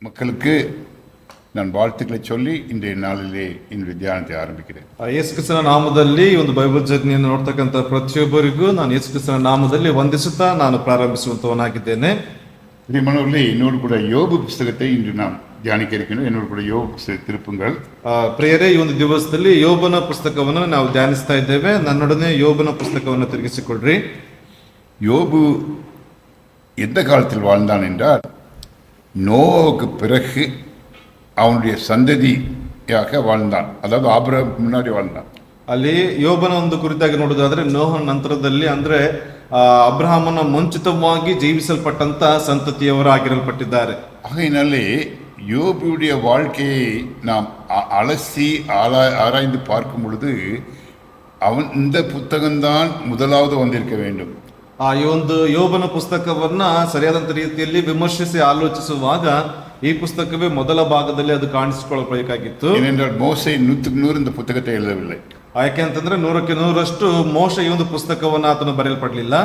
மக்களுக்கு ನಾನು வாழ்த்துக்களை சொல்லி ಇಂದಿನ ನಾಳಿலே ಇಂದು ಧ್ಯಾನತೆ ಆರಂಭಿக்கிறேன். ಯೇಸು ಕ್ರಿಸ್ತನ ನಾಮದಲ್ಲಿ ಒಂದು ಬೈಬಲ್ ಜರ್ನಿಯನ್ನು ನೋಡ್ತಕ್ಕಂಥ ಪ್ರತಿಯೊಬ್ಬರಿಗೂ ನಾನು ಯೇಸು ಕ್ರಿಸ್ತನ ನಾಮದಲ್ಲಿ ವಂದಿಸುತ್ತಾ ನಾನು ಪ್ರಾರಂಭಿಸುವಂತವನಾಗಿದ್ದೇನೆ. ಪ್ರಿಯಮನವர்களே, என்னோடு ಕೂಡ யோபு புத்தகத்தை இன்று நாம் தியானிக்க இருக்கிறோம். என்னோடு ಕೂಡ யோபு புத்தக திருப்புங்கள். ಪ್ರಿಯರೇ, ಈ ಒಂದು ದಿವಸದಲ್ಲಿ ಯೋಬನ ಪುಸ್ತಕವನ್ನು ನಾವು ಧ್ಯಾನಿಸ್ತಾ ಇದ್ದೇವೆ. ನನ್ನೊಡನೆ ಯೋಬನ ಪುಸ್ತಕವನ್ನು ತಿರುಗಿಸಿಕೊಡ್ರಿ. யோபு எந்த காலத்தில் வாழ்ந்தான் என்றால், நோவுக்கு பிறகு அவனுடைய சந்ததியாக வாழ்ந்தான். அதாவது ஆபிரகாம் முன்னாடி வாழ்ந்தான். ಅಲ್ಲಿ ಯೋಬನ ಒಂದು ಕುರಿತಾಗಿ ನೋಡುವುದಾದ್ರೆ ನೋಹನ ನಂತರದಲ್ಲಿ, ಅಂದ್ರೆ ಅಬ್ರಹಾಮನ ಮುಂಚಿತವಾಗಿ ಜೀವಿಸಲ್ಪಟ್ಟಂತ ಸಂತತಿಯವರಾಗಿರಲ್ಪಟ್ಟಿದ್ದಾರೆ. ஆகையினாலே யோபுடைய வாழ்க்கையை நாம் அலசி ஆராய்ந்து பார்க்கும் பொழுது அவன் இந்த புத்தகம்தான் முதலாவது வந்திருக்க வேண்டும். ಈ ಒಂದು ಯೋಬನ ಪುಸ್ತಕವನ್ನ ಸರಿಯಾದಂತ ರೀತಿಯಲ್ಲಿ ವಿಮರ್ಶಿಸಿ ಆಲೋಚಿಸುವಾಗ ಈ ಪುಸ್ತಕವೇ ಮೊದಲ ಭಾಗದಲ್ಲಿ ಅದು ಕಾಣಿಸಿಕೊಳ್ಳಬೇಕಾಗಿತ್ತು. ஏனென்றால் மோசே 100% இந்த புத்தகத்தை எழுதவில்லை. ಯಾಕೆಂತಂದ್ರೆ 100% ಮೋಶ ಈ ಒಂದು ಪುಸ್ತಕವನ್ನ ಆತನು ಬರೆಯಲ್ಪಡಲಿಲ್ಲ.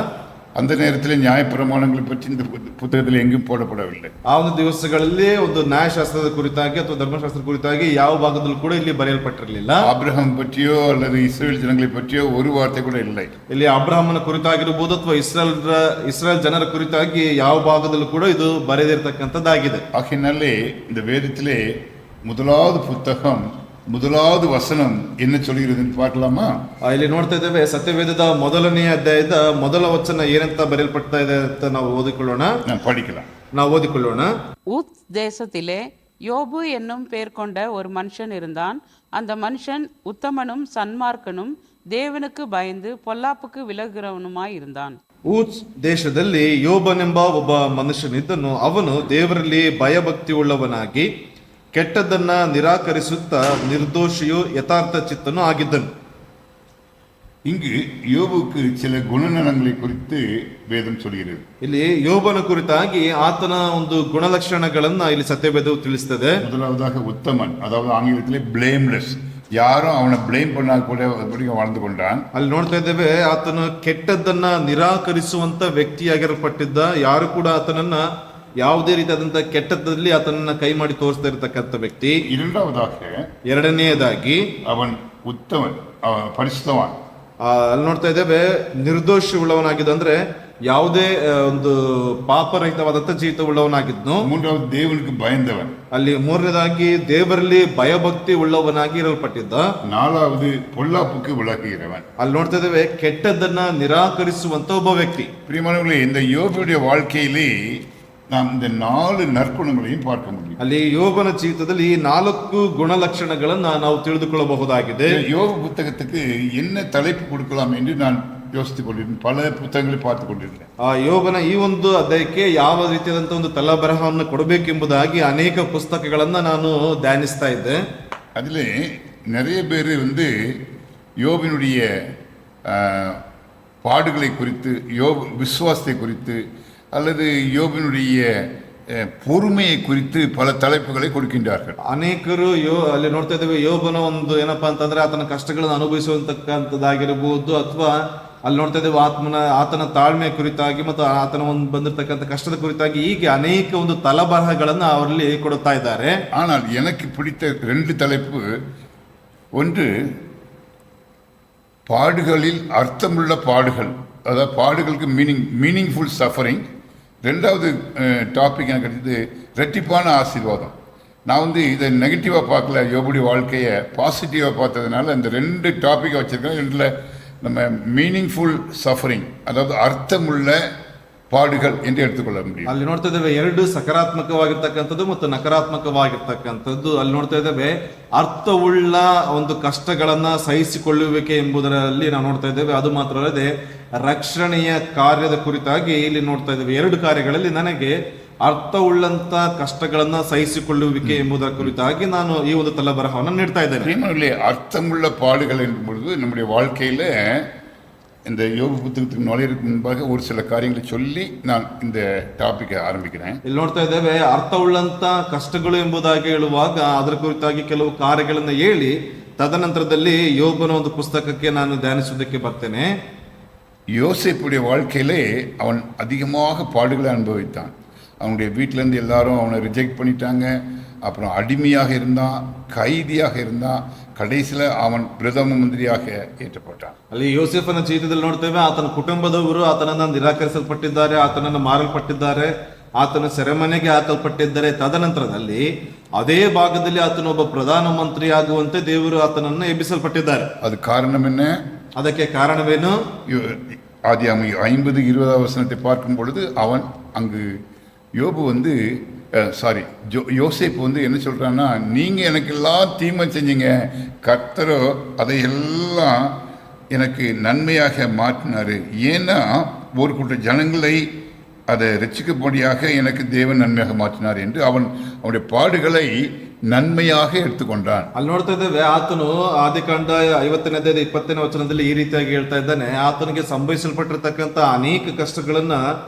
அந்த நேரத்தில் நியாயப்பிரமாணங்களை பற்றி இந்த புத்தகத்தில் எங்கும் போடப்படவில்லை. ಆ ಒಂದು ದಿವಸಗಳಲ್ಲಿ ಒಂದು ನ್ಯಾಯಶಾಸ್ತ್ರದ ಕುರಿತಾಗಿ ಅಥವಾ ಧರ್ಮಶಾಸ್ತ್ರದ ಕುರಿತಾಗಿ ಯಾವ ಭಾಗದಲ್ಲೂ ಕೂಡ ಇಲ್ಲಿ ಬರೆಯಲ್ಪಟ್ಟಿರಲಿಲ್ಲ. ஆபிரகாம் பற்றியோ அல்லது இஸ்ரேல் ஜனங்களை பற்றியோ ஒரு வார்த்தை கூட இல்லை. ಇಲ್ಲಿ ಅಬ್ರಹಾಮನ ಕುರಿತಾಗಿರಬಹುದು ಅಥವಾ ಇಸ್ರೇಲ್ ಜನರ ಕುರಿತಾಗಿ ಯಾವ ಭಾಗದಲ್ಲೂ ಕೂಡ ಇದು ಬರೆದಿರತಕ್ಕಂಥದ್ದಾಗಿದೆ. ஆகையினாலே இந்த வேதத்திலே முதலாவது புத்தகம் முதலாவது வசனம் என்ன சொல்கிறதுன்னு பார்க்கலாமா? ಇಲ್ಲಿ ನೋಡ್ತಾ ಇದ್ದೇವೆ, ಸತ್ಯವೇದದ ಮೊದಲನೆಯ ಅಧ್ಯಾಯದ ಮೊದಲ ವಚನ ಏನಂತ ಬರೆಯಲ್ಪಡ್ತಾ ಇದೆ ಅಂತ ನಾವು ಓದಿಕೊಳ್ಳೋಣ. ನಾವು ಓದಿಕೊಳ್ಳೋಣ. ஊத் தேசத்திலே யோபு என்னும் பெயர் கொண்ட ஒரு மனுஷன் இருந்தான். அந்த மனுஷன் உத்தமனும் சன்மார்க்கனும் தேவனுக்கு பயந்து பொல்லாப்புக்கு விலகுகிறவனுமாய் இருந்தான். ಊತ್ ದೇಶದಲ್ಲಿ ಯೋಬನೆಂಬ ಒಬ್ಬ ಮನುಷ್ಯನಿದ್ದನು. ಅವನು ದೇವರಲ್ಲಿ ಭಯಭಕ್ತಿ ಉಳ್ಳವನಾಗಿ ಕೆಟ್ಟದ್ದನ್ನ ನಿರಾಕರಿಸುತ್ತಾ ನಿರ್ದೋಷಿಯು ಯಥಾರ್ಥ ಚಿತ್ತನು ಆಗಿದ್ದನು. இங்கு யோபுக்கு சில குணநலங்களை குறித்து வேதம் சொல்கிறது. ಇಲ್ಲಿ ಯೋಬನ ಕುರಿತಾಗಿ ಆತನ ಒಂದು ಗುಣಲಕ್ಷಣಗಳನ್ನ ಇಲ್ಲಿ ಸತ್ಯವೇದವು ತಿಳಿಸ್ತದೆ. முதலாவதாக உத்தமன், அதாவது ஆங்கிலத்திலே blameless. யாரும் ಅವನ ಬ್ಲೇಮ್ பண்ண ಕೂಡ வாழ்ந்து கொண்டான். ಅಲ್ಲಿ ನೋಡ್ತಾ ಇದ್ದೇವೆ, ಆತನು ಕೆಟ್ಟದ್ದನ್ನ ನಿರಾಕರಿಸುವಂತ ವ್ಯಕ್ತಿಯಾಗಿರಲ್ಪಟ್ಟಿದ್ದ. ಯಾರು ಕೂಡ ಆತನನ್ನ ಯಾವುದೇ ರೀತಿಯಾದಂತ ಕೆಟ್ಟದ್ದಲ್ಲಿ ಆತನನ್ನ ಕೈ ಮಾಡಿ ತೋರಿಸ್ತಾ ಇರತಕ್ಕಂಥ ವ್ಯಕ್ತಿ. ಎರಡನೆಯದಾಗಿ ಅವನ್ ಉತ್ತಮನ್, ಪರಿಶುದ್ಧವಾನ್. ಅಲ್ಲಿ ನೋಡ್ತಾ ಇದ್ದೇವೆ, ನಿರ್ದೋಷಿ ಉಳ್ಳವನಾಗಿದ್ದ, ಅಂದ್ರೆ ಯಾವುದೇ ಒಂದು ಪಾಪರಹಿತವಾದಂತ ಜೀವಿತ ಉಳ್ಳವನಾಗಿದ್ನು. ಮೂರನೇದು ದೇವನಿಗೆ ಭಯಂದವನ್. ಅಲ್ಲಿ ಮೂರನೇದಾಗಿ ದೇವರಲ್ಲಿ ಭಯಭಕ್ತಿ ಉಳ್ಳವನಾಗಿ ಇರಲ್ಪಟ್ಟಿದ್ದ. ನಾಲ್ಕನೇದು பொல்லாப்புக்கு விலகுகிறவன். ಅಲ್ಲಿ ನೋಡ್ತಾ ಇದ್ದೇವೆ, ಕೆಟ್ಟದ್ದನ್ನ ನಿರಾಕರಿಸುವಂತ ಒಬ್ಬ ವ್ಯಕ್ತಿ. ಪ್ರಿಯಮಾನವர்களே, இந்த யோபுடைய வாழ்க்கையிலே நாம் இந்த 4 நற்குணங்களையும் பார்க்க முடியும். ಅಲ್ಲಿ ಯೋಬನ ಜೀವಿತದಲ್ಲಿ ಈ 4 ಗುಣಲಕ್ಷಣಗಳನ್ನ ನಾವು ತಿಳಿದುಕೊಳ್ಳಬಹುದಾಗಿದೆ. யோபு புத்தகத்துக்கு என்ன தலைப்பு கொடுக்கலாம் என்று நான் யோசித்துக் கொண்டிருந்தேன். பல புத்தகங்களை பார்த்து கொண்டிருந்தேன். ಯೋಬನ ಈ ಒಂದು ಅಧ್ಯಾಯಕ್ಕೆ ಯಾವ ರೀತಿಯಾದಂತ ಒಂದು ತಲಬರಹವನ್ನು ಕೊಡಬೇಕೆಂಬುದಾಗಿ ಅನೇಕ ಪುಸ್ತಕಗಳನ್ನ ನಾನು ಧ್ಯಾನಿಸ್ತಾ ಇದ್ದೆ. அதிலே நிறைய பேர் யோபினுடைய பாடுகளை குறித்து, யோபு விசுவாசத்தை குறித்து அல்லது யோபினுடைய பொறுமையை குறித்து பல தலைப்புகளை கொடுக்கின்றார்கள். ಅನೇಕರು ಅಲ್ಲಿ ನೋಡ್ತಾ ಇದ್ದೇವೆ, ಯೋಬನ ಒಂದು ಏನಪ್ಪಾ ಅಂತಂದ್ರೆ ಆತನ ಕಷ್ಟಗಳನ್ನು ಅನುಭವಿಸುವಂತಕ್ಕಂಥದ್ದಾಗಿರಬಹುದು, ಅಥವಾ ಅಲ್ಲಿ ನೋಡ್ತಾ ಇದ್ದೇವೆ ಆತನ ತಾಳ್ಮೆಯ ಕುರಿತಾಗಿ ಮತ್ತು ಆತನ ಒಂದು ಬಂದಿರತಕ್ಕಂಥ ಕಷ್ಟದ ಕುರಿತಾಗಿ ಹೀಗೆ ಅನೇಕ ಒಂದು ತಲಬರಹಗಳನ್ನು ಅವರಲ್ಲಿ ಕೊಡುತ್ತಾ ಇದ್ದಾರೆ. ஆனால் எனக்கு பிடித்த 2 தலைப்பு, ஒன்று பாடுகளில் அர்த்தமுள்ள பாடுகள், அதாவது பாடுகளுக்கு மீனிங்ஃபுல் சஃபரிங். ரெண்டாவது டாபிக் எனக்கு கிடைச்சது ரெட்டிப்பான ஆசீர்வாதம். நான் இதை நெகட்டிவாக பார்க்கல, யோபுடைய வாழ்க்கையை பாசிட்டிவாக பார்த்ததுனால இந்த 2 டாப்பிக்கை வச்சுருக்கேன். ரெண்டில் நம்ம மீனிங்ஃபுல் சஃபரிங், அதாவது அர்த்தமுள்ள ಪಾಡುಗಳು ಎಂದು எடுத்துಕೊಳ್ಳ முடியும். ಅಲ್ಲಿ ನೋಡ್ತಾ ಇದ್ದೇವೆ 2 ಸಕಾರಾತ್ಮಕವಾಗಿರ್ತಕ್ಕಂಥದ್ದು ಮತ್ತು ನಕಾರಾತ್ಮಕವಾಗಿರ್ತಕ್ಕಂಥದ್ದು. ಅಲ್ಲಿ ನೋಡ್ತಾ ಇದ್ದೇವೆ ಅರ್ಥವುಳ್ಳ ಒಂದು ಕಷ್ಟಗಳನ್ನ ಸಹಿಸಿಕೊಳ್ಳುವಿಕೆ ಎಂಬುದರಲ್ಲಿ ನಾವು ನೋಡ್ತಾ ಇದ್ದೇವೆ. ಅದು ಮಾತ್ರ ಅಲ್ಲದೆ ರಕ್ಷಣೆಯ ಕಾರ್ಯದ ಕುರಿತಾಗಿ ಇಲ್ಲಿ ನೋಡ್ತಾ ಇದ್ದೇವೆ. 2 ಕಾರ್ಯಗಳಲ್ಲಿ ನನಗೆ ಅರ್ಥವುಳ್ಳಂತ ಕಷ್ಟಗಳನ್ನ ಸಹಿಸಿಕೊಳ್ಳುವಿಕೆ ಎಂಬುದರ ಕುರಿತಾಗಿ ನಾನು ಈ ಒಂದು ತಲಬರಹವನ್ನು ನೀಡ್ತಾ ಇದ್ದೇನೆ. ಅರ್ಥವುಳ್ಳ ಪಾಡುಗಳು ಎಂಬುದು நம்முடைய வாழ்க்கையில இந்த யோபு புத்தகத்துக்கு நுழையிறதுக்கு முன்பாக ஒரு சில காரியங்களை சொல்லி நான் இந்த ಟಾಪಿಕ್ ಆರಂಭಿக்கிறேன். ಇಲ್ಲಿ ನೋಡ್ತಾ ಇದ್ದೇವೆ, ಅರ್ಥವುಳ್ಳಂತ ಕಷ್ಟಗಳು ಎಂಬುದಾಗಿ ಹೇಳುವಾಗ ಅದರ ಕುರಿತಾಗಿ ಕೆಲವು ಕಾರ್ಯಗಳನ್ನು ಹೇಳಿ ತದನಂತರದಲ್ಲಿ ಯೋಬನ ಒಂದು ಪುಸ್ತಕಕ್ಕೆ ನಾನು ಧ್ಯಾನಿಸುವುದಕ್ಕೆ ಬರ್ತೇನೆ. யோசேப்புடைய வாழ்க்கையிலே அவன் அதிகமாக பாடுகளை அனுபவித்தான். அவனுடைய வீட்டிலேருந்து எல்லாரும் அவனை ரிஜெக்ட் பண்ணிட்டாங்க. அப்புறம் அடிமையாக இருந்தான், கைதியாக இருந்தான். ಕಡೆಸಿಲ ಅವನ್ ಪ್ರಥಮ ಮಂತ್ರಿಯಾಗಿ ಏರ್ಪಟ್ಟ. ಅಲ್ಲಿ ಯೋಸೇಫನ ಜೀವಿತದಲ್ಲಿ ನೋಡ್ತೇವೆ, ಆತನ ಕುಟುಂಬದವರು ಆತನನ್ನು ನಿರಾಕರಿಸಲ್ಪಟ್ಟಿದ್ದಾರೆ, ಆತನನ್ನು ಮಾರಲ್ಪಟ್ಟಿದ್ದಾರೆ, ಆತನ ಸೆರೆಮನೆಗೆ ಹಾಕಲ್ಪಟ್ಟಿದ್ದಾರೆ. ತದನಂತರದಲ್ಲಿ ಅದೇ ಭಾಗದಲ್ಲಿ ಆತನ ಒಬ್ಬ ಪ್ರಧಾನ ಮಂತ್ರಿ ಆಗುವಂತೆ ದೇವರು ಆತನನ್ನು ಎಬ್ಬಿಸಲ್ಪಟ್ಟಿದ್ದಾರೆ. ಅದು ಕಾರಣವೇನೆ? ಅದಕ್ಕೆ ಕಾರಣವೇನು? ஆதியாகமம் 50:20 வசனத்தை பார்க்கும் பொழுது அவன் அங்கு யோபு யோசேப்பு என்ன சொல்றான்னா, நீங்க எனக்கு எல்லாம் தீமை செஞ்சீங்க, கர்த்தரோ அதையெல்லாம் எனக்கு நன்மையாக மாற்றினாரு. ஏன்னா ஒரு கூட்ட ஜனங்களை அதை ரட்சிக்கும்படியாக எனக்கு தேவன் நன்மையாக மாற்றினார் என்று அவனுடைய பாடுகளை ನನ್ಮೆಯಾಗಿ ಎತ್ತುಕೊಂಡಾನ್. ಅಲ್ಲಿ ನೋಡ್ತಾ ಇದ್ದೇವೆ, ಆತನು ಆದಿಕಾಂಡ 50ನೇ 20ನೇ ವಚನದಲ್ಲಿ ಈ ರೀತಿಯಾಗಿ ಹೇಳ್ತಾ ಇದ್ದಾನೆ, ಆತನಿಗೆ ಸಂಭವಿಸಲ್ಪಟ್ಟಿರ್ತಕ್ಕಂಥ ಅನೇಕ ಕಷ್ಟಗಳನ್ನ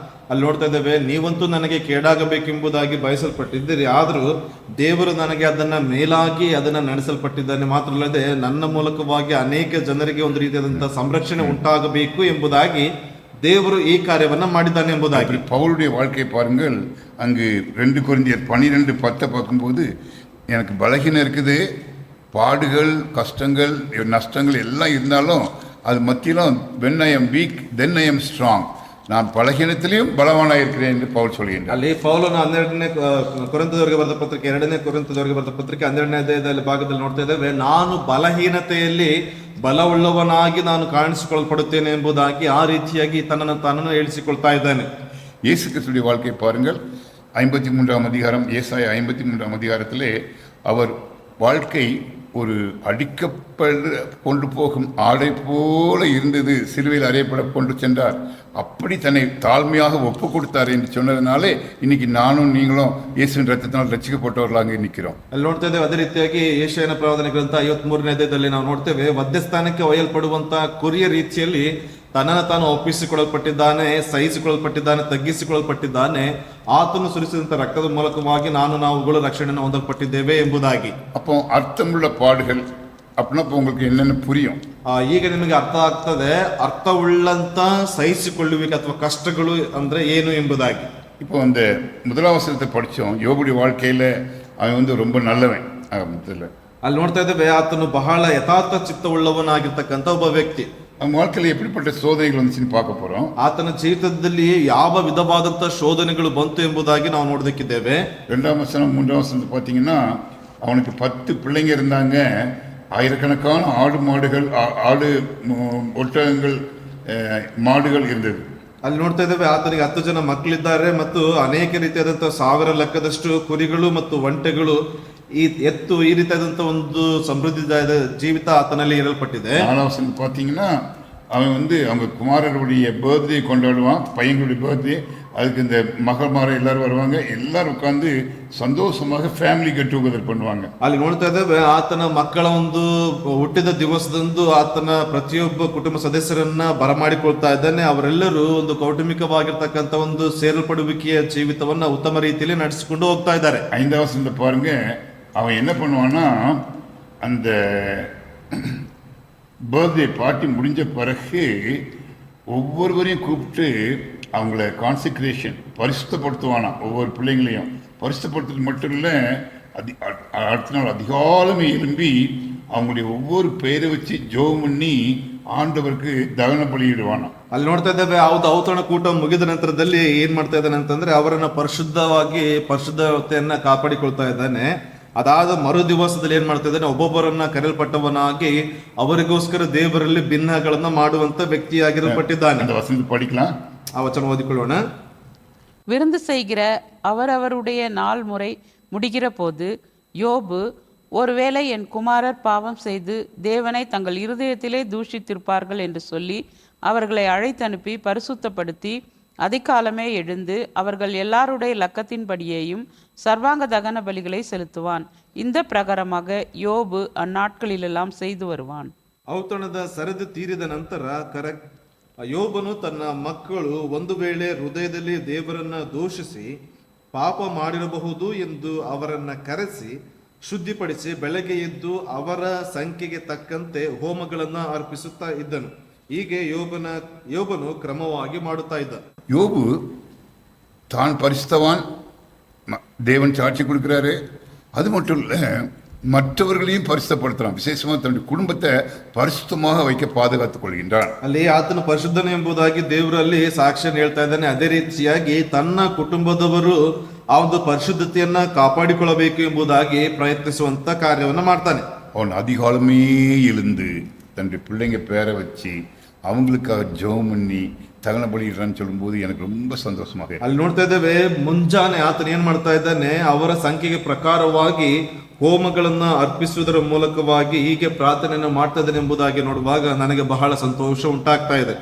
ಅಲ್ಲಿ ನೋಡ್ತಾ ಇದ್ದೇವೆ. ನೀವಂತೂ ನನಗೆ ಕೇಡಾಗಬೇಕೆಂಬುದಾಗಿ ಬಯಸಲ್ಪಟ್ಟಿದ್ದೀರಿ, ಆದರೂ ದೇವರು ನನಗೆ ಅದನ್ನ ಮೇಲಾಗಿ ಅದನ್ನ ನಡೆಸಲ್ಪಟ್ಟಿದ್ದಾನೆ. ಮಾತ್ರ ಅಲ್ಲದೆ ನನ್ನ ಮೂಲಕವಾಗಿ ಅನೇಕ ಜನರಿಗೆ ಒಂದು ರೀತಿಯಾದಂತಹ ಸಂರಕ್ಷಣೆ ಉಂಟಾಗಬೇಕು ಎಂಬುದಾಗಿ தேவரு ಈ ಕಾರ್ಯವನ್ನ ಮಾಡಿದ್ದಾನೆ ಎಂಬುದಾಗಿ. பவுலுடைய வாழ்க்கை பாருங்கள், அங்கு 2 கொரிந்தியர் 12:10 பார்க்கும்போது, எனக்கு பலகீனம் இருக்குது, பாடுகள், கஷ்டங்கள், நஷ்டங்கள் எல்லாம் இருந்தாலும் அது மத்தியிலும் when I am weak then I am strong, நான் பலகீனத்திலையும் பலவானாக இருக்கிறேன் என்று பவுல் சொல்கின்றார். ಅಲ್ಲಿ ಪೌಲನು 12ನೇ ಕೊರಿಂಥದವರಿಗೆ ಬರೆದ ಪತ್ರಿಕೆ 2ನೇ ಕೊರಿಂಥದವರಿಗೆ ಬರೆದ ಪತ್ರಿಕೆ 12ನೇ ಅಧ್ಯಾಯದ ಭಾಗದಲ್ಲಿ ನೋಡ್ತಾ ಇದ್ದೇವೆ, ನಾನು ಬಲಹೀನತೆಯಲ್ಲಿ ಬಲವುಳ್ಳವನಾಗಿ ನಾನು ಕಾಣಿಸಿಕೊಳ್ಳಲ್ಪಡುತ್ತೇನೆ ಎಂಬುದಾಗಿ ಆ ರೀತಿಯಾಗಿ ತನ್ನನ್ನು ಹೇಳಿಸಿಕೊಳ್ತಾ ಇದ್ದಾನೆ. இயேசு கிறிஸ்துவின் வாழ்க்கை பாருங்கள், 53ஆம் அதிகாரம், ஏசாயா 53ஆம் அதிகாரத்திலே அவர் வாழ்க்கை ஒரு கொண்டு போகும் ஆடை போல இருந்தது, சிலுவையில் அறையப்பட கொண்டு சென்றார், அப்படி தன்னை தாழ்மையாக ஒப்பு கொடுத்தார் என்று சொன்னதுனாலே இன்னைக்கு நானும் நீங்களும் இயேசுவின் ரத்தத்தினால் ரட்சிக்கப்பட்டவர்களாக நிற்கிறோம். ಅಲ್ಲಿ ನೋಡ್ತಾ ಇದ್ದೇವೆ, ಅದೇ ರೀತಿಯಾಗಿ ಯೆಶಾಯನ ಪ್ರವಾದನೆ ಗ್ರಂಥ 53ನೇ ಅಧ್ಯಾಯದಲ್ಲಿ ನಾವು ನೋಡ್ತೇವೆ, ವಧ್ಯಸ್ಥಾನಕ್ಕೆ ಒಯ್ಯಲ್ಪಡುವಂತಹ ಕುರಿಯ ರೀತಿಯಲ್ಲಿ ತನ್ನನ್ನು ತಾನು ಒಪ್ಪಿಸಿಕೊಳ್ಳಲ್ಪಟ್ಟಿದ್ದಾನೆ, ಸಹಿಸಿಕೊಳ್ಳಲ್ಪಟ್ಟಿದ್ದಾನೆ, ತಗ್ಗಿಸಿಕೊಳ್ಳಲ್ಪಟ್ಟಿದ್ದಾನೆ. ಆತನು ಸುರಿಸಿದಂತ ರಕ್ತದ ಮೂಲಕವಾಗಿ ನಾವುಗಳು ರಕ್ಷಣೆಯನ್ನು ಹೊಂದಲ್ಪಟ್ಟಿದ್ದೇವೆ ಎಂಬುದಾಗಿ. அப்போ அர்த்தமுள்ள பாடுகள் அப்படின்னா உங்களுக்கு என்னென்ன புரியும்? ಈಗ ನಿಮಗೆ ಅರ್ಥ ಆಗ್ತದೆ, ಅರ್ಥವುಳ್ಳಂತ ಸಹಿಸಿಕೊಳ್ಳುವಿಕೆ ಅಥವಾ ಕಷ್ಟಗಳು ಅಂದ್ರೆ ಏನು ಎಂಬುದಾಗಿ. இப்போ அந்த முதலாம் வசனத்தை படித்தோம், யோபுடைய வாழ்க்கையில அவன் ரொம்ப நல்லவன். ಅಲ್ಲಿ ನೋಡ್ತಾ ಇದ್ದೇವೆ, ಆತನು ಬಹಳ ಯಥಾರ್ಥ ಚಿತ್ತವುಳ್ಳವನಾಗಿರ್ತಕ್ಕಂಥ ಒಬ್ಬ ವ್ಯಕ್ತಿ. அவன் வாழ்க்கையில் எப்படிப்பட்ட சோதனைகள் வந்துச்சுன்னு பார்க்க போறோம். ಆತನ ಜೀವಿತದಲ್ಲಿ ಯಾವ ವಿಧವಾದಂತ ಶೋಧನೆಗಳು ಬಂತು ಎಂಬುದಾಗಿ ನಾವು ನೋಡೋದಕ್ಕಿದ್ದೇವೆ. 2ஆம் வசனம் 3ஆம் வசனத்தை பார்த்தீங்கன்னா, அவனுக்கு 10 பிள்ளைங்க இருந்தாங்க, ஆயிரக்கணக்கான ஆடு ஒட்டகங்கள் மாடுகள் இருந்தது. ಅಲ್ಲಿ ನೋಡ್ತಾ ಇದ್ದೇವೆ, ಆತನಿಗೆ 10 ಜನ ಮಕ್ಕಳಿದ್ದಾರೆ ಮತ್ತು ಅನೇಕ ರೀತಿಯಾದಂತಹ 1000 ಲೆಕ್ಕದಷ್ಟು ಕುರಿಗಳು ಮತ್ತು ಒಂಟೆಗಳು, ಈ ರೀತಿಯಾದಂತ ಒಂದು ಸಮೃದ್ಧಿದಾಯದ ಜೀವಿತ ಆತನಲ್ಲಿ ಇರಲ್ಪಟ್ಟಿದೆ. 4ஆம் வசனம் பார்த்தீங்கன்னா, அவன் அவங்க குமாரருடைய பர்த்டே கொண்டாடுவான், பையங்களுடைய பர்த்டே. அதுக்கு இந்த மகள்மார எல்லாரும் வருவாங்க, எல்லாரும் உட்கார்ந்து ಸಂತೋಷமாக ಫ್ಯಾಮಿಲಿ ಗೆಟ್ ಟುಗೆದರ್ பண்ணுவாங்க. ಅಲ್ಲಿ ನೋಡ್ತಾ ಇದ್ದೇವೆ, ಆತನ ಮಕ್ಕಳ ಒಂದು ಹುಟ್ಟಿದ ದಿವಸದಂದು ಆತನ ಪ್ರತಿಯೊಬ್ಬ ಕುಟುಂಬ ಸದಸ್ಯರನ್ನ ಬರಮಾಡಿಕೊಳ್ತಾ ಇದ್ದಾನೆ. ಅವರೆಲ್ಲರೂ ಒಂದು ಕೌಟುಂಬಿಕವಾಗಿರ್ತಕ್ಕಂಥ ಒಂದು ಸೇರಲ್ಪಡುವಿಕೆಯ ಜೀವಿತವನ್ನ ಉತ್ತಮ ರೀತಿಯಲ್ಲಿ ನಡೆಸಿಕೊಂಡು ಹೋಗ್ತಾ ಇದ್ದಾರೆ. 5ஆம் வசனத்தை பாருங்க, அவன் என்ன பண்ணுவான்னா, அந்த பர்த்டே பார்ட்டி முடிஞ்ச பிறகு ஒவ்வொருவரையும் கூப்பிட்டு அவங்கள கான்செக்ரேஷன் பரிசுத்தப்படுத்துவானா. ஒவ்வொரு பிள்ளைங்களையும் பரிசுத்தப்படுத்துறது மட்டும் இல்லை, அடுத்த நாள் அதிகாலமே எழும்பி அவங்களுடைய ஒவ்வொரு பெயரை வச்சு ஜெபம் பண்ணி ಆಂಡವರಿಗೆ ದಹನ ಬಲಿಯಿಡುವಾನ. ಅಲ್ಲಿ ನೋಡ್ತಾ ಇದ್ದೇವೆ, ಔತಣ ಕೂಟ ಮುಗಿದ ನಂತರದಲ್ಲಿ ಏನ್ ಮಾಡ್ತಾ ಇದ್ದಾನೆ ಅಂತಂದ್ರೆ, ಅವರನ್ನ ಪರಿಶುದ್ಧತೆಯನ್ನ ಕಾಪಾಡಿಕೊಳ್ತಾ ಇದ್ದಾನೆ. ಅದಾದ ಮರು ದಿವಸದಲ್ಲಿ ಏನ್ ಮಾಡ್ತಾ ಇದ್ದಾನೆ, ಒಬ್ಬೊಬ್ಬರನ್ನ ಕರೆಯಲ್ಪಟ್ಟವನಾಗಿ ಅವರಿಗೋಸ್ಕರ ದೇವರಲ್ಲಿ ಭಿನ್ನಗಳನ್ನ ಮಾಡುವಂತ ವ್ಯಕ್ತಿಯಾಗಿರಲ್ಪಟ್ಟಿದ್ದಾನೆ. ವಸಂತ படிக்கலாம், ಆ ವಚನ ಓದಿಕೊಳ್ಳೋಣ. விருந்து செய்கிற அவரவருடைய நாள் முறை முடிகிற போது யோபு, ஒருவேளை என் குமாரர் பாவம் செய்து தேவனை தங்கள் இருதயத்திலே தூஷித்திருப்பார்கள் என்று சொல்லி அவர்களை அழைத்தனுப்பி பரிசுத்தப்படுத்தி அதிகாலமே எழுந்து அவர்கள் எல்லாருடைய லக்கத்தின்படியேயும் சர்வாங்க தகன பலிகளை செலுத்துவான். இந்த பிரகாரமாக யோபு அந்நாட்களிலெல்லாம் செய்து வருவான். ಔತಣದ ಸರದಿ ತೀರಿದ ನಂತರ ಯೋಬನು ತನ್ನ ಮಕ್ಕಳು ಒಂದು ವೇಳೆ ಹೃದಯದಲ್ಲಿ ದೇವರನ್ನ ದೂಷಿಸಿ ಪಾಪ ಮಾಡಿರಬಹುದು ಎಂದು ಅವರನ್ನ ಕರೆಸಿ ಶುದ್ಧಿಪಡಿಸಿ ಬೆಳಗ್ಗೆ ಎದ್ದು ಅವರ ಸಂಖ್ಯೆಗೆ ತಕ್ಕಂತೆ ಹೋಮಗಳನ್ನ ಅರ್ಪಿಸುತ್ತಾ ಇದ್ದನು. ಹೀಗೆ ಯೋಬನು ಕ್ರಮವಾಗಿ ಮಾಡುತ್ತಾ ಇದ್ದ. யோபு தான் பரிசுத்தவான், தேவன் சாட்சி கொடுக்குறாரு. அது மட்டும் இல்லை, மற்றவர்களையும் பரிசுத்தப்படுத்தலாம். விசேஷமாக தன்னுடைய குடும்பத்தை பரிசுத்தமாக வைக்க பாதுகாத்துக் கொள்கின்றான். ಅಲ್ಲಿ ಆತನು ಪರಿಶುದ್ಧನು ಎಂಬುದಾಗಿ ದೇವರಲ್ಲಿ ಸಾಕ್ಷಿಯನ್ನು ಹೇಳ್ತಾ ಇದ್ದಾನೆ. ಅದೇ ರೀತಿಯಾಗಿ ತನ್ನ ಕುಟುಂಬದವರು ಆ ಒಂದು ಪರಿಶುದ್ಧತೆಯನ್ನ ಕಾಪಾಡಿಕೊಳ್ಳಬೇಕು ಎಂಬುದಾಗಿ ಪ್ರಯತ್ನಿಸುವಂತ ಕಾರ್ಯವನ್ನ ಮಾಡ್ತಾನೆ. அவன் அதிகாலமே எழுந்து தன்னுடைய பிள்ளைங்க பேரை வச்சு அவங்களுக்காக ஜெபம் பண்ணி தகன பலியிடுறான்னு சொல்லும்போது எனக்கு ரொம்ப சந்தோஷமாக இருக்கு. ಅಲ್ಲಿ ನೋಡ್ತಾ ಇದ್ದೇವೆ, ಮುಂಜಾನೆ ಆತನ ಏನ್ ಮಾಡ್ತಾ ಇದ್ದಾನೆ, ಅವರ ಸಂಖ್ಯೆಗೆ ಪ್ರಕಾರವಾಗಿ ಹೋಮಗಳನ್ನ ಅರ್ಪಿಸುವುದರ ಮೂಲಕವಾಗಿ ಹೀಗೆ ಪ್ರಾರ್ಥನೆಯನ್ನು ಮಾಡ್ತಾ ಇದ್ದಾನೆ ಎಂಬುದಾಗಿ ನೋಡುವಾಗ ನನಗೆ ಬಹಳ ಸಂತೋಷ ಉಂಟಾಗ್ತಾ ಇದೆ.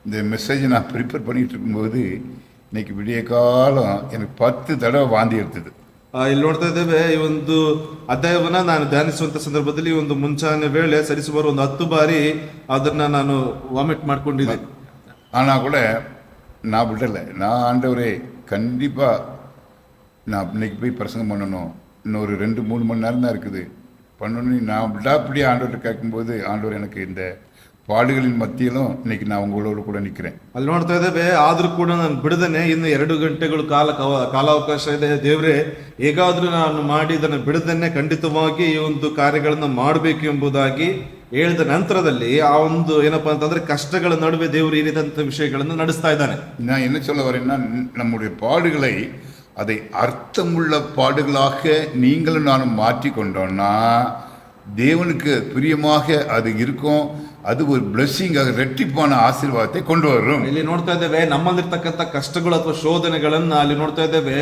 இந்த மெசேஜை நான் ப்ரிப்பேர் பண்ணிட்டு இருக்கும்போது இன்னைக்கு விடிய காலம் எனக்கு 10 தடவை வாந்தி எடுத்தது. ಇಲ್ಲಿ ನೋಡ್ತಾ ಇದ್ದೇವೆ, ಈ ಒಂದು ಅಧ್ಯಾಯವನ್ನ ನಾನು ಧ್ಯಾನಿಸುವಂತ ಸಂದರ್ಭದಲ್ಲಿ ಒಂದು ಮುಂಚಾನೆ ವೇಳೆ ಸರಿಸುಮಾರು ಒಂದು 10 ಬಾರಿ ಅದನ್ನ ನಾನು ವಾಮಿಟ್ ಮಾಡ್ಕೊಂಡಿದ್ದೆ. ஆனால் கூட நான் விடலை. நான் ஆண்டவரே கண்டிப்பாக நான் இன்னைக்கு போய் பிரசங்கம் பண்ணணும், இன்னொரு 2-3 மணி நேரம் தான் இருக்குது பண்ணணும். நான் விடாப்படியே ஆண்டவர்கிட்ட கேட்கும்போது ஆண்டவர் எனக்கு இந்த பாடுகளின் மத்தியிலும் இன்னைக்கு நான் உங்களோட கூட நிற்கிறேன். ಅಲ್ಲಿ ನೋಡ್ತಾ ಇದ್ದೇವೆ, ಆದ್ರೂ ಕೂಡ ನಾನು ಬಿಡದೇನೆ ಇನ್ನು 2 ಗಂಟೆಗಳು ಕಾಲಾವಕಾಶ ಇದೆ, ದೇವ್ರೆ ಹೇಗಾದ್ರೂ ನಾನು ಮಾಡಿ ಇದನ್ನು ಬಿಡದೇನೆ ಖಂಡಿತವಾಗಿ ಈ ಒಂದು ಕಾರ್ಯಗಳನ್ನ ಮಾಡಬೇಕು ಎಂಬುದಾಗಿ ಹೇಳಿದ ನಂತರದಲ್ಲಿ ಆ ಒಂದು ಏನಪ್ಪಾ ಅಂತಂದ್ರೆ ಕಷ್ಟಗಳ ನಡುವೆ ದೇವರು ಈ ರೀತಿಯಂತ ವಿಷಯಗಳನ್ನು ನಡೆಸ್ತಾ ಇದ್ದಾನೆ. நான் என்ன சொல்ல வரேன்னா, நம்முடைய பாடுகளை அதை அர்த்தமுள்ள பாடுகளாக நீங்களும் நானும் மாற்றி கொண்டோம்னா தேவனுக்கு பிரியமாக அது இருக்கும். அது ஒரு பிளெஸ்ஸிங்காக ரெட்டிப்பான ஆசீர்வாதத்தை கொண்டு வரும். ಇಲ್ಲಿ ನೋಡ್ತಾ ಇದ್ದೇವೆ, ನಮ್ಮಲ್ಲಿರ್ತಕ್ಕಂಥ ಕಷ್ಟಗಳು ಅಥವಾ ಶೋಧನೆಗಳನ್ನ ಅಲ್ಲಿ ನೋಡ್ತಾ ಇದ್ದೇವೆ,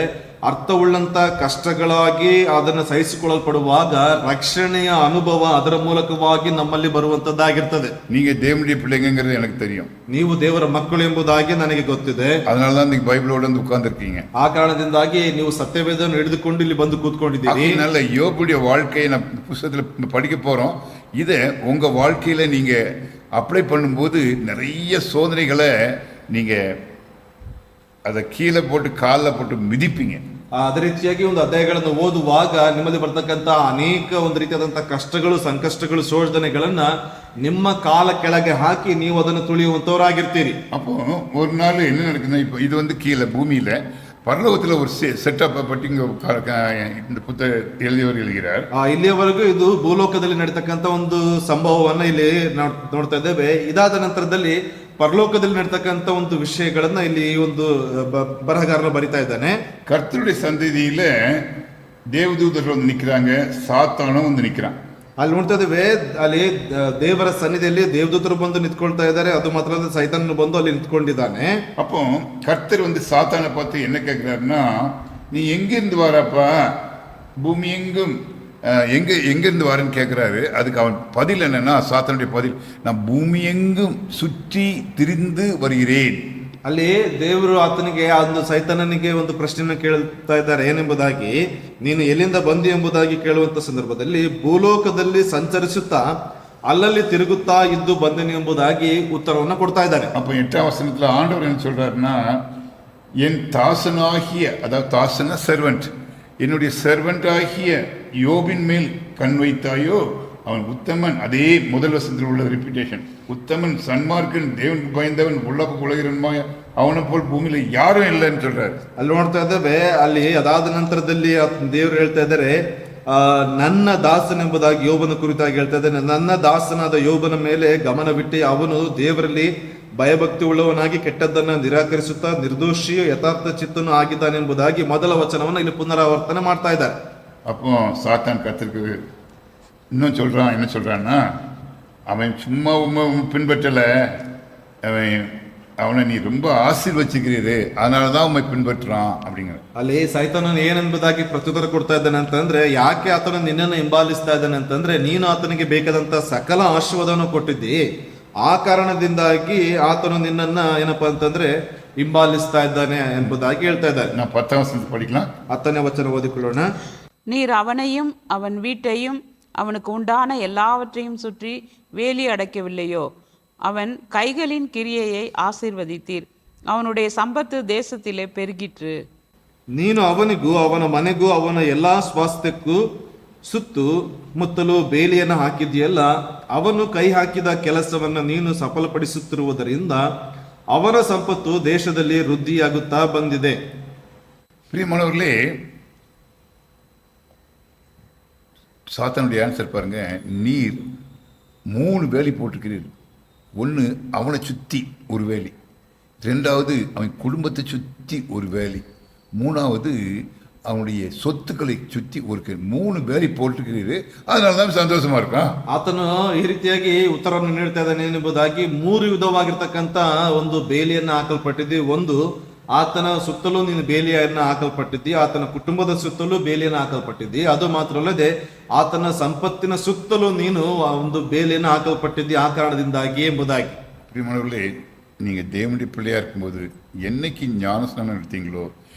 ಅರ್ಥವುಳ್ಳಂತ ಕಷ್ಟಗಳಾಗಿ ಅದನ್ನು ಸಹಿಸಿಕೊಳ್ಳಲ್ಪಡುವಾಗ ರಕ್ಷಣೆಯ ಅನುಭವ ಅದರ ಮೂಲಕವಾಗಿ ನಮ್ಮಲ್ಲಿ ಬರುವಂತದ್ದಾಗಿರ್ತದೆ. நீங்க தேவனுடைய பிள்ளைங்கிறது எனக்கு தெரியும். ನೀವು ದೇವರ ಮಕ್ಕಳು ಎಂಬುದಾಗಿ ನನಗೆ ಗೊತ್ತಿದೆ. அதனாலதான் நீங்க பைபிளோட வந்து உட்கார்ந்துருக்கீங்க. ಆ ಕಾರಣದಿಂದಾಗಿ ನೀವು ಸತ್ಯವೇದವನ್ನು ಹಿಡಿದುಕೊಂಡು ಇಲ್ಲಿ ಬಂದು ಕೂತ್ಕೊಂಡಿದ್ದೀರಿ. அதனால யோபுடைய வாழ்க்கையை நான் புத்தகத்துல படிக்க போறோம். இதை உங்க வாழ்க்கையில நீங்க அப்ளை பண்ணும்போது நிறைய சோதனைகளை நீங்க அதை கீழே போட்டு காலில் போட்டு மிதிப்பீங்க. ಅದೇ ರೀತಿಯಾಗಿ ಒಂದು ಅಧ್ಯಾಯಗಳನ್ನು ಓದುವಾಗ ನಿಮ್ಮಲ್ಲಿ ಬರ್ತಕ್ಕಂಥ ಅನೇಕ ಒಂದು ರೀತಿಯಾದಂತಹ ಕಷ್ಟಗಳು, ಸಂಕಷ್ಟಗಳು, ಶೋಧನೆಗಳನ್ನ ನಿಮ್ಮ ಕಾಲ ಕೆಳಗೆ ಹಾಕಿ ನೀವು ಅದನ್ನು ತುಳಿಯುವಂತವರಾಗಿರ್ತೀರಿ. அப்போ ஒரு நாள் என்ன நடக்குதுன்னா, இப்போ இது வந்து கீழே பூமியில, பரலோகத்தில் ஒரு செட்டப் பற்றி இந்த புத்தக எழுதியவர் எழுதுகிறார். ಇಲ್ಲಿಯವರೆಗೂ ಇದು ಭೂಲೋಕದಲ್ಲಿ ನಡೀತಕ್ಕಂಥ ಒಂದು ಸಂಭವವನ್ನ ಇಲ್ಲಿ ನೋಡ್ತಾ ಇದ್ದೇವೆ. ಇದಾದ ನಂತರದಲ್ಲಿ ಪರಲೋಕದಲ್ಲಿ ನಡೀತಕ್ಕಂಥ ಒಂದು ವಿಷಯಗಳನ್ನ ಇಲ್ಲಿ ಈ ಒಂದು ಬರಹಗಾರರು ಬರಿತಾ ಇದ್ದಾನೆ. கர்த்தருடைய சந்ததியில தேவதூதர்கள் வந்து நிக்கிறாங்க, சாத்தானும் வந்து நிக்கிறான். ಅಲ್ಲಿ ನೋಡ್ತಾ ಇದ್ದೇವೆ, ಅಲ್ಲಿ ದೇವರ ಸನ್ನಿಧಿಯಲ್ಲಿ ದೇವದೂತರು ಬಂದು ನಿಂತ್ಕೊಳ್ತಾ ಇದ್ದಾರೆ. ಅದು ಮಾತ್ರ ಅಲ್ಲ, ಸೈತಾನನು ಬಂದು ಅಲ್ಲಿ ನಿಂತ್ಕೊಂಡಿದ್ದಾನೆ. அப்போ கர்த்தர் வந்து சாத்தானை பார்த்து என்ன கேட்கிறாருன்னா, நீ எங்கிருந்து வாரப்பா, பூமி எங்கும் எங்கிருந்து வாரன்னு கேட்கிறாரு. அதுக்கு அவன் பதில் என்னன்னா, சாத்தானுடைய பதில், நான் பூமி எங்கும் சுற்றி திரிந்து வருகிறேன். ಅಲ್ಲಿ ದೇವರು ಆತನಿಗೆ ಒಂದು ಸೈತಾನನಿಗೆ ಒಂದು ಪ್ರಶ್ನೆಯನ್ನು ಕೇಳ್ತಾ ಇದ್ದಾರೆ, ಏನೆಂಬುದಾಗಿ, ನೀನು ಎಲ್ಲಿಂದ ಬಂದಿ ಎಂಬುದಾಗಿ ಕೇಳುವಂತ ಸಂದರ್ಭದಲ್ಲಿ ಭೂಲೋಕದಲ್ಲಿ ಸಂಚರಿಸುತ್ತಾ ಅಲ್ಲಲ್ಲಿ ತಿರುಗುತ್ತಾ ಇದ್ದು ಬಂದೆನು ಎಂಬುದಾಗಿ ಉತ್ತರವನ್ನು ಕೊಡ್ತಾ ಇದ್ದಾನೆ. அப்போ 8ஆம் வசனத்துல ஆண்டவர் என்ன சொல்றாருன்னா, என் தாசனாகிய, அதாவது தாசன சர்வெண்ட், என்னுடைய சர்வெண்ட் ஆகிய யோபின் மேல் கண் வைத்தாயோ, அவன் உத்தமன். அதே முதல் வசனத்தில் உள்ள ரிப்பீட்டேஷன், உத்தமன், சன்மார்க்கன், தேவனுக்கு பயந்தவன், உலகமாய ಅವನ போல் ಭೂಮಿಲಿ ಯಾರೂ ಇಲ್ಲ ಅಂತ சொல்றாரு. ಅಲ್ಲಿ ನೋಡ್ತಾ ಇದ್ದೇವೆ, ಅಲ್ಲಿ ಅದಾದ ನಂತರದಲ್ಲಿ ದೇವರು ಹೇಳ್ತಾ ಇದ್ದಾರೆ, ನನ್ನ ದಾಸನೆಂಬುದಾಗಿ ಯೋಬನ ಕುರಿತಾಗಿ ಹೇಳ್ತಾ ಇದ್ದಾನೆ. ನನ್ನ ದಾಸನಾದ ಯೋಬನ ಮೇಲೆ ಗಮನವಿಟ್ಟು ಅವನು ದೇವರಲ್ಲಿ ಭಯಭಕ್ತಿ ಉಳ್ಳವನಾಗಿ ಕೆಟ್ಟದ್ದನ್ನು ನಿರಾಕರಿಸುತ್ತಾ ನಿರ್ದೋಷಿಯು ಯಥಾರ್ಥ ಚಿತ್ತನು ಆಗಿದ್ದಾನೆಂಬುದಾಗಿ ಮೊದಲ ವಚನವನ್ನು ಇಲ್ಲಿ ಪುನರಾವರ್ತನೆ ಮಾಡ್ತಾ ಇದ್ದಾರೆ. அப்போ சாத்தான் கர்த்தருக்கு இன்னும் சொல்றான், என்ன சொல்றான்னா, அவன் சும்மா பின்பற்றல, அவனை நீ ரொம்ப ஆசீர்வச்சிக்கிறீரு, அதனாலதான் உண்மை பின்பற்றுறான் அப்படிங்கிற. ಅಲ್ಲಿ ಸೈತಾನನು ಏನೆಂಬುದಾಗಿ ಪ್ರತ್ಯುತ್ತರ ಕೊಡ್ತಾ ಇದ್ದಾನೆ ಅಂತಂದ್ರೆ, ಯಾಕೆ ಆತನು ನಿನ್ನನ್ನು ಹಿಂಬಾಲಿಸ್ತಾ ಇದ್ದಾನೆ ಅಂತಂದ್ರೆ, ನೀನು ಆತನಿಗೆ ಬೇಕಾದಂತ ಸಕಲ ಆಶೀರ್ವಾದವನ್ನು ಕೊಟ್ಟಿದ್ದಿ, ಆ ಕಾರಣದಿಂದಾಗಿ ಆತನು ನಿನ್ನನ್ನ ಏನಪ್ಪಾ ಅಂತಂದ್ರೆ ಹಿಂಬಾಲಿಸ್ತಾ ಇದ್ದಾನೆ ಎಂಬುದಾಗಿ ಹೇಳ್ತಾ ಇದ್ದಾರೆ. நான் 10ஆம் வசனத்தை படிக்கலாம். 10ನೇ ವಚನ ಓದಿಕೊಳ್ಳೋಣ. நீர் அவனையும் அவன் வீட்டையும் அவனுக்கு உண்டான எல்லாவற்றையும் சுற்றி வேலி அடைக்கவில்லையோ? அவன் கைகளின் கிரியையை ஆசீர்வதித்தீர், அவனுடைய சம்பத்து தேசத்திலே பெருகிற்று. ನೀನು ಅವನಿಗೂ ಅವನ ಮನೆಗೂ ಅವನ ಎಲ್ಲಾ ಸ್ವಾಸ್ಥ್ಯಕ್ಕೂ ಸುತ್ತು ಮುತ್ತಲು ಬೇಲಿಯನ್ನು ಹಾಕಿದೆಯಲ್ಲ, ಅವನು ಕೈ ಹಾಕಿದ ಕೆಲಸವನ್ನು ನೀನು ಸಫಲಪಡಿಸುತ್ತಿರುವುದರಿಂದ ಅವನ ಸಂಪತ್ತು ದೇಶದಲ್ಲಿ ವೃದ್ಧಿಯಾಗುತ್ತಾ ಬಂದಿದೆ. பிரியமானவர்களே, சாத்தானுடைய ஆன்சர் பாருங்க. நீர் 3 வேலி போட்டிருக்கிறீர். ஒன்று அவனை சுற்றி ஒரு வேலி, ரெண்டாவது அவன் குடும்பத்தை சுற்றி ஒரு வேலி, மூணாவது அவனுடைய சொத்துக்களை சுற்றி ஒரு 3 வேலி போட்டிருக்கிறீரு. அதனால தான் ಸন্তೋಷமா இருக்கான். ಆತನು ಈ ರೀತಿಯಾಗಿ ಉತ್ತರವನ್ನು ನೀಡ್ತಾ ಇದ್ದಾನೆ ಎಂಬುದಾಗಿ 3 ವಿಧವಾಗಿರ್ತಕ್ಕಂಥ ಒಂದು ಬೇಲಿಯನ್ನು ಹಾಕಲ್ಪಟ್ಟಿದ್ದಿ. ಒಂದು, ಆತನ ಸುತ್ತಲೂ ನೀನು ಬೇಲಿಯನ್ನು ಹಾಕಲ್ಪಟ್ಟಿದ್ದಿ, ಆತನ ಕುಟುಂಬದ ಸುತ್ತಲೂ ಬೇಲಿಯನ್ನು ಹಾಕಲ್ಪಟ್ಟಿದ್ದಿ. ಅದು ಮಾತ್ರ ಅಲ್ಲದೆ ಆತನ ಸಂಪತ್ತಿನ ಸುತ್ತಲೂ ನೀನು ಆ ಒಂದು ಬೇಲಿಯನ್ನು ಹಾಕಲ್ಪಟ್ಟಿದ್ದಿ ಆ ಕಾರಣದಿಂದಾಗಿ ಎಂಬುದಾಗಿ. பிரியமானவர்களே, நீங்கள் தேவனுடைய பிள்ளையாக இருக்கும்போது என்னைக்கு ஞானஸ்நானம் எடுத்தீங்களோ,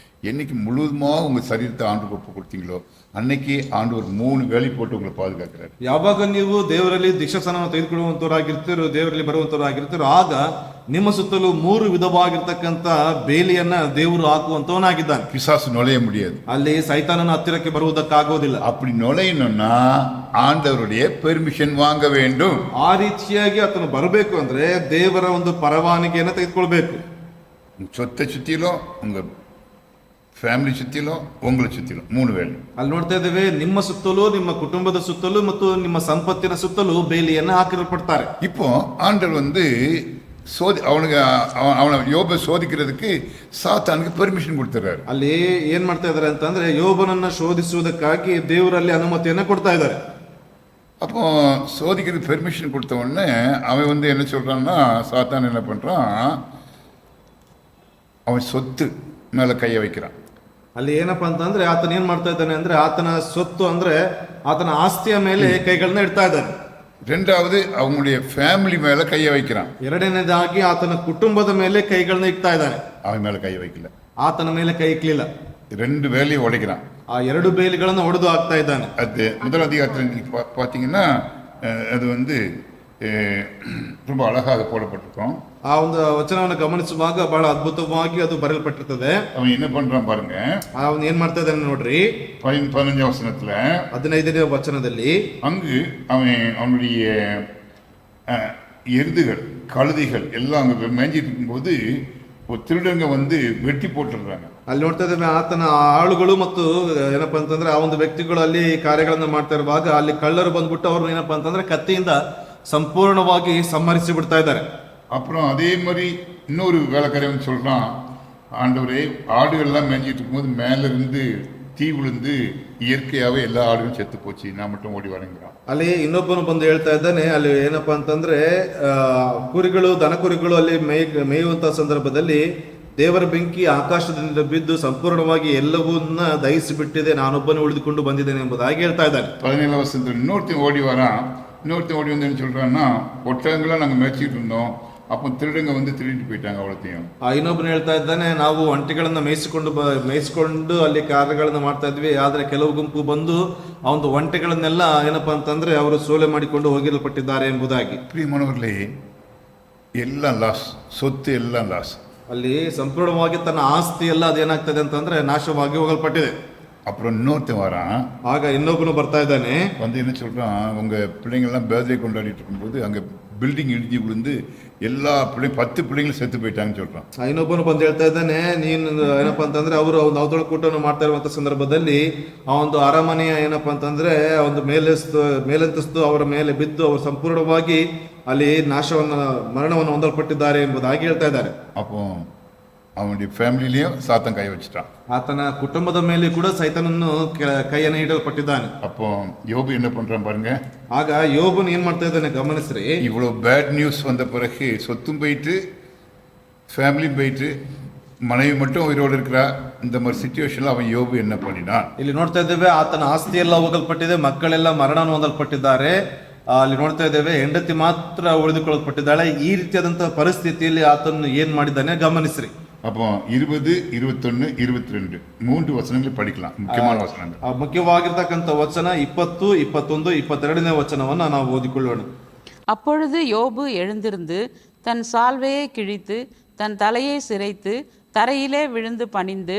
என்னைக்கு முழுவதுமாக உங்கள் சரீரத்தை ஆண்டு ஒப்பு கொடுத்தீங்களோ, அன்னைக்கு ஆண்டவர் 3 வேலி போட்டு உங்களை பாதுகாக்கிறார். ಯಾವಾಗ ನೀವು ದೇವರಲ್ಲಿ ದೀಕ್ಷಾಸ್ನಾನವನ್ನು ತೆಗೆದುಕೊಳ್ಳುವಂತವರಾಗಿರ್ತೀರೋ, ದೇವರಲ್ಲಿ ಬರುವಂತವರಾಗಿರ್ತೀರೋ, ಆಗ ನಿಮ್ಮ ಸುತ್ತಲೂ 3 ವಿಧವಾಗಿರ್ತಕ್ಕಂಥ ಬೇಲಿಯನ್ನ ದೇವರು ಹಾಕುವಂತವನಾಗಿದ್ದಾನೆ. பிசாசு நுழைய முடியாது. ಅಲ್ಲಿ ಸೈತಾನನ ಹತ್ತಿರಕ್ಕೆ ಬರುವುದಕ್ಕಾಗೋದಿಲ್ಲ. அப்படி நுழையணும்னா ஆண்டவருடைய பெர்மிஷன் வாங்க வேண்டும். ಆ ರೀತಿಯಾಗಿ ಆತನು ಬರಬೇಕು ಅಂದ್ರೆ ದೇವರ ಒಂದು ಪರವಾನಗಿಯನ್ನು ತೆಗೆದುಕೊಳ್ಬೇಕು. உங்க சொத்தை சுற்றிலும், உங்கள் ಫ್ಯಾಮಿಲಿ ಸುತ್ತಿಲೋ, ಉಂಗಳ ಸುತ್ತಿಲೋ 3 வேலி. ಅಲ್ಲಿ ನೋಡ್ತಾ ಇದ್ದೇವೆ, ನಿಮ್ಮ ಸುತ್ತಲೂ, ನಿಮ್ಮ ಕುಟುಂಬದ ಸುತ್ತಲೂ ಮತ್ತು ನಿಮ್ಮ ಸಂಪತ್ತಿನ ಸುತ್ತಲೂ ಬೇಲಿಯನ್ನು ಹಾಕಿರಲ್ಪಡ್ತಾರೆ. இப்போ ஆண்டவர் அவனுக்கு அவனை யோபை சோதிக்கிறதுக்கு சாத்தானுக்கு பெர்மிஷன் கொடுத்துறாரு. ಅಲ್ಲಿ ಏನ್ ಮಾಡ್ತಾ ಇದಾರೆ ಅಂತಂದ್ರೆ, ಯೋಬನನ್ನ ಶೋಧಿಸುವುದಕ್ಕಾಗಿ ದೇವರಲ್ಲಿ ಅನುಮತಿಯನ್ನ ಕೊಡ್ತಾ ಇದ್ದಾರೆ. அப்போ சோதிக்கிறதுக்கு பெர்மிஷன் கொடுத்த உடனே அவன் என்ன சொல்றான்னா, சாத்தான் என்ன பண்றான், அவன் சொத்து மேல கையை வைக்கிறான். ಅಲ್ಲಿ ಏನಪ್ಪಾ ಅಂತಂದ್ರೆ, ಆತನ ಏನ್ ಮಾಡ್ತಾ ಇದ್ದಾನೆ ಅಂದ್ರೆ, ಆತನ ಸೊತ್ತು ಅಂದ್ರೆ ಆತನ ಆಸ್ತಿಯ ಮೇಲೆ ಕೈಗಳನ್ನ ಇಡ್ತಾ ಇದ್ದಾನೆ. ரெண்டாவது அவங்களுடைய ஃபேமிலி மேல கையை வைக்கிறான். ಎರಡನೇದಾಗಿ ಆತನ ಕುಟುಂಬದ ಮೇಲೆ ಕೈಗಳನ್ನ ಇಡ್ತಾ ಇದ್ದಾನೆ. அவன் மேல கை வைக்கல, ಆತನ ಮೇಲೆ ಕೈ ಇಕ್ಲಿಲ್ಲ. 2 வேலையும் உடைக்கிறான். ಆ 2 ಬೇಲಿಗಳನ್ನ ಒಡೆದು ಹಾಕ್ತಾ ಇದ್ದಾನೆ. அது முதல் அதிகாரத்தில் பார்த்தீங்கன்னா அது ரொம்ப அழகாக போடப்பட்டிருக்கும். ಆ ಒಂದು ವಚನವನ್ನು ಗಮನಿಸುವಾಗ ಬಹಳ ಅದ್ಭುತವಾಗಿ ಅದು ಬರೆಯಲ್ಪಟ್ಟಿರ್ತದೆ. அவன் என்ன பண்றான் பாருங்க. ಅವನು ಏನ್ ಮಾಡ್ತಾ ಇದ್ದಾನೆ ನೋಡ್ರಿ. 15 வசனத்துல 15ನೇ ವಚನದಲ್ಲಿ அங்கு அவனுடைய எருதுகள், கழுதைகள் எல்லாம் அங்க மேய்ஞ்சிட்டு இருக்கும்போது ஒரு திருடங்க வெட்டி போட்டுடுறாங்க. ಅಲ್ಲಿ ನೋಡ್ತಾ ಇದ್ದೇವೆ, ಆತನ ಆಳುಗಳು ಮತ್ತು ಏನಪ್ಪಾ ಅಂತಂದ್ರೆ ಆ ಒಂದು ವ್ಯಕ್ತಿಗಳು ಅಲ್ಲಿ ಕಾರ್ಯಗಳನ್ನ ಮಾಡ್ತಾ ಇರುವಾಗ ಅಲ್ಲಿ ಕಳ್ಳರು ಬಂದ್ಬಿಟ್ಟು ಅವ್ರು ಏನಪ್ಪಾ ಅಂತಂದ್ರೆ ಕತ್ತಿಯಿಂದ ಸಂಪೂರ್ಣವಾಗಿ ಸಂಹರಿಸಿ ಬಿಡ್ತಾ ಇದ್ದಾರೆ. அப்புறம் அதே மாதிரி இன்னொரு வேலைக்காரன் சொல்றான், ஆண்டவரே, ஆடுகள்லாம் மேய்ஞ்சிட்டு இருக்கும்போது மேல இருந்து தீ விழுந்து இயற்கையாவே எல்லா ஆடுகளும் செத்து போச்சு, நான் மட்டும் ஓடி வரேங்கிறான். ಅಲ್ಲಿ ಇನ್ನೊಬ್ಬನು ಬಂದು ಹೇಳ್ತಾ ಇದ್ದಾನೆ, ಅಲ್ಲಿ ಏನಪ್ಪಾ ಅಂತಂದ್ರೆ ಕುರಿಗಳು, ದನ ಕುರಿಗಳು ಅಲ್ಲಿ ಮೇಯುವಂತಹ ಸಂದರ್ಭದಲ್ಲಿ ದೇವರ ಬೆಂಕಿ ಆಕಾಶದಿಂದ ಬಿದ್ದು ಸಂಪೂರ್ಣವಾಗಿ ಎಲ್ಲವನ್ನ ದಹಿಸಿ ಬಿಟ್ಟಿದೆ, ನಾನೊಬ್ಬನೇ ಉಳಿದುಕೊಂಡು ಬಂದಿದ್ದೇನೆ ಎಂಬುದಾಗಿ ಹೇಳ್ತಾ ಇದ್ದಾನೆ. 17 வருஷத்துல இன்னொருத்தன் ஓடி வரான். இன்னொருத்தன் ஓடி வந்து என்ன சொல்றான்னா, ஒட்டகங்களாம் நாங்கள் மேய்ச்சிட்டு இருந்தோம், அப்போ திருடங்க திருடிட்டு போயிட்டாங்க அவ்வளோத்தையும். ಇನ್ನೊಬ್ಬನು ಹೇಳ್ತಾ ಇದ್ದಾನೆ, ನಾವು ಒಂಟೆಗಳನ್ನ ಮೇಯಿಸಿಕೊಂಡು ಅಲ್ಲಿ ಕಾರ್ಯಗಳನ್ನ ಮಾಡ್ತಾ ಇದ್ವಿ, ಆದ್ರೆ ಕೆಲವು ಗುಂಪು ಬಂದು ಆ ಒಂದು ಒಂಟೆಗಳನ್ನೆಲ್ಲ ಏನಪ್ಪಾ ಅಂತಂದ್ರೆ ಅವರು ಸೋಲೆ ಮಾಡಿಕೊಂಡು ಹೋಗಿರಲ್ಪಟ್ಟಿದ್ದಾರೆ ಎಂಬುದಾಗಿ. ಪ್ರಿಯಮಾನವர்களே, ಎಲ್ಲ ಲಾಸ್, சொத்து எல்லாம் லாஸ். ಅಲ್ಲಿ ಸಂಪೂರ್ಣವಾಗಿ ತನ್ನ ಆಸ್ತಿ ಎಲ್ಲ ಅದೇನಾಗ್ತದೆ ಅಂತಂದ್ರೆ ನಾಶವಾಗಿ ಹೋಗಲ್ಪಟ್ಟಿದೆ. அப்புறம் இன்னொருத்தன் வரான். ಆಗ ಇನ್ನೊಬ್ಬನು ಬರ್ತಾ ಇದ್ದಾನೆ, என்ன சொல்றான், உங்க பிள்ளைங்கள்லாம் பர்த்டே கொண்டாடிட்டு இருக்கும்போது அங்க பில்டிங் இடிஞ்சு விழுந்து எல்லா பிள்ளைங்க 10 பிள்ளைங்களும் செத்து போயிட்டாங்கன்னு சொல்றான். ಇನ್ನೊಬ್ಬನು ಬಂದು ಹೇಳ್ತಾ ಇದ್ದಾನೆ, ನೀನು ಏನಪ್ಪಾ ಅಂತಂದ್ರೆ ಅವರು ಒಂದು ಔತಣಕೂಟವನ್ನು ಮಾಡ್ತಾ ಇರುವಂತ ಸಂದರ್ಭದಲ್ಲಿ ಆ ಒಂದು ಅರಮನೆಯ ಏನಪ್ಪಾ ಅಂತಂದ್ರೆ ಒಂದು ಮೇಲಂತಸ್ತು ಅವರ ಮೇಲೆ ಬಿದ್ದು ಅವರು ಸಂಪೂರ್ಣವಾಗಿ ಅಲ್ಲಿ ಮರಣವನ್ನು ಹೊಂದಲ್ಪಟ್ಟಿದ್ದಾರೆ ಎಂಬುದಾಗಿ ಹೇಳ್ತಾ ಇದ್ದಾರೆ. அப்போ அவனுடைய ஃபேமிலிலையும் சாத்தான் கை வச்சுட்டான். ಆತನ ಕುಟುಂಬದ ಮೇಲೆ ಕೂಡ ಸೈತಾನನ್ನು ಕೈಯನ್ನು ಇಡಲ್ಪಟ್ಟಿದ್ದಾನೆ. அப்போ யோபு என்ன பண்றான் பாருங்க. ಆಗ ಯೋಬನು ಏನ್ ಮಾಡ್ತಾ ಇದ್ದಾನೆ ಗಮನಿಸ್ರಿ. இவ்வளவு பேட் நியூஸ் வந்த பிறகு சொத்தும் போயிட்டு, ஃபேமிலியும் போயிட்டு, மனைவி மட்டும் உயிரோடு இருக்கிறா. இந்த மாதிரி ಸಿಚುವೇಶನ್ ಅವನ್ ಯೋಬು என்ன பண்ணினான். ಇಲ್ಲಿ ನೋಡ್ತಾ ಇದ್ದೇವೆ, ಆತನ ಆಸ್ತಿ ಎಲ್ಲ ಹೋಗಲ್ಪಟ್ಟಿದೆ, ಮಕ್ಕಳೆಲ್ಲ ಮರಣ ಹೊಂದಲ್ಪಟ್ಟಿದ್ದಾರೆ. ಅಲ್ಲಿ ನೋಡ್ತಾ ಇದ್ದೇವೆ, ಹೆಂಡತಿ ಮಾತ್ರ ಉಳಿದುಕೊಳ್ಳಲ್ಪಟ್ಟಿದ್ದಾಳೆ. ಈ ರೀತಿಯಾದಂತಹ ಪರಿಸ್ಥಿತಿಯಲ್ಲಿ ಆತನು ಏನ್ ಮಾಡಿದ್ದಾನೆ ಗಮನಿಸ್ರಿ. அப்போ 20, 21, 22 3 வசனங்களை படிக்கலாம். முக்கியமான வசனங்கள். முக்கியವಾಗಿರ್ತಕ್ಕಂಥ ವಚನ 20, 21, 22ನೇ ವಚನವನ್ನ ನಾವು ಓದಿಕೊಳ್ಳೋಣ. அப்பொழுது யோபு எழுந்திருந்து தன் சால்வையை கிழித்து தன் தலையை சிரைத்து தரையிலே விழுந்து பணிந்து,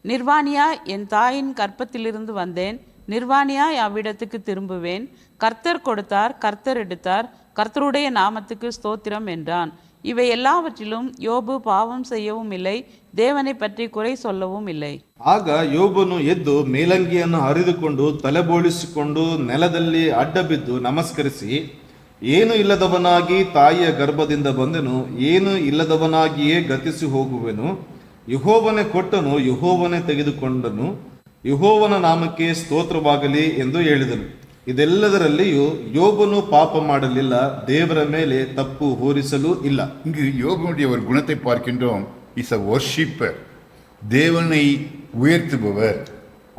நிர்வாணியா என் தாயின் கற்பத்திலிருந்து வந்தேன், நிர்வாணியாய் அவ்விடத்துக்கு திரும்புவேன். கர்த்தர் கொடுத்தார், கர்த்தர் எடுத்தார், கர்த்தருடைய நாமத்துக்கு ஸ்தோத்திரம் என்றான். இவை எல்லாவற்றிலும் யோபு பாவம் செய்யவும் இல்லை, தேவனை பற்றி குறை சொல்லவும் இல்லை. ಆಗ ಯೋಬನು ಎದ್ದು ಮೇಲಂಗಿಯನ್ನು ಹರಿದುಕೊಂಡು ತಲೆಬೋಳಿಸಿಕೊಂಡು ನೆಲದಲ್ಲಿ ಅಡ್ಡ ಬಿದ್ದು ನಮಸ್ಕರಿಸಿ, ಏನು ಇಲ್ಲದವನಾಗಿ ತಾಯಿಯ ಗರ್ಭದಿಂದ ಬಂದೆನು, ಏನು ಇಲ್ಲದವನಾಗಿಯೇ ಗತಿಸಿ ಹೋಗುವೆನು. ಯೆಹೋವನೇ ಕೊಟ್ಟನು, ಯೆಹೋವನೇ ತೆಗೆದುಕೊಂಡನು, ಯೆಹೋವನ ನಾಮಕ್ಕೆ ಸ್ತೋತ್ರವಾಗಲಿ ಎಂದು ಹೇಳಿದನು. ಇದೆಲ್ಲದರಲ್ಲಿಯೂ யோபனு ಪಾಪ ಮಾಡಲಿಲ್ಲ, ದೇವರ ಮೇಲೆ ತಪ್ಪು ಹೊರಿಸಲೂ ಇಲ್ಲ. இங்கு யோபனுடைய ஒரு குணத்தை பார்க்கின்றோம். இஸ் அ வர்ஷிப்பர், தேவனை உயர்த்துபவர்.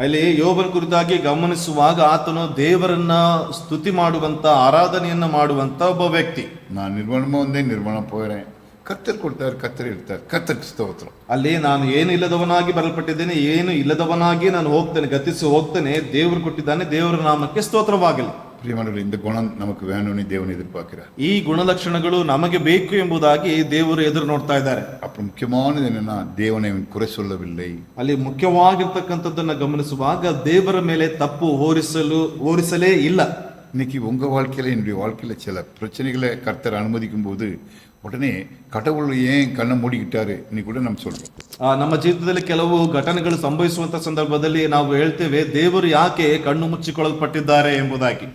ಅಲ್ಲಿ ಯೋಬನ ಕುರಿತಾಗಿ ಗಮನಿಸುವಾಗ ಆತನು ದೇವರನ್ನ ಸ್ತುತಿ ಮಾಡುವಂತ, ಆರಾಧನೆಯನ್ನ ಮಾಡುವಂತ ಒಬ್ಬ ವ್ಯಕ್ತಿ. நான் நிர்வாணமா வந்தேன், நிர்வாணம் போகிறேன், கர்த்தர் கொடுத்தார், கர்த்தர் எடுத்தார், கர்த்தருக்கு ஸ்தோத்திரம். ಅಲ್ಲಿ ನಾನು ಏನು ಇಲ್ಲದವನಾಗಿ ಬರಲ್ಪಟ್ಟಿದ್ದೇನೆ, ಏನು ಇಲ್ಲದವನಾಗಿ ನಾನು ಹೋಗ್ತೇನೆ, ಗತಿಸಿ ಹೋಗ್ತೇನೆ, ದೇವರು ಕೊಟ್ಟಿದ್ದಾನೆ, ದೇವರ ನಾಮಕ್ಕೆ ಸ್ತೋತ್ರವಾಗಲಿ. பிரியமானவர்களே, இந்த குணம் நமக்கு வேணும்னு தேவன் எதிர்பார்க்கிறார். ಈ ಗುಣಲಕ್ಷಣಗಳು ನಮಗೆ ಬೇಕು ಎಂಬುದಾಗಿ ದೇವರು ಎದುರು ನೋಡ್ತಾ ಇದ್ದಾರೆ. அப்புறம் முக்கியமானது என்னன்னா, தேவனை அவன் குறை சொல்லவில்லை. ಅಲ್ಲಿ ಮುಖ್ಯವಾಗಿರ್ತಕ್ಕಂಥದ್ದನ್ನ ಗಮನಿಸುವಾಗ ದೇವರ ಮೇಲೆ ತಪ್ಪು ಹೋರಿಸಲೇ ಇಲ್ಲ. இன்னைக்கு உங்க வாழ்க்கையில, என்னுடைய வாழ்க்கையில சில பிரச்சனைகளை கர்த்தர் அனுமதிக்கும் போது உடனே கடவுள் ஏன் கண்ணை மூடிக்கிட்டாரு இன்னைக்கு கூட நம்ம சொல்றோம். ನಮ್ಮ ಜೀವಿತದಲ್ಲಿ ಕೆಲವು ಘಟನೆಗಳು ಸಂಭವಿಸುವಂತ ಸಂದರ್ಭದಲ್ಲಿ ನಾವು ಹೇಳ್ತೇವೆ, ದೇವರು ಯಾಕೆ ಕಣ್ಣು ಮುಚ್ಚಿಕೊಳ್ಳಲ್ಪಟ್ಟಿದ್ದಾರೆ ಎಂಬುದಾಗಿ.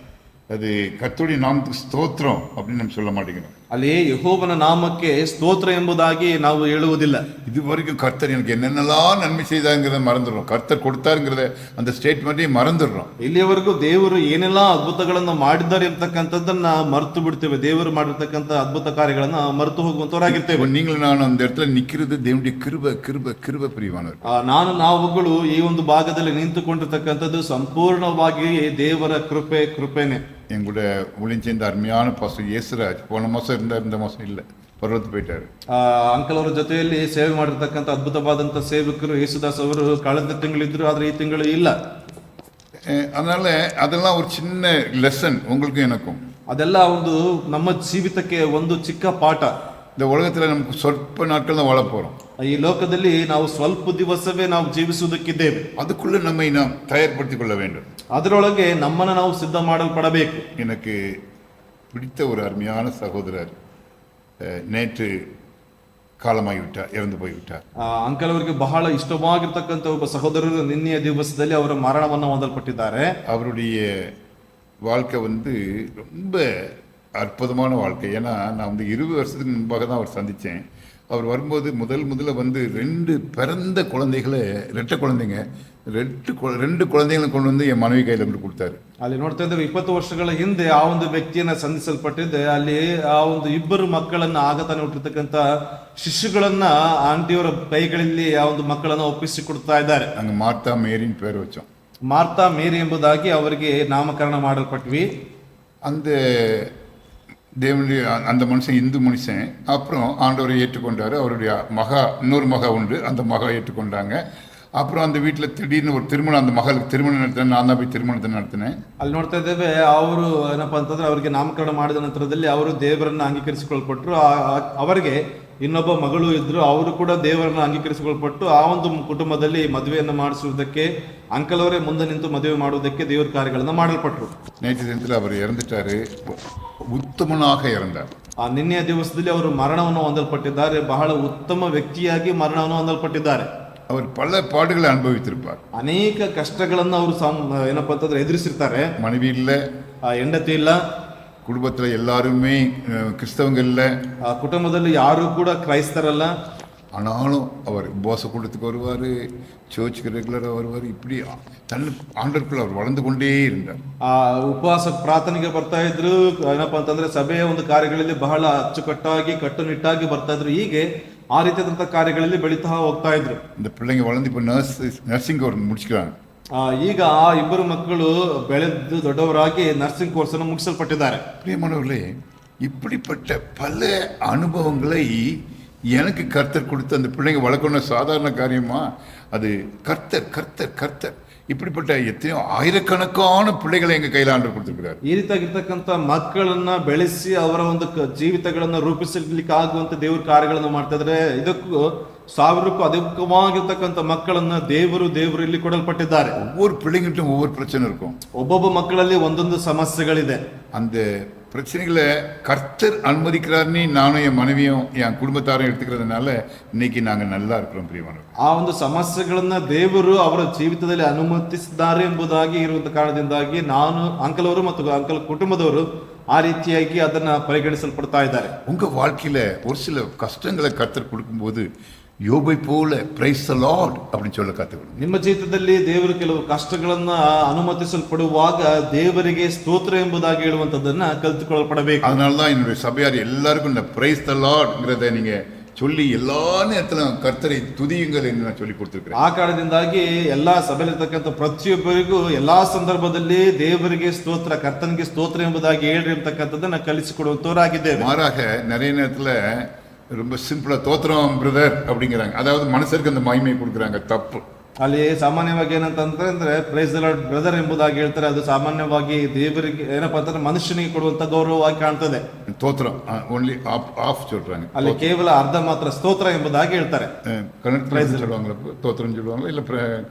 அது கர்த்தருடைய நாமத்துக்கு ஸ்தோத்திரம் அப்படின்னு நம்ம சொல்ல மாட்டேங்கிறோம். ಅಲ್ಲಿ ಯೆಹೋವನ ನಾಮಕ್ಕೆ ಸ್ತೋತ್ರ ಎಂಬುದಾಗಿ ನಾವು ಹೇಳುವುದಿಲ್ಲ. இதுவரைக்கும் கர்த்தர் எனக்கு என்னென்னலாம் நன்மை செய்தாங்கிறத மறந்துடுறோம். கர்த்தர் கொடுத்தாருங்கிறத அந்த ஸ்டேட்மெண்ட்டையும் மறந்துடுறோம். ಇಲ್ಲಿಯವರೆಗೂ ದೇವರು ಏನೆಲ್ಲ ಅದ್ಭುತಗಳನ್ನ ಮಾಡಿದ್ದಾರೆ ಅಂತಕ್ಕಂಥದ್ದನ್ನ ಮರೆತು ಬಿಡ್ತೇವೆ. ದೇವರು ಮಾಡಿರ್ತಕ್ಕಂಥ ಅದ್ಭುತ ಕಾರ್ಯಗಳನ್ನ ಮರೆತು ಹೋಗುವಂತವರಾಗಿರ್ತೇವೆ. நீங்களும் நான் அந்த இடத்துல நிக்கிறது தேவனுடைய கிருபை, கிருபை, கிருபை. பிரியமானவர், ನಾವುಗಳು ಈ ಒಂದು ಭಾಗದಲ್ಲಿ ನಿಂತುಕೊಂಡಿರ್ತಕ್ಕಂಥದ್ದು ಸಂಪೂರ್ಣವಾಗಿ ದೇವರ ಕೃಪೆನೆ. என் கூட ஊழியம் சேர்ந்த அருமையான பாஸ்டர் இயேசுராஜ் போன மாசம் இருந்தார், இந்த மாசம் இல்லை, பர்வத்து போயிட்டாரு. ಅಂಕಲ್ ಅವರ ಜೊತೆಯಲ್ಲಿ ಸೇವೆ ಮಾಡಿರ್ತಕ್ಕಂಥ ಅದ್ಭುತವಾದಂತ ಸೇವಕರು ಯೇಸುದಾಸ್ ಅವರು ಕಳೆದ ತಿಂಗಳಿದ್ರು, ಆದ್ರೆ ಈ ತಿಂಗಳು ಇಲ್ಲ. அதனால அதெல்லாம் ஒரு சின்ன லெசன் உங்களுக்கும் எனக்கும். ಅದೆಲ್ಲ ಒಂದು ನಮ್ಮ ಜೀವಿತಕ್ಕೆ ಒಂದು ಚಿಕ್ಕ ಪಾಠ. இந்த உலகத்துல நமக்கு சொற்ப நாட்கள் தான் வாழ போறோம். ಈ ಲೋಕದಲ್ಲಿ ನಾವು ಸ್ವಲ್ಪ ದಿವಸವೇ ನಾವು ಜೀವಿಸುವುದಕ್ಕಿದ್ದೇವೆ. அதுக்குள்ள நம்மை நாம் தயார்படுத்திக் கொள்ள வேண்டும். ಅದರೊಳಗೆ ನಮ್ಮನ್ನು ನಾವು ಸಿದ್ಧ ಮಾಡಲ್ಪಡಬೇಕು. எனக்கு பிடித்த ஒரு அருமையான சகோதரர் நேற்று காலமாகிவிட்டார், இறந்து போய்விட்டார். ಅಂಕಲ್ ಅವರಿಗೆ ಬಹಳ ಇಷ್ಟವಾಗಿರ್ತಕ್ಕಂಥ ಒಬ್ಬ ಸಹೋದರರು ನಿನ್ನೆಯ ದಿವಸದಲ್ಲಿ ಅವರ ಮರಣವನ್ನು ಹೊಂದಲ್ಪಟ್ಟಿದ್ದಾರೆ. அவருடைய வாழ்க்கை ரொம்ப அற்புதமான வாழ்க்கை. ஏன்னா நான் 20 வருஷத்துக்கு முன்பாக தான் அவர் சந்தித்தேன். அவர் வரும்போது முதல்ல 2 பிறந்த குழந்தைகளை, ரெட்டை குழந்தைங்க, 2 குழந்தைகளும் கொண்டு என் மனைவி கையில் கொண்டு கொடுத்தாரு. ಅಲ್ಲಿ ನೋಡ್ತಾ ಇದ್ದೇವೆ, 20 ವರ್ಷಗಳ ಹಿಂದೆ ಆ ಒಂದು ವ್ಯಕ್ತಿಯನ್ನ ಸಂಧಿಸಲ್ಪಟ್ಟಿದ್ದೆ. ಅಲ್ಲಿ ಆ ಒಂದು 2 ಮಕ್ಕಳನ್ನ, ಆಗ ತಾನೇ ಹುಟ್ಟಿರ್ತಕ್ಕಂಥ ಶಿಶುಗಳನ್ನ ಆಂಟಿಯವರ ಕೈಗಳಲ್ಲಿ ಆ ಒಂದು ಮಕ್ಕಳನ್ನ ಒಪ್ಪಿಸಿ ಕೊಡ್ತಾ ಇದ್ದಾರೆ. அங்கே மார்த்தா மேரின்னு பேர் வச்சோம். ಮಾರ್ತಾ ಮೇರಿ ಎಂಬುದಾಗಿ ಅವರಿಗೆ ನಾಮಕರಣ ಮಾಡಲ್ಪಟ್ವಿ. அந்த தேவனுடைய அந்த மனுஷன் இந்து மனுஷன். அப்புறம் ஆண்டவரை ஏற்றுக்கொண்டாரு. அவருடைய இன்னொரு மகா உண்டு, அந்த மகா ஏற்றுக்கொண்டாங்க. அப்புறம் அந்த வீட்டில் திடீர்னு ஒரு திருமணம், அந்த மகளுக்கு திருமணம் நடத்தினேன், நான் தான் போய் திருமணத்தை நடத்தினேன். ಅಲ್ಲಿ ನೋಡ್ತಾ ಇದ್ದೇವೆ, ಅವರು ಏನಪ್ಪಾ ಅಂತಂದ್ರೆ ಅವರಿಗೆ ನಾಮಕರಣ ಮಾಡಿದ ನಂತರದಲ್ಲಿ ಅವರು ದೇವರನ್ನ ಅಂಗೀಕರಿಸಿಕೊಳ್ಪಟ್ರು. ಅವರಿಗೆ ಇನ್ನೊಬ್ಬ ಮಗಳು ಇದ್ರು, ಅವರು ಕೂಡ ದೇವರನ್ನ ಅಂಗೀಕರಿಸಿಕೊಳ್ಪಟ್ಟು ಆ ಒಂದು ಕುಟುಂಬದಲ್ಲಿ ಮದುವೆಯನ್ನು ಮಾಡಿಸುವುದಕ್ಕೆ ಅಂಕಲ್ ಅವರೇ ಮುಂದೆ ನಿಂತು ಮದುವೆ ಮಾಡುವುದಕ್ಕೆ ದೇವರ ಕಾರ್ಯಗಳನ್ನ ಮಾಡಲ್ಪಟ್ರು. நேற்று தினத்தில் அவர் இறந்துட்டாரு, உத்தமனாக இறந்தார். ಆ ನಿನ್ನೆಯ ದಿವಸದಲ್ಲಿ ಅವರು ಮರಣವನ್ನು ಹೊಂದಲ್ಪಟ್ಟಿದ್ದಾರೆ. ಬಹಳ ಉತ್ತಮ ವ್ಯಕ್ತಿಯಾಗಿ ಮರಣವನ್ನು ಹೊಂದಲ್ಪಟ್ಟಿದ್ದಾರೆ. அவர் பல பாடுகளை அனுபவித்திருப்பார். ಅನೇಕ ಕಷ್ಟಗಳನ್ನು ಅವರು ಏನಪ್ಪಾ ಅಂತಂದ್ರೆ ಎದುರಿಸಿರ್ತಾರೆ. மனைவி இல்லை, ಹೆಂಡತಿ ಇಲ್ಲ, குடும்பத்தில் எல்லாருமே கிறிஸ்தவங்க இல்லை, ಕುಟುಂಬದಲ್ಲಿ ಯಾರು ಕೂಡ ಕ್ರೈಸ್ತರಲ್ಲ. ஆனாலும் அவர் உபவாச கூட்டத்துக்கு வருவார், சர்ச்சுக்கு ரெகுலராக வருவார். இப்படி ஆண்டவருக்குள்ள அவர் வளர்ந்து கொண்டே இருந்தார். ಆ ಉಪವಾಸ ಪ್ರಾರ್ಥನೆಗೆ ಬರ್ತಾ ಇದ್ರು. ಏನಪ್ಪಾ ಅಂತಂದ್ರೆ ಸಭೆಯ ಒಂದು ಕಾರ್ಯಗಳಲ್ಲಿ ಬಹಳ ಅಚ್ಚುಕಟ್ಟಾಗಿ ಕಟ್ಟುನಿಟ್ಟಾಗಿ ಬರ್ತಾ ಇದ್ರು. ಹೀಗೆ ಆ ರೀತಿಯಾದಂತಹ ಕಾರ್ಯಗಳಲ್ಲಿ ಬೆಳೀತಾ ಹೋಗ್ತಾ ಇದ್ರು. இந்த பிள்ளைங்க வளர்ந்து இப்போ நர்சிங் அவர் முடிச்சுக்கிறாங்க. ಈಗ ಆ 2 ಮಕ್ಕಳು ಬೆಳೆದು ದೊಡ್ಡವರಾಗಿ ನರ್ಸಿಂಗ್ ಕೋರ್ಸ್ ಅನ್ನು ಮುಗಿಸಲ್ಪಟ್ಟಿದ್ದಾರೆ. பிரியமானவர்களே, இப்படிப்பட்ட பல அனுபவங்களை எனக்கு கர்த்தர் கொடுத்து அந்த பிள்ளைங்க வளர்க்கணும் சாதாரண காரியமா? அது கர்த்தர் கர்த்தர் கர்த்தர். இப்படிப்பட்ட எத்தனையோ ஆயிரக்கணக்கான பிள்ளைகளை எங்க கையில ஆண்டவர் கொடுத்திருக்கிறார். ಈ ರೀತಿಯಾಗಿರ್ತಕ್ಕಂಥ ಮಕ್ಕಳನ್ನ ಬೆಳೆಸಿ ಅವರ ಒಂದು ಜೀವಿತಗಳನ್ನ ರೂಪಿಸಲಿಕ್ಕೆ ಆಗುವಂತ ದೇವ್ರ ಕಾರ್ಯಗಳನ್ನು ಮಾಡ್ತಾ ಇದ್ರೆ, ಇದಕ್ಕೂ 1000ಕ್ಕೂ ಅಧಿಕವಾಗಿರ್ತಕ್ಕಂಥ ಮಕ್ಕಳನ್ನ ದೇವರು ಇಲ್ಲಿ ಕೊಡಲ್ಪಟ್ಟಿದ್ದಾರೆ. ஒவ்வொரு பிள்ளைங்கிட்டும் ஒவ்வொரு பிரச்சனை இருக்கும். ಒಬ್ಬೊಬ್ಬ ಮಕ್ಕಳಲ್ಲಿ ಒಂದೊಂದು ಸಮಸ್ಯೆಗಳಿದೆ. அந்த பிரச்சனைகளை கர்த்தர் அனுமதிக்கிறாருன்னு நானும் என் மனைவியும் என் குடும்பத்தாரும் எடுத்துக்கிறதுனால இன்னைக்கு நாங்கள் நல்லா இருக்கிறோம் பிரியமானவர்களே. ಆ ಒಂದು ಸಮಸ್ಯೆಗಳನ್ನ ದೇವರು ಅವರ ಜೀವಿತದಲ್ಲಿ ಅನುಮತಿಸಿದ್ದಾರೆ ಎಂಬುದಾಗಿ ಇರುವಂತ ಕಾರಣದಿಂದಾಗಿ ನಾನು ಅಂಕಲ್ ಅವರು ಮತ್ತು ಅಂಕಲ್ ಕುಟುಂಬದವರು ಆ ರೀತಿಯಾಗಿ ಅದನ್ನ ಪರಿಗಣಿಸಲ್ಪಡ್ತಾ ಇದ್ದಾರೆ. உங்க வாழ்க்கையில ஒரு சில கஷ்டங்களை கர்த்தர் கொடுக்கும்போது யோபை போல பிரைஸ் தி லார்ட் அப்படின்னு சொல்ல கத்துக்கணும். ನಿಮ್ಮ ಜೀವಿತದಲ್ಲಿ ದೇವರು ಕೆಲವು ಕಷ್ಟಗಳನ್ನ ಅನುಮತಿಸಲ್ಪಡುವಾಗ ದೇವರಿಗೆ ಸ್ತೋತ್ರ ಎಂಬುದಾಗಿ ಹೇಳುವಂತದನ್ನ ಕಲಿತುಕೊಳ್ಳಲ್ಪಡಬೇಕು. அதனால தான் என்னுடைய சபையார் எல்லாருக்கும் இந்த பிரைஸ் தி லார்ட்ங்கிறத நீங்க சொல்லி எல்லா நேரத்திலும் கர்த்தரை துதியுங்கள் என்று நான் சொல்லி கொடுத்திருக்கிறேன். ಆ ಕಾರಣದಿಂದಾಗಿ ಎಲ್ಲಾ ಸಭೆಯಲ್ಲಿರ್ತಕ್ಕಂಥ ಪ್ರತಿಯೊಬ್ಬರಿಗೂ ಎಲ್ಲಾ ಸಂದರ್ಭದಲ್ಲಿ ದೇವರಿಗೆ ಸ್ತೋತ್ರ, ಕರ್ತನಿಗೆ ಸ್ತೋತ್ರ ಎಂಬುದಾಗಿ ಹೇಳಿರ್ತಕ್ಕಂಥದ್ದನ್ನ ಕಲಿಸಿಕೊಡುವಂತವರಾಗಿದ್ದೇವೆ. மாறாக நிறைய நேரத்துல ரொம்ப சிம்பிளா தோத்திரம் பிரதர் அப்படிங்கிறாங்க. அதாவது மனுஷருக்கு அந்த மகிமையை கொடுக்குறாங்க, தப்பு. ಅಲ್ಲಿ ಸಾಮಾನ್ಯವಾಗಿ ಏನಂತಂದ್ರೆ ಪ್ರೈಸ್ ದಿ ಲಾರ್ಡ್ ಬ್ರದರ್ ಎಂಬುದಾಗಿ ಹೇಳ್ತಾರೆ. ಅದು ಸಾಮಾನ್ಯವಾಗಿ ದೇವರಿಗೆ ಏನಪ್ಪಾ ಅಂತಂದ್ರೆ ಮನುಷ್ಯನಿಗೆ ಕೊಡುವಂತ ಗೌರವವಾಗಿ ಕಾಣ್ತದೆ. தோத்திரம் ஒன்லி ஆஃப் சொல்றாங்க. ಅಲ್ಲಿ ಕೇವಲ ಅರ್ಧ ಮಾತ್ರ ಸ್ತೋತ್ರ ಎಂಬುದಾಗಿ ಹೇಳ್ತಾರೆ. கன்னடத்தில் சொல்லுவாங்களா தோத்திரம் சொல்லுவாங்களா இல்ல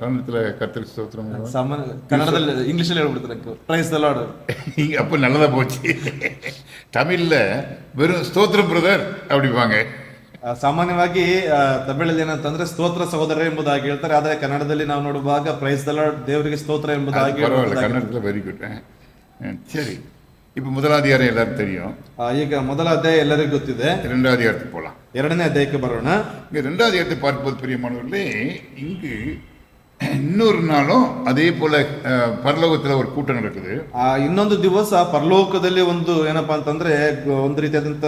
கன்னடத்துல கர்த்தருக்கு ஸ்தோத்திரம்? ಸಾಮಾನ್ಯ ಕನ್ನಡದಲ್ಲಿ ಇಂಗ್ಲಿಷಲ್ಲಿ ಹೇಳ್ಬಿಡ್ತಾರೆ ಪ್ರೈಸ್ ದಿ ಲಾರ್ಡ್. அப்ப நல்லதா போச்சு. தமிழ்ல வெறும் ஸ்தோத்திரம் பிரதர் அப்படிப்பாங்க. ಸಾಮಾನ್ಯವಾಗಿ ತಮಿಳಲ್ಲಿ ಏನಂತಂದ್ರೆ ಸ್ತೋತ್ರ ಸಹೋದರ ಎಂಬುದಾಗಿ ಹೇಳ್ತಾರೆ. ಆದ್ರೆ ಕನ್ನಡದಲ್ಲಿ ನಾವು ನೋಡುವಾಗ ಪ್ರೈಸ್ ದಿ ಲಾರ್ಡ್, ದೇವರಿಗೆ ಸ್ತೋತ್ರ ಎಂಬುದಾಗಿ கன்னடத்துல வெரி குட். சரி, இப்ப முதலாவது அதிகாரம் எல்லாரும் தெரியும். ಈಗ ಮೊದಲ ಅಧ್ಯಾಯ ಎಲ್ಲರಿಗೂ ಗೊತ್ತಿದೆ. இரண்டாவது அதிகாரத்துக்கு போலாம். ಎರಡನೇ ಅಧ್ಯಾಯಕ್ಕೆ ಬರೋಣ. இங்க இரண்டாவது அதிகாரத்தை பார்க்கும்போது பிரியமானவர்களே, இங்கு இன்னொரு நாளும் அதே போல பரலோகத்துல ஒரு கூட்டம் நடக்குது. ಇನ್ನೊಂದು ದಿವಸ ಪರಲೋಕದಲ್ಲಿ ಒಂದು ಏನಪ್ಪಾ ಅಂತಂದ್ರೆ ಒಂದು ರೀತಿಯಾದಂತ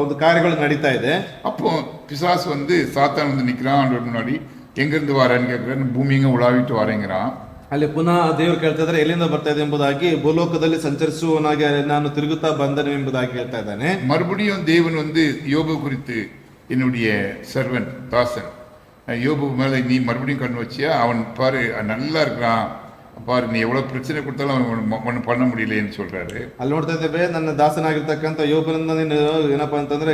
ಒಂದು ಕಾರ್ಯಗಳು ನಡೀತಾ ಇದೆ. அப்போ பிசாசு வந்து சாத்தான் வந்து நிக்கிறான் ஆண்டவர் முன்னாடி. எங்க இருந்து வரேன்னு கேட்கிறேன். பூமிங்க உலாவிட்டு வரேங்கிறான். ಅಲ್ಲಿ ಪುನಃ ದೇವರು ಕೇಳ್ತಾ ಇದ್ದಾರೆ ಎಲ್ಲಿಂದ ಬರ್ತಾ ಇದೆ ಎಂಬುದಾಗಿ. ಭೂಲೋಕದಲ್ಲಿ ಸಂಚರಿಸುವವನಾಗಿ ನಾನು ತಿರುಗುತ್ತಾ ಬಂದನು ಎಂಬುದಾಗಿ ಹೇಳ್ತಾ ಇದ್ದಾನೆ. மறுபடியும் தேவன் வந்து யோபு குறித்து, என்னுடைய சர்வன்ட் தாசன் யோபு மேல நீ மறுபடியும் கண்ணு வச்சியா, அவன் பாரு நல்லா இருக்கிறான் பாரு, நீ எவ்வளவு பிரச்சனை கொடுத்தாலும் அவன் ஒன்றும் பண்ண முடியலன்னு சொல்றாரு. ಅಲ್ಲಿ ನೋಡ್ತಾ ಇದ್ದೇವೆ, ನನ್ನ ದಾಸನಾಗಿರ್ತಕ್ಕಂಥ ಯೋಬನನ್ನ ನೀನು ಏನಪ್ಪಾ ಅಂತಂದ್ರೆ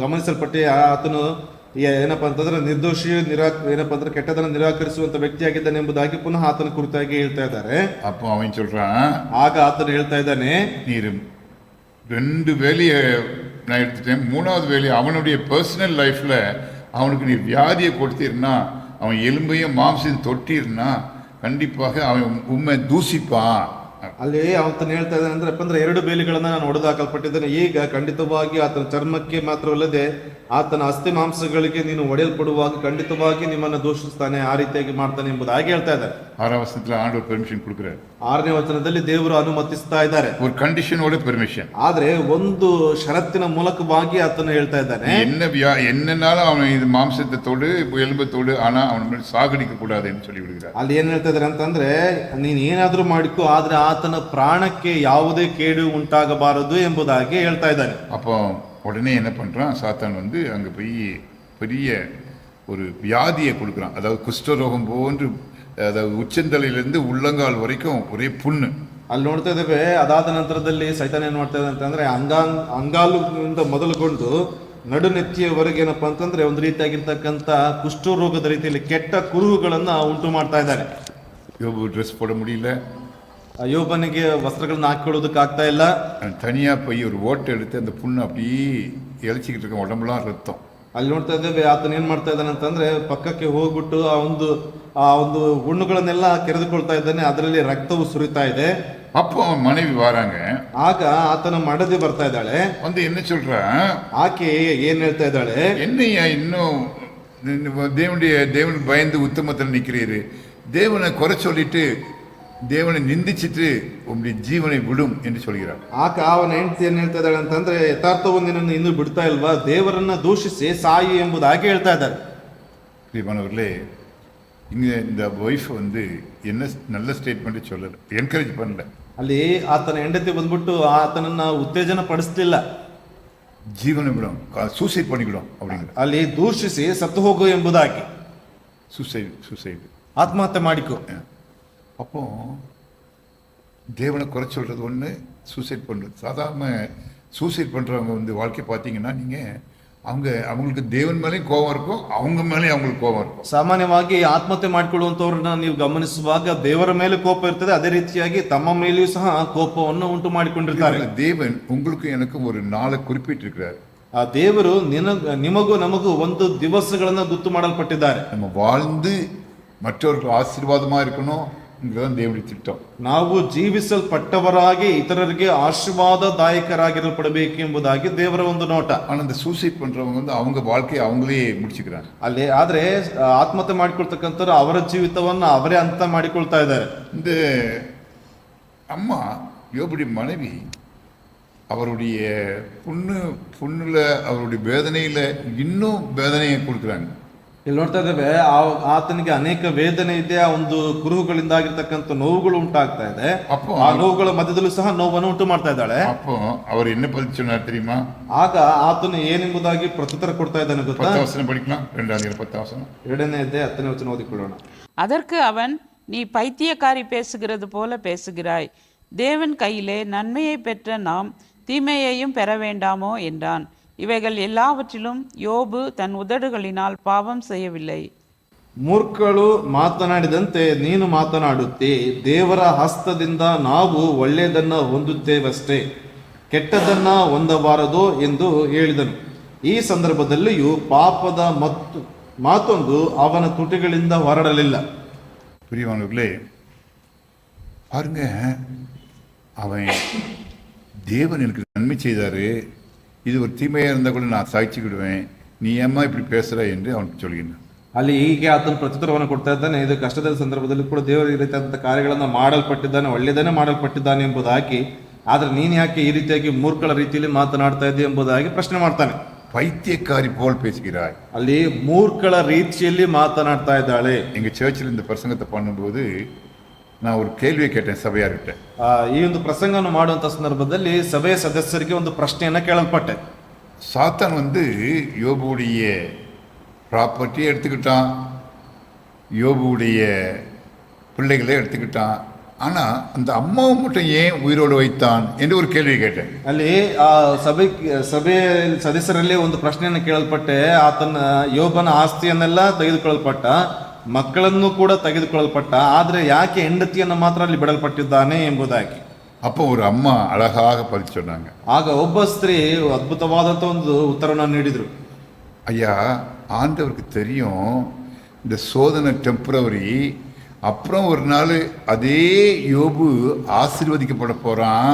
ಗಮನಿಸಲ್ಪಟ್ಟೆ. ಆತನು ಏನಪ್ಪಾ ಅಂತಂದ್ರೆ ನಿರ್ದೋಷಿ, ಏನಪ್ಪಾ ಅಂದ್ರೆ ಕೆಟ್ಟದನ್ನ ನಿರಾಕರಿಸುವಂತ ವ್ಯಕ್ತಿಯಾಗಿದ್ದಾನೆ ಎಂಬುದಾಗಿ ಪುನಃ ಆತನ ಕುರಿತಾಗಿ ಹೇಳ್ತಾ ಇದ್ದಾರೆ. அப்போ அவன் சொல்றான், ಆಗ ಆತನು ಹೇಳ್ತಾ ಇದ್ದಾನೆ, நீர் 2 வேலையை நான் எடுத்துட்டேன், 3வது வேலையை அவனுடைய பர்சனல் லைஃப்ல அவனுக்கு நீ வியாதியை கொடுத்தீர்னா, அவன் எலும்பையும் மாம்சையும் தொட்டீர்னா கண்டிப்பாக அவன் உண்மை தூசிப்பான். ಅಲ್ಲಿ ಆತನು ಹೇಳ್ತಾ ಇದ್ದಾನೆ ಅಂದ್ರೆ 2 ಬೇಲಿಗಳನ್ನ ನಾನು ಹೊಡೆದಾಕಲ್ಪಟ್ಟಿದ್ದೇನೆ. ಈಗ ಖಂಡಿತವಾಗಿ ಆತನ ಚರ್ಮಕ್ಕೆ ಮಾತ್ರವಲ್ಲದೆ ಆತನ ಅಸ್ಥಿ ಮಾಂಸಗಳಿಗೆ ನೀನು ಒಡೆಯಲ್ಪಡುವಾಗ ಖಂಡಿತವಾಗಿ ನಿಮ್ಮನ್ನ ದೂಷಿಸ್ತಾನೆ, ಆ ರೀತಿಯಾಗಿ ಮಾಡ್ತಾನೆ ಎಂಬುದಾಗಿ ಹೇಳ್ತಾ ಇದ್ದಾರೆ. 6வது வசனத்துல ஆண்டவர் பெர்மிஷன் கொடுக்கிறார். 6ನೇ ವಚನದಲ್ಲಿ ದೇವರು ಅನುಮತಿಸ್ತಾ ಇದ್ದಾರೆ. ஒரு கண்டிஷனோட பெர்மிஷன். ಆದ್ರೆ ಒಂದು ಷರತ್ತಿನ ಮೂಲಕವಾಗಿ ಆತನು ಹೇಳ್ತಾ ಇದ್ದಾನೆ, என்னன்னாலும் அவன் இது மாம்சத்தை தொடு, எலும்பை தொடு, ஆனா அவன் சாகடிக்க கூடாதுன்னு சொல்லி விடுகிறார். ಅಲ್ಲಿ ಏನ್ ಹೇಳ್ತಾ ಇದ್ದಾರೆ ಅಂತಂದ್ರೆ, ನೀನ್ ಏನಾದ್ರೂ ಮಾಡಿಕೋ, ಆದ್ರೆ ಆತನ ಪ್ರಾಣಕ್ಕೆ ಯಾವುದೇ ಕೇಡು ಉಂಟಾಗಬಾರದು ಎಂಬುದಾಗಿ ಹೇಳ್ತಾ ಇದ್ದಾನೆ. அப்போ உடனே என்ன பண்றான், சாத்தான் வந்து அங்க போய் பெரிய ஒரு வியாதியை கொடுக்குறான். அதாவது குஷ்டரோகம் போன்று, அதாவது உச்சந்தலையிலிருந்து உள்ளங்கால் வரைக்கும் ஒரே புண்ணு. ಅಲ್ಲಿ ನೋಡ್ತಾ ಇದ್ದೇವೆ, ಅದಾದ ನಂತರದಲ್ಲಿ ಸೈತಾನ ಏನ್ ಮಾಡ್ತಾ ಇದೆ ಅಂತಂದ್ರೆ ಅಂಗಾಲಿಂದ ಮೊದಲುಗೊಂಡು ನಡುನೆತ್ತಿಯವರೆಗೆ ಏನಪ್ಪಾ ಅಂತಂದ್ರೆ ಒಂದು ರೀತಿಯಾಗಿರ್ತಕ್ಕಂಥ ಕುಷ್ಠರೋಗದ ರೀತಿಯಲ್ಲಿ ಕೆಟ್ಟ ಕುರುಹುಗಳನ್ನ ಉಂಟು ಮಾಡ್ತಾ ಇದ್ದಾರೆ. யோபு ட்ரெஸ் போட முடியல, ಯೋಬನಿಗೆ ವಸ್ತ್ರಗಳನ್ನ ಹಾಕೊಳ್ಳೋದಕ್ಕೆ ಆಗ್ತಾ ಇಲ್ಲ. தனியா போய் ஒரு ஓட்டை எடுத்து அந்த புண்ணு அப்படியே இழைச்சிக்கிட்டு இருக்க, உடம்புலாம் ரத்தம். ಅಲ್ಲಿ ನೋಡ್ತಾ ಇದ್ದೇವೆ, ಆತನ ಏನ್ ಮಾಡ್ತಾ ಇದ್ದಾನೆ ಅಂತಂದ್ರೆ ಪಕ್ಕಕ್ಕೆ ಹೋಗ್ಬಿಟ್ಟು ಆ ಒಂದು ಹುಣ್ಣುಗಳನ್ನೆಲ್ಲ ಕೆರೆದುಕೊಳ್ತಾ ಇದ್ದಾನೆ, ಅದರಲ್ಲಿ ರಕ್ತವು ಸುರಿತಾ ಇದೆ. அப்போ அவன் மனைவி வராங்க. ಆಗ ಆತನ ಮಡದಿ ಬರ್ತಾ ಇದ್ದಾಳೆ. வந்து என்ன சொல்றா, ಆಕೆ ಏನ್ ಹೇಳ್ತಾ ಇದ್ದಾಳೆ, என்னையா இன்னும் தேவனுக்கு பயந்து உத்தமத்தில் நிக்கிறீரு, தேவனை குறை சொல்லிட்டு தேவனை நிந்திச்சிட்டு உங்களுடைய ஜீவனை விடும் என்று சொல்கிறார். ಅವನ ಹೆಂಡತಿ ಏನ್ ಹೇಳ್ತಾ ಇದ್ದಾಳೆ ಅಂತಂದ್ರೆ, ಯಥಾರ್ಥವನ್ನು ನಿನ್ನನ್ನು ಇನ್ನೂ ಬಿಡ್ತಾ ಇಲ್ವಾ, ದೇವರನ್ನ ದೂಷಿಸಿ ಸಾಯಿ ಎಂಬುದಾಗಿ ಹೇಳ್ತಾ ಇದ್ದಾರೆ. பிரியமானவர்களே, இங்கே இந்த ஒய்ஃப் வந்து என்ன நல்ல ஸ்டேட்மெண்ட் சொல்லல, என்கரேஜ் பண்ணல. ಅಲ್ಲಿ ಆತನ ಹೆಂಡತಿ ಬಂದ್ಬಿಟ್ಟು ಆತನನ್ನ ಉತ್ತೇಜನ ಪಡಿಸ್ಲಿಲ್ಲ. ஜீவனை விடும், சூசைட் பண்ணிக்கிடும் அப்படிங்கிற, ಅಲ್ಲಿ ದೂಷಿಸಿ ಸತ್ತು ಹೋಗು ಎಂಬುದಾಗಿ, சூசைடு ಆತ್ಮಹತ್ಯೆ ಮಾಡಿಕೊ. அப்போ தேவனை குறை சொல்றது ஒன்று, சூசைட் பண்ணுறது. சாதாரண சூசைட் பண்ணுறவங்க வந்து வாழ்க்கை பார்த்தீங்கன்னா, நீங்கள் அவங்களுக்கு தேவன் மேலேயும் கோபம் இருக்கும், அவங்க மேலேயும் அவங்களுக்கு கோபம் இருக்கும். ಸಾಮಾನ್ಯವಾಗಿ ಆತ್ಮಹತ್ಯೆ ಮಾಡಿಕೊಳ್ಳುವಂತವ್ರನ್ನ ನೀವು ಗಮನಿಸುವಾಗ ದೇವರ ಮೇಲೆ ಕೋಪ ಇರ್ತದೆ, ಅದೇ ರೀತಿಯಾಗಿ ತಮ್ಮ ಮೇಲೆಯೂ ಸಹ ಕೋಪವನ್ನು ಉಂಟು ಮಾಡಿಕೊಂಡಿರ್ತಾರೆ. தேவன் உங்களுக்கும் எனக்கும் ஒரு நாளை குறிப்பிட்டிருக்கிறார். ಆ ದೇವರು ನಿಮಗೂ ನಮಗೂ ಒಂದು ದಿವಸಗಳನ್ನ ಗುರ್ತು ಮಾಡಲ್ಪಟ್ಟಿದ್ದಾರೆ. நம்ம வாழ்ந்து மற்றவர்கள் ஆசீர்வாதமா இருக்கணும்ங்கிறதான் தேவனுடைய திட்டம். ನಾವು ಜೀವಿಸಲ್ಪಟ್ಟವರಾಗಿ ಇತರರಿಗೆ ಆಶೀರ್ವಾದದಾಯಕರಾಗಿರಲ್ಪಡಬೇಕು ಎಂಬುದಾಗಿ ದೇವರ ಒಂದು ನೋಟ. ஆனா இந்த சூசைட் பண்றவங்க அவங்க வாழ்க்கையை அவங்களே முடிச்சுக்கிறாங்க. ಅಲ್ಲಿ ಆದ್ರೆ ಆತ್ಮಹತ್ಯೆ ಮಾಡಿಕೊಳ್ತಕ್ಕಂಥವ್ರು ಅವರ ಜೀವಿತವನ್ನ ಅವರೇ ಅಂತ ಮಾಡಿಕೊಳ್ತಾ ಇದ್ದಾರೆ. இந்த அம்மா யோபுடைய மனைவி அவருடைய புண்ணுல அவருடைய வேதனையில இன்னும் வேதனையை கொடுக்குறாங்க. ಇಲ್ಲಿ ನೋಡ್ತಾ ಇದ್ದೇವೆ ಆತನಿಗೆ ಅನೇಕ ವೇದನೆ ಇದೆ, ಆ ಒಂದು ಕುರುಹುಗಳಿಂದಾಗಿರ್ತಕ್ಕಂಥ ನೋವುಗಳು ಉಂಟಾಗ್ತಾ ಇದೆ. ಆ ನೋವುಗಳ ಮಧ್ಯದಲ್ಲೂ ಸಹ ನೋವನ್ನು ಉಂಟು ಮಾಡ್ತಾ ಇದ್ದಾಳೆ. அப்போ அவர் என்ன பதில் சொன்னார் தெரியுமா? ಆಗ ಆತನು ಏನೆಂಬುದಾಗಿ ಪ್ರತ್ಯುತ್ತರ ಕೊಡ್ತಾ ಇದ್ದಾನೆ ಗೊತ್ತಾ? 10 வசனம் படிக்கலாம். 2 வசனம். 2ನೇ ಅಧ್ಯಾಯ 10ನೇ ವಚನ ಓದಿಕೊಳ್ಳೋಣ. அதற்கு அவன், நீ பைத்தியக்காரி பேசுகிறது போல பேசுகிறாய். தேவன் கையிலே நன்மையை பெற்ற நாம் தீமையையும் பெற வேண்டாமோ என்றான். இவைகள் எல்லாவற்றிலும் யோபு தன் உதடுகளினால் பாவம் செய்யவில்லை. ಮೂರ್ಖಳು ಮಾತನಾಡಿದಂತೆ ನೀನು ಮಾತನಾಡುತ್ತಿ, ದೇವರ ಹಸ್ತದಿಂದ ನಾವು ಒಳ್ಳೆಯದನ್ನ ಹೊಂದುತ್ತೇವಷ್ಟೇ, ಕೆಟ್ಟದನ್ನ ಹೊಂದಬಾರದು ಎಂದು ಹೇಳಿದನು. ಈ ಸಂದರ್ಭದಲ್ಲಿಯೂ ಪಾಪದ ಮಾತೊಂದು ಅವನ ತುಟಿಗಳಿಂದ ಹೊರಡಲಿಲ್ಲ. பிரியமானவர்களே, பாருங்க, அவன் தேவன் எனக்கு நன்மை செய்தாரு, இது ஒரு தீமையாக இருந்தால் கூட நான் சாய்ச்சிக்கிடுவேன், நீ ஏம்மா இப்படி பேசுற என்று அவனுக்கு சொல்கிறான். ಅಲ್ಲಿ ಹೀಗೆ ಆತನ ಪ್ರತ್ಯುತ್ತರವನ್ನು ಕೊಡ್ತಾ ಇದ್ದಾನೆ. ಇದು ಕಷ್ಟದ ಸಂದರ್ಭದಲ್ಲಿ ಕೂಡ ದೇವರು ಈ ರೀತಿಯಾದಂಥ ಕಾರ್ಯಗಳನ್ನು ಮಾಡಲ್ಪಟ್ಟಿದ್ದಾನೆ, ಒಳ್ಳೆಯದನ್ನೇ ಮಾಡಲ್ಪಟ್ಟಿದ್ದಾನೆ ಎಂಬುದಾಗಿ, ಆದ್ರೆ ನೀನು ಯಾಕೆ ಈ ರೀತಿಯಾಗಿ ಮೂರ್ಖಳ ರೀತಿಯಲ್ಲಿ ಮಾತನಾಡ್ತಾ ಇದ್ದೀಯ ಎಂಬುದಾಗಿ ಪ್ರಶ್ನೆ ಮಾಡ್ತಾನೆ. பைத்தியக்காரி போல் பேசுகிறாய். ಅಲ್ಲಿ ಮೂರ್ಖಳ ರೀತಿಯಲ್ಲಿ ಮಾತನಾಡ್ತಾ ಇದ್ದಾಳೆ. எங்க சர்ச்சில் இந்த பிரசங்கத்தை பண்ணும்போது நான் ஒரு கேள்வியை கேட்டேன் சபையார்கிட்ட. ಈ ಒಂದು ಪ್ರಸಂಗವನ್ನು ಮಾಡುವಂತ ಸಂದರ್ಭದಲ್ಲಿ ಸಭೆಯ ಸದಸ್ಯರಿಗೆ ಒಂದು ಪ್ರಶ್ನೆಯನ್ನ ಕೇಳಲ್ಪಟ್ಟೆ. சாத்தான் யோபுடைய ப்ராப்பர்ட்டியை எடுத்துக்கிட்டான், யோபுடைய பிள்ளைகளை எடுத்துக்கிட்டான், ஆனா அந்த அம்மாவை மட்டும் ஏன் உயிரோடு வைத்தான் என்று ஒரு கேள்வி கேட்டேன். ಅಲ್ಲಿ ಆ ಸಭೆ ಸದಸ್ಯರಲ್ಲಿ ಒಂದು ಪ್ರಶ್ನೆಯನ್ನು ಕೇಳಲ್ಪಟ್ಟೆ. ಆತನ ಯೋಬನ ಆಸ್ತಿಯನ್ನೆಲ್ಲ ತೆಗೆದುಕೊಳ್ಳಲ್ಪಟ್ಟ, ಮಕ್ಕಳನ್ನು ಕೂಡ ತೆಗೆದುಕೊಳ್ಳಲ್ಪಟ್ಟ, ಆದ್ರೆ ಯಾಕೆ ಹೆಂಡತಿಯನ್ನು ಮಾತ್ರ ಅಲ್ಲಿ ಬಿಡಲ್ಪಟ್ಟಿದ್ದಾನೆ ಎಂಬುದಾಗಿ. அப்போ ஒரு அம்மா அழகாக பதில் சொன்னாங்க. ಆಗ ಒಬ್ಬ ಸ್ತ್ರೀ ಅದ್ಭುತವಾದಂತ ಒಂದು ಉತ್ತರವನ್ನು ನೀಡಿದ್ರು. ஐயா, ஆண்டவருக்கு தெரியும் இந்த சோதனை டெம்பரவரி, அப்புறம் ஒரு நாள் அதே யோபு ஆசீர்வதிக்கப்பட போறான்,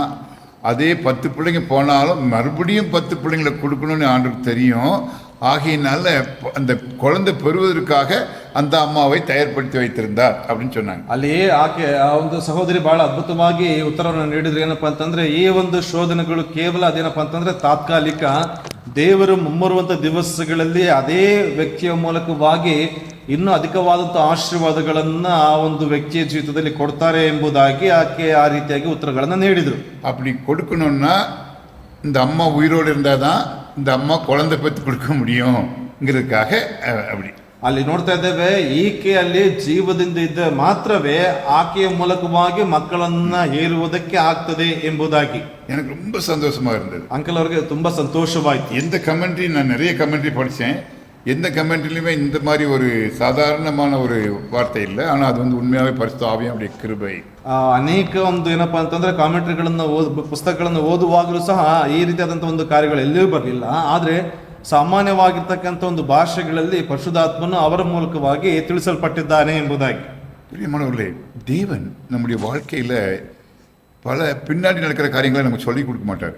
அதே 10 பிள்ளைங்க போனாலும் மறுபடியும் 10 பிள்ளைங்களை கொடுக்கணும்னு ஆண்டவருக்கு தெரியும். ஆகையினால அந்த குழந்தை பெறுவதற்காக அந்த அம்மாவை தயார்படுத்தி வைத்திருந்தார் அப்படின்னு சொன்னாங்க. ಅಲ್ಲಿ ಆಕೆ ಆ ಒಂದು ಸಹೋದರಿ ಬಹಳ ಅದ್ಭುತವಾಗಿ ಉತ್ತರವನ್ನು ನೀಡಿದ್ರು. ಏನಪ್ಪಾ ಅಂತಂದ್ರೆ, ಈ ಒಂದು ಶೋಧನೆಗಳು ಕೇವಲ ಅದೇನಪ್ಪಾ ಅಂತಂದ್ರೆ ತಾತ್ಕಾಲಿಕ, ದೇವರು ಮುಂಬರುವಂತ ದಿವಸಗಳಲ್ಲಿ ಅದೇ ವ್ಯಕ್ತಿಯ ಮೂಲಕವಾಗಿ ಇನ್ನೂ ಅಧಿಕವಾದಂತಹ ಆಶೀರ್ವಾದಗಳನ್ನ ಆ ಒಂದು ವ್ಯಕ್ತಿಯ ಜೀವಿತದಲ್ಲಿ ಕೊಡ್ತಾರೆ ಎಂಬುದಾಗಿ ಆಕೆ ಆ ರೀತಿಯಾಗಿ ಉತ್ತರಗಳನ್ನ ನೀಡಿದ್ರು. அப்படி கொடுக்கணும்னா இந்த அம்மா உயிரோடு இருந்தாதான் இந்த அம்மா குழந்தை பெற்று கொடுக்க முடியும்ங்கிறதுக்காக அப்படி. ಅಲ್ಲಿ ನೋಡ್ತಾ ಇದ್ದೇವೆ, ಈಕೆ ಅಲ್ಲಿ ಜೀವದಿಂದ ಇದ್ದ ಮಾತ್ರವೇ ಆಕೆಯ ಮೂಲಕವಾಗಿ ಮಕ್ಕಳನ್ನ ಹೇರುವುದಕ್ಕೆ ಆಗ್ತದೆ ಎಂಬುದಾಗಿ. எனக்கு ரொம்ப சந்தோஷமா இருந்தது. ಅಂಕಲ್ ಅವರಿಗೆ ತುಂಬಾ ಸಂತೋಷವಾಯ್ತು. எந்த கமெண்ட்ரி, நான் நிறைய கமெண்ட்ரி படித்தேன், எந்த கமெண்ட்ரிலையுமே இந்த மாதிரி ஒரு சாதாரணமான ஒரு வார்த்தை இல்லை. ஆனால் அது உண்மையாகவே பரிசுத்த ஆவியானுடைய கிருபை. ಅನೇಕ ಒಂದು ಏನಪ್ಪಾ ಅಂತಂದ್ರೆ ಕಾಮೆಂಟ್ರಿಗಳನ್ನ ಪುಸ್ತಕಗಳನ್ನು ಓದುವಾಗಲೂ ಸಹ ಈ ರೀತಿಯಾದಂಥ ಒಂದು ಕಾರ್ಯಗಳು ಎಲ್ಲಿಯೂ ಬರಲಿಲ್ಲ. ಆದ್ರೆ ಸಾಮಾನ್ಯವಾಗಿರ್ತಕ್ಕಂಥ ಒಂದು ಭಾಷೆಗಳಲ್ಲಿ ಪರಿಶುದ್ಧಾತ್ಮನು ಅವರ ಮೂಲಕವಾಗಿ ತಿಳಿಸಲ್ಪಟ್ಟಿದ್ದಾನೆ ಎಂಬುದಾಗಿ. பிரியமானவர்களே, தேவன் நம்முடைய வாழ்க்கையில பல பின்னாடி நடக்கிற காரியங்களை நமக்கு சொல்லிக் கொடுக்க மாட்டார்.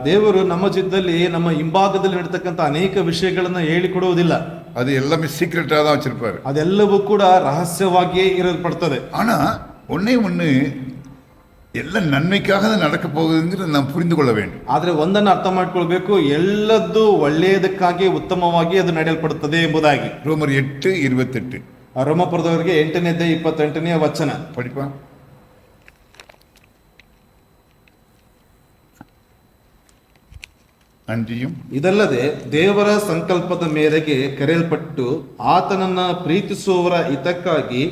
ದೇವರು ನಮ್ಮ ಜೀವಿತದಲ್ಲಿ ನಮ್ಮ ಹಿಂಭಾಗದಲ್ಲಿ ನಡೀತಕ್ಕಂಥ ಅನೇಕ ವಿಷಯಗಳನ್ನ ಹೇಳಿಕೊಡುವುದಿಲ್ಲ. அது எல்லாமே சீக்ரெட்டா தான் வச்சிருப்பாரு. ಅದೆಲ್ಲವೂ ಕೂಡ ರಹಸ್ಯವಾಗಿಯೇ ಇರಲ್ಪಡ್ತದೆ. ஆனா ஒண்ணு எல்லாம் நன்மைக்காக தான் நடக்க போகுதுங்கிறது நாம் புரிந்து கொள்ள வேண்டும். ಆದ್ರೆ ಒಂದನ್ನು ಅರ್ಥ ಮಾಡ್ಕೊಳ್ಬೇಕು, ಎಲ್ಲದ್ದು ಒಳ್ಳೆಯದಕ್ಕಾಗಿ ಉತ್ತಮವಾಗಿ ಅದು ನಡೆಯಲ್ಪಡುತ್ತದೆ ಎಂಬುದಾಗಿ. ரோமர் 8:28 ರೋಮಪುರದವರಿಗೆ 8ನೇ ಅಧ್ಯಾಯ 28ನೇ ವಚನ படிப்பா. அன்றியும் ಇದಲ್ಲದೆ ದೇವರ ಸಂಕಲ್ಪದ ಮೇರೆಗೆ ಕರೆಯಲ್ಪಟ್ಟು ಆತನನ್ನ ಪ್ರೀತಿಸುವವರ ಹಿತಕ್ಕಾಗಿ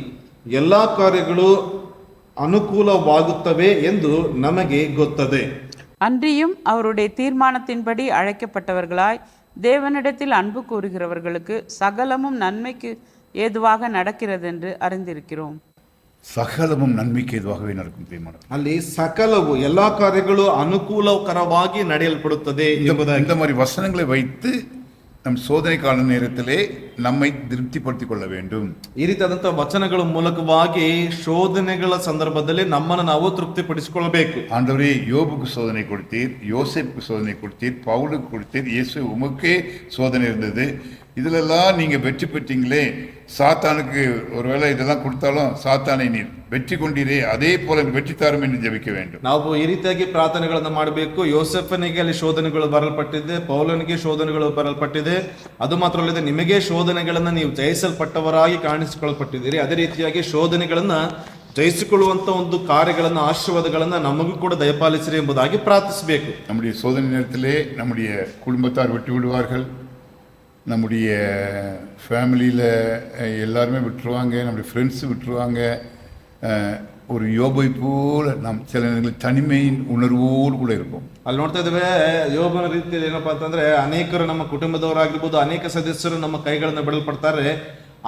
ಎಲ್ಲಾ ಕಾರ್ಯಗಳು ಅನುಕೂಲವಾಗುತ್ತವೆ ಎಂದು ನಮಗೆ ಗೊತ್ತದೆ. அன்றியும் அவருடைய தீர்மானத்தின்படி அழைக்கப்பட்டவர்களாய் தேவனிடத்தில் அன்பு கூறுகிறவர்களுக்கு சகலமும் நன்மைக்கு ஏதுவாக நடக்கிறதென்று அறிந்திருக்கிறோம். சகலமும் நன்மைக்கு எதுவாகவே நடக்கும் பிரியமானவர்களே. ಅಲ್ಲಿ ಸಕಲವು ಎಲ್ಲಾ ಕಾರ್ಯಗಳು ಅನುಕೂಲಕರವಾಗಿ ನಡೆಯಲ್ಪಡುತ್ತದೆ ಎಂಬುದಾಗಿ இந்த மாதிரி வசனங்களை வைத்து நம் சோதனை கால நேரத்திலே நம்மை திருப்திப்படுத்திக் கொள்ள வேண்டும். ಈ ರೀತಿಯಾದಂತಹ ವಚನಗಳ ಮೂಲಕವಾಗಿ ಶೋಧನೆಗಳ ಸಂದರ್ಭದಲ್ಲಿ ನಮ್ಮನ್ನು ನಾವು ತೃಪ್ತಿಪಡಿಸಿಕೊಳ್ಳಬೇಕು. ஆண்டவரே, யோபுக்கு சோதனை கொடுத்தீர், யோசேப்புக்கு சோதனை கொடுத்தீர், பவுலுக்கு கொடுத்தீர், இயேசு உமக்கே சோதனை இருந்தது. இதிலெல்லாம் நீங்க வெற்றி பெற்றீங்களே, சாத்தானுக்கு ஒருவேளை இதெல்லாம் கொடுத்தாலும் சாத்தானை நீர் வெற்றி கொண்டீரே, அதே போல வெற்றி தாரும் என்று ஜெபிக்க வேண்டும். ನಾವು ಈ ರೀತಿಯಾಗಿ ಪ್ರಾರ್ಥನೆಗಳನ್ನು ಮಾಡಬೇಕು. ಯೋಸೆಫನಿಗೆ ಅಲ್ಲಿ ಶೋಧನೆಗಳು ಬರಲ್ಪಟ್ಟಿದೆ, ಪೌಲನಿಗೆ ಶೋಧನೆಗಳು ಬರಲ್ಪಟ್ಟಿದೆ. ಅದು ಮಾತ್ರ ಅಲ್ಲದೆ ನಿಮಗೆ ಶೋಧನೆಗಳನ್ನ ನೀವು ಜಯಿಸಲ್ಪಟ್ಟವರಾಗಿ ಕಾಣಿಸಿಕೊಳ್ಳಲ್ಪಟ್ಟಿದ್ದೀರಿ. ಅದೇ ರೀತಿಯಾಗಿ ಶೋಧನೆಗಳನ್ನ ಜಯಿಸಿಕೊಳ್ಳುವಂತ ಒಂದು ಕಾರ್ಯಗಳನ್ನ, ಆಶೀರ್ವಾದಗಳನ್ನ ನಮಗೂ ಕೂಡ ದಯಪಾಲಿಸಿರಿ ಎಂಬುದಾಗಿ ಪ್ರಾರ್ಥಿಸಬೇಕು. நம்முடைய சோதனை நேரத்திலே நம்முடைய குடும்பத்தார் விட்டு விடுவார்கள், நம்முடைய ஃபேமிலியில் எல்லாருமே விட்டுருவாங்க, நம்முடைய ஃப்ரெண்ட்ஸு விட்டுருவாங்க. ஒரு யோபை போல் நாம் சில நேரங்களில் தனிமையின் உணர்வோடு கூட இருப்போம். ಅಲ್ಲಿ ನೋಡ್ತಾ ಇದ್ದೇವೆ, ಯೋಬನ ರೀತಿಯಲ್ಲಿ ಏನಪ್ಪಾ ಅಂತಂದ್ರೆ ಅನೇಕರು ನಮ್ಮ ಕುಟುಂಬದವರಾಗಿರ್ಬೋದು, ಅನೇಕ ಸದಸ್ಯರು ನಮ್ಮ ಕೈಗಳನ್ನ ಬಿಡಲ್ಪಡ್ತಾರೆ.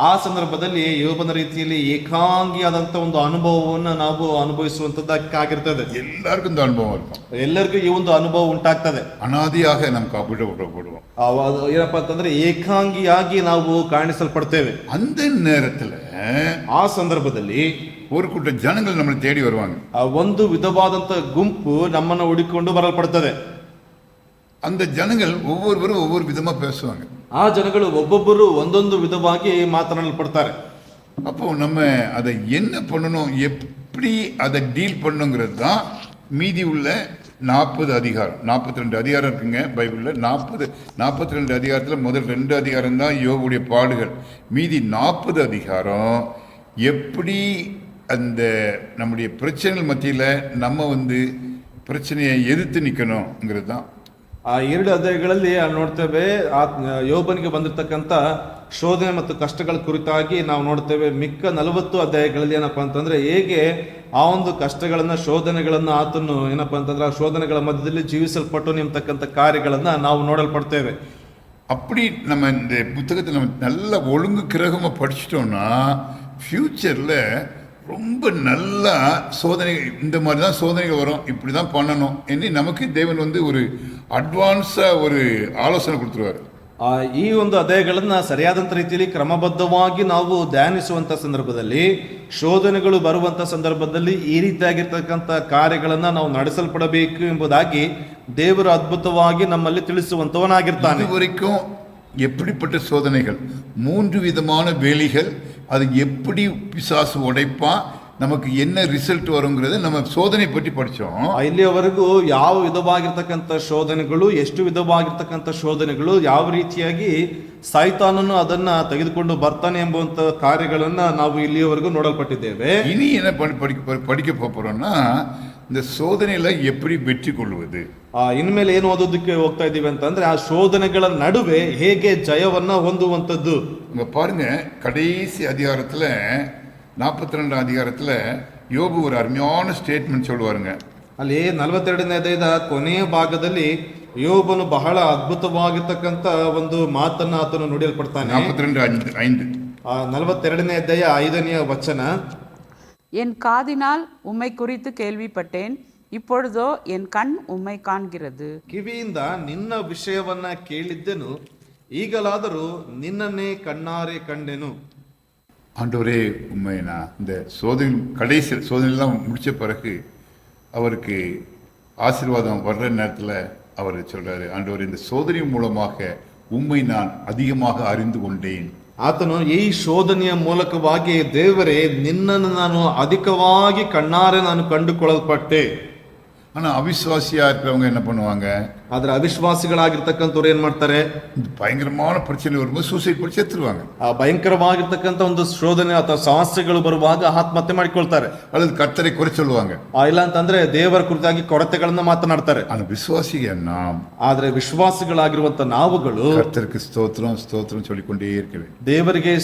ಆ ಸಂದರ್ಭದಲ್ಲಿ ಯೋಬನ ರೀತಿಯಲ್ಲಿ ಏಕಾಂಗಿಯಾದಂತ ಒಂದು ಅನುಭವವನ್ನು ನಾವು ಅನುಭವಿಸುವಂತದ್ದಾಗಿರ್ತದೆ. எல்லாருக்கும் இந்த அனுபவம் இருக்கும். ಎಲ್ಲರಿಗೂ ಈ ಒಂದು ಅನುಭವ ಉಂಟಾಗ್ತದೆ. அனாதியாக நாம் காப்பிடப்படுவோம். ಏನಪ್ಪಾ ಅಂತಂದ್ರೆ ಏಕಾಂಗಿಯಾಗಿ ನಾವು ಕಾಣಿಸಲ್ಪಡ್ತೇವೆ. அந்த நேரத்துல ಆ ಸಂದರ್ಭದಲ್ಲಿ ஒரு கூட்ட ஜனங்கள் நம்மளை தேடி வருவாங்க. ಒಂದು ವಿಧವಾದಂತ ಗುಂಪು ನಮ್ಮನ್ನ ಹುಡುಕಿಕೊಂಡು ಬರಲ್ಪಡ್ತದೆ. அந்த ஜனங்கள் ஒவ்வொருவரும் ஒவ்வொரு விதமா பேசுவாங்க. ಆ ಜನಗಳು ಒಬ್ಬೊಬ್ಬರು ಒಂದೊಂದು ವಿಧವಾಗಿ ಮಾತನಾಡಲ್ಪಡ್ತಾರೆ. அப்போ நம்ம அதை என்ன பண்ணணும், எப்படி அதை டீல் பண்ணுங்கிறது தான் மீதி உள்ள 40 அதிகாரம். 42 அதிகாரம் இருக்குங்க பைபிளில். 42 அதிகாரத்தில் முதல் 2 அதிகாரம் தான் யோபுடைய பாடுகள். மீதி 40 அதிகாரம் எப்படி அந்த நம்முடைய பிரச்சனைகள் மத்தியில் நம்ம பிரச்சனையை எதிர்த்து நிற்கணுங்கிறது தான். ಆ 2 ಅಧ್ಯಾಯಗಳಲ್ಲಿ ನೋಡ್ತೇವೆ ಯೋಬನಿಗೆ ಬಂದಿರತಕ್ಕಂತ ಶೋಧನೆ ಮತ್ತು ಕಷ್ಟಗಳ ಕುರಿತಾಗಿ ನಾವು ನೋಡ್ತೇವೆ. ಮಿಕ್ಕ 40 ಅಧ್ಯಾಯಗಳಲ್ಲಿ ಏನಪ್ಪಾ ಅಂತಂದ್ರೆ ಹೇಗೆ ಆ ಒಂದು ಕಷ್ಟಗಳನ್ನ, ಶೋಧನೆಗಳನ್ನ ಆತನು ಏನಪ್ಪಾ ಅಂತಂದ್ರೆ ಆ ಶೋಧನೆಗಳ ಮಧ್ಯದಲ್ಲಿ ಜೀವಿಸಲ್ಪಟ್ಟು ನಿಂತಕ್ಕಂಥ ಕಾರ್ಯಗಳನ್ನ ನಾವು ನೋಡಲ್ಪಡ್ತೇವೆ. அப்படி நம்ம இந்த புத்தகத்தை நம்ம நல்லா ஒழுங்கு கிரகமாக படிச்சிட்டோம்னா ஃப்யூச்சரில் ரொம்ப நல்லா சோதனை, இந்த மாதிரி தான் சோதனைகள் வரும், இப்படி தான் பண்ணணும் என்று நமக்கு தேவன் ஒரு அட்வான்ஸாக ஒரு ஆலோசனை கொடுத்துருவார். ಈ ಒಂದು ಅಧ್ಯಾಯಗಳನ್ನ ಸರಿಯಾದಂತ ರೀತಿಯಲ್ಲಿ ಕ್ರಮಬದ್ಧವಾಗಿ ನಾವು ಧ್ಯಾನಿಸುವಂತ ಸಂದರ್ಭದಲ್ಲಿ, ಶೋಧನೆಗಳು ಬರುವಂತ ಸಂದರ್ಭದಲ್ಲಿ ಈ ರೀತಿಯಾಗಿರ್ತಕ್ಕಂಥ ಕಾರ್ಯಗಳನ್ನ ನಾವು ನಡೆಸಲ್ಪಡಬೇಕು ಎಂಬುದಾಗಿ ದೇವರು ಅದ್ಭುತವಾಗಿ ನಮ್ಮಲ್ಲಿ ತಿಳಿಸುವಂತವನಾಗಿರ್ತಾನೆ. இதுவரைக்கும் எப்படிப்பட்ட சோதனைகள், 3 விதமான வேலிகள், அது எப்படி பிசாசு உடைப்பான், நமக்கு என்ன ರಿಸಲ್ಟ್ வருங்கிறத நம்ம சோதனை பற்றி படித்தோம். ಇಲ್ಲಿಯವರೆಗೂ ಯಾವ ವಿಧವಾಗಿರ್ತಕ್ಕಂಥ ಶೋಧನೆಗಳು, ಎಷ್ಟು ವಿಧವಾಗಿರ್ತಕ್ಕಂಥ ಶೋಧನೆಗಳು, ಯಾವ ರೀತಿಯಾಗಿ ಸೈತಾನನು ಅದನ್ನ ತೆಗೆದುಕೊಂಡು ಬರ್ತಾನೆ ಎಂಬುವಂತ ಕಾರ್ಯಗಳನ್ನ ನಾವು ಇಲ್ಲಿಯವರೆಗೂ ನೋಡಲ್ಪಟ್ಟಿದ್ದೇವೆ. இனி என்ன படிக்க போறோம்னா, இந்த சோதனையில எப்படி வெற்றி கொள்வது. ಇನ್ಮೇಲೆ ಏನು ಓದೋದಕ್ಕೆ ಹೋಗ್ತಾ ಇದೀವಿ ಅಂತಂದ್ರೆ, ಆ ಶೋಧನೆಗಳ ನಡುವೆ ಹೇಗೆ ಜಯವನ್ನ ಹೊಂದುವಂತದ್ದು. பாருங்க, கடைசி அதிகாரத்துல 42 அதிகாரத்துல யோபு ஒரு அருமையான ஸ்டேட்மெண்ட் சொல்லுவாருங்க. ಅಲ್ಲಿ 42ನೇ ಅಧ್ಯಾಯದ ಕೊನೆಯ ಭಾಗದಲ್ಲಿ ಯೋಬನು ಬಹಳ ಅದ್ಭುತವಾಗಿರ್ತಕ್ಕಂಥ ಒಂದು ಮಾತನ್ನ ಆತನು ನುಡಿಯಲ್ಪಡ್ತಾನೆ. 42:5 42ನೇ ಅಧ್ಯಾಯ 5ನೇ ವಚನ. என் காதினால் உம்மை குறித்து கேள்விப்பட்டேன், இப்பொழுதோ என் கண் உம்மை காண்கிறது. ಕಿವಿಯಿಂದ ನಿನ್ನ ವಿಷಯವನ್ನ ಕೇಳಿದ್ದೆನು, ಈಗಲಾದರೂ ನಿನ್ನನ್ನೇ ಕಣ್ಣಾರೆ ಕಂಡೆನು. ஆண்டவரே, உண்மை நான் இந்த சோதனை, கடைசி சோதனைலாம் முடித்த பிறகு அவருக்கு ஆசீர்வாதம் வர்ற நேரத்தில் அவர் சொல்கிறாரு, ஆண்டவர் இந்த சோதனை மூலமாக உண்மை நான் அதிகமாக அறிந்து கொண்டேன். ಆತನು ಈ ಶೋಧನೆಯ ಮೂಲಕವಾಗಿ, ದೇವರೇ ನಿನ್ನನ್ನು ನಾನು ಅಧಿಕವಾಗಿ ಕಣ್ಣಾರೆ ನಾನು ಕಂಡುಕೊಳ್ಳಲ್ಪಟ್ಟೆ. ஆனால் அவிசுவாசியாக இருக்கிறவங்க என்ன பண்ணுவாங்க, ಆದ್ರೆ ಅವಿಶ್ವಾಸಿಗಳಾಗಿರ್ತಕ್ಕಂಥವ್ರು ಏನ್ ಮಾಡ್ತಾರೆ, பயங்கரமான பிரச்சனை வரும்போது சூசைட் பண்ணி செத்துருவாங்க. ಆ ಭಯಂಕರವಾಗಿರ್ತಕ್ಕಂಥ ಒಂದು ಶೋಧನೆ ಅಥವಾ ಸಮಸ್ಯೆಗಳು ಬರುವಾಗ ಆತ್ಮಹತ್ಯೆ ಮಾಡಿಕೊಳ್ತಾರೆ, அல்லது கர்த்தரை குறை சொல்லுவாங்க. ಇಲ್ಲ ಅಂತಂದ್ರೆ ದೇವರ ಕುರಿತಾಗಿ ಕೊರತೆಗಳನ್ನ ಮಾತನಾಡ್ತಾರೆ. ஆனால் விசுவாசிக நாம், ಆದ್ರೆ ವಿಶ್ವಾಸಿಗಳಾಗಿರುವಂತ ನಾವುಗಳು கர்த்தருக்கு ஸ்தோத்திரம் ஸ்தோத்திரம் சொல்லிக்கொண்டே இருக்கவே, ದೇವರಿಗೆ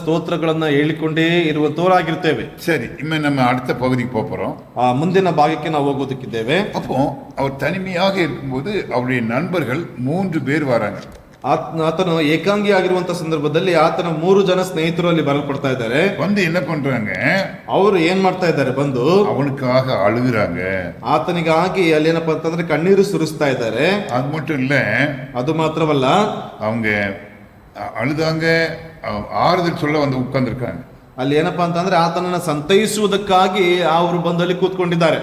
ಸ್ತೋತ್ರಗಳನ್ನ ಹೇಳಿಕೊಂಡೇ ಇರುವಂತವರಾಗಿರ್ತೇವೆ. சரி, இனிமே நம்ம அடுத்த பகுதிக்கு போறோம். ಮುಂದಿನ ಭಾಗಕ್ಕೆ ನಾವು ಹೋಗೋದಕ್ಕಿದ್ದೇವೆ. அப்போ அவர் தனிமையாக இருக்கும்போது அவருடைய நண்பர்கள் 3 பேர் வராங்க. ಆತನು ಏಕಾಂಗಿ ಆಗಿರುವಂತ ಸಂದರ್ಭದಲ್ಲಿ ಆತನ 3 ಜನ ಸ್ನೇಹಿತರು ಅಲ್ಲಿ ಬರಲ್ಪಡ್ತಾ ಇದ್ದಾರೆ. வந்து என்ன பண்றாங்க, ಅವರು ಏನ್ ಮಾಡ್ತಾ ಇದ್ದಾರೆ, ಬಂದು அவனுக்காக அழுகுறாங்க. ಆತನಿಗಾಗಿ ಅಲ್ಲಿ ಏನಪ್ಪಾ ಅಂತಂದ್ರೆ ಕಣ್ಣೀರು ಸುರಿಸ್ತಾ ಇದ್ದಾರೆ. அது மட்டும் இல்ல, ಅದು ಮಾತ್ರವಲ್ಲ, அவங்க அழுதாங்க, ஆறுதல் சொல்ல வந்து உட்கார்ந்துருக்காங்க. ಅಲ್ಲಿ ಏನಪ್ಪಾ ಅಂತಂದ್ರೆ ಆತನನ್ನ ಸಂತೈಸುವುದಕ್ಕಾಗಿ ಅವರು ಬಂದು ಅಲ್ಲಿ ಕೂತ್ಕೊಂಡಿದ್ದಾರೆ.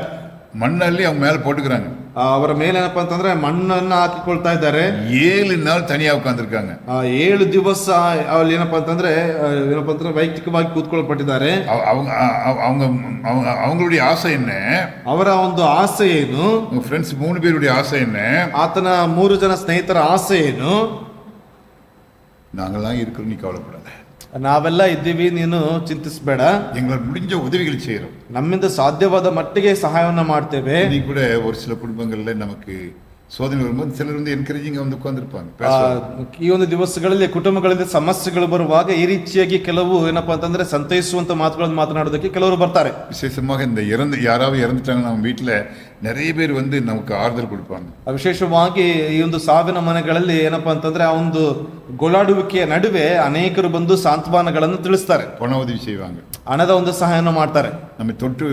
மண்ணಲ್ಲಿ அவங்க மேல போட்டுக்கிறாங்க. ಅವರ ಮೇಲೆ ಏನಪ್ಪಾ ಅಂತಂದ್ರೆ ಮಣ್ಣನ್ನ ಹಾಕಿಕೊಳ್ತಾ ಇದ್ದಾರೆ. 7 நாள் தனியா உட்கார்ந்துருக்காங்க. 7 ದಿವಸ ಅಲ್ಲಿ ಏನಪ್ಪಾ ಅಂತಂದ್ರೆ ವೈಯಕ್ತಿಕವಾಗಿ ಕೂತ್ಕೊಳ್ಪಟ್ಟಿದ್ದಾರೆ. அவங்க அவங்க அவங்களுடைய ஆசை என்ன, ಅವರ ಒಂದು ಆಸೆ ಏನು, உங்க ஃப்ரெண்ட்ஸ் 3 பேருடைய ஆசை என்ன, ಆತನ 3 ಜನ ಸ್ನೇಹಿತರ ಆಸೆ ಏನು, நாங்களாம் இருக்கிறோம், நீ கவலைப்படாத, ನಾವೆಲ್ಲ ಇದ್ದೀವಿ, ನೀನು ಚಿಂತಿಸಬೇಡ, எங்களால் முடிஞ்ச உதவிகள் செய்யறோம், ನಮ್ಮಿಂದ ಸಾಧ್ಯವಾದ ಮಟ್ಟಿಗೆ ಸಹಾಯವನ್ನ ಮಾಡ್ತೇವೆ. நீ கூட ஒரு சில குடும்பங்கள்ல நமக்கு சோதனை வரும்போது சிலர் வந்து என்கரேஜிங் வந்து உட்கார்ந்துருப்பாங்க. ಈ ಒಂದು ದಿವಸಗಳಲ್ಲಿ ಕುಟುಂಬಗಳಿಂದ ಸಮಸ್ಯೆಗಳು ಬರುವಾಗ ಈ ರೀತಿಯಾಗಿ ಕೆಲವು ಏನಪ್ಪಾ ಅಂತಂದ್ರೆ ಸಂತೈಸುವಂತ ಮಾತುಗಳನ್ನು ಮಾತನಾಡೋದಕ್ಕೆ ಕೆಲವರು ಬರ್ತಾರೆ. விசேஷமாக இந்த யாராவது இறந்துட்டாங்க நம்ம வீட்டுல நிறைய பேர் வந்து நமக்கு ಆறுதல் கொடுப்பாங்க. ವಿಶೇಷವಾಗಿ ಈ ಒಂದು ಸಾವಿನ ಮನೆಗಳಲ್ಲಿ ಏನಪ್ಪಾ ಅಂತಂದ್ರೆ ಆ ಒಂದು ಗೋಳಾಡುವಿಕೆಯ ನಡುವೆ ಅನೇಕರು ಬಂದು ಸಾಂತ್ವನಗಳನ್ನು ತಿಳಿಸ್ತಾರೆ, பண உதவி செய்வாங்க, ಹಣದ ಒಂದು ಸಹಾಯವನ್ನು ಮಾಡ್ತಾರೆ. நம்ம தொட்டு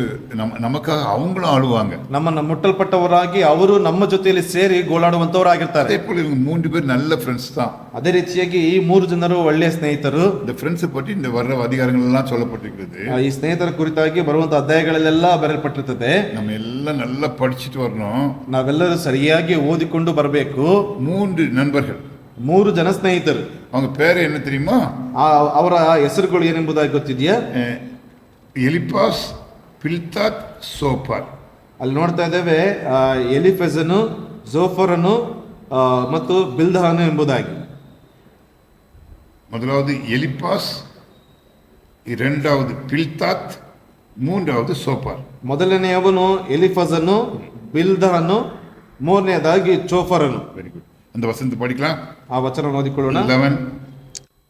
நமக்காக அவங்களும் ஆளுவாங்க. ನಮ್ಮನ್ನ ಮುಟ್ಟಲ್ಪಟ್ಟವರಾಗಿ ಅವರು ನಮ್ಮ ಜೊತೆಯಲ್ಲಿ ಸೇರಿ ಗೋಳಾಡುವಂತವರಾಗಿರ್ತಾರೆ. அதே போல இவங்க 3 பேர் நல்ல ஃப்ரெண்ட்ஸ் தான். ಅದೇ ರೀತಿಯಾಗಿ ಈ 3 ಜನರು ಒಳ್ಳೆಯ ಸ್ನೇಹಿತರು. இந்த ஃப்ரெண்ட்ஸ் பற்றி இந்த வர்ற அதிகாரங்கள் எல்லாம் சொல்லப்பட்டிருக்கிறது. ಈ ಸ್ನೇಹಿತರ ಕುರಿತಾಗಿ ಬರುವಂತ ಅಧ್ಯಾಯಗಳಲ್ಲೆಲ್ಲ ಬರೆಯಲ್ಪಟ್ಟಿರ್ತದೆ. நம்ம எல்லாம் நல்லா படிச்சுட்டு வரணும். ನಾವೆಲ್ಲರೂ ಸರಿಯಾಗಿ ಓದಿಕೊಂಡು ಬರಬೇಕು. 3 நண்பர்கள், 3 ಜನ ಸ್ನೇಹಿತರು. அவங்க பேரு என்ன தெரியுமா? ಅವರ ಹೆಸರುಗಳು ಏನೆಂಬುದಾಗಿ ಗೊತ್ತಿದೆಯಾ? ಎಲಿಫಾಸ್, ಪಿಲ್ತಾತ್, ಸೋಫರ್. ಅಲ್ಲಿ ನೋಡ್ತಾ ಇದ್ದೇವೆ ಎಲಿಫೆಜನು, ಜೋಫರನು ಮತ್ತು ಬಿಲ್ದಹನು ಎಂಬುದಾಗಿ. முதலாவது எலிபாஸ், இரண்டாவது பில்தாத், மூன்றாவது சோப்பார். ಮೊದಲನೆಯವನು ಎಲಿಫಜನು, ಬಿಲ್ದಹನು, ಮೂರನೆಯದಾಗಿ ಚೋಫರನು. Very good. அந்த வசனத்தை படிக்கலாம். ಆ ವಚನ ಓದಿಕೊಳ್ಳೋಣ. 11.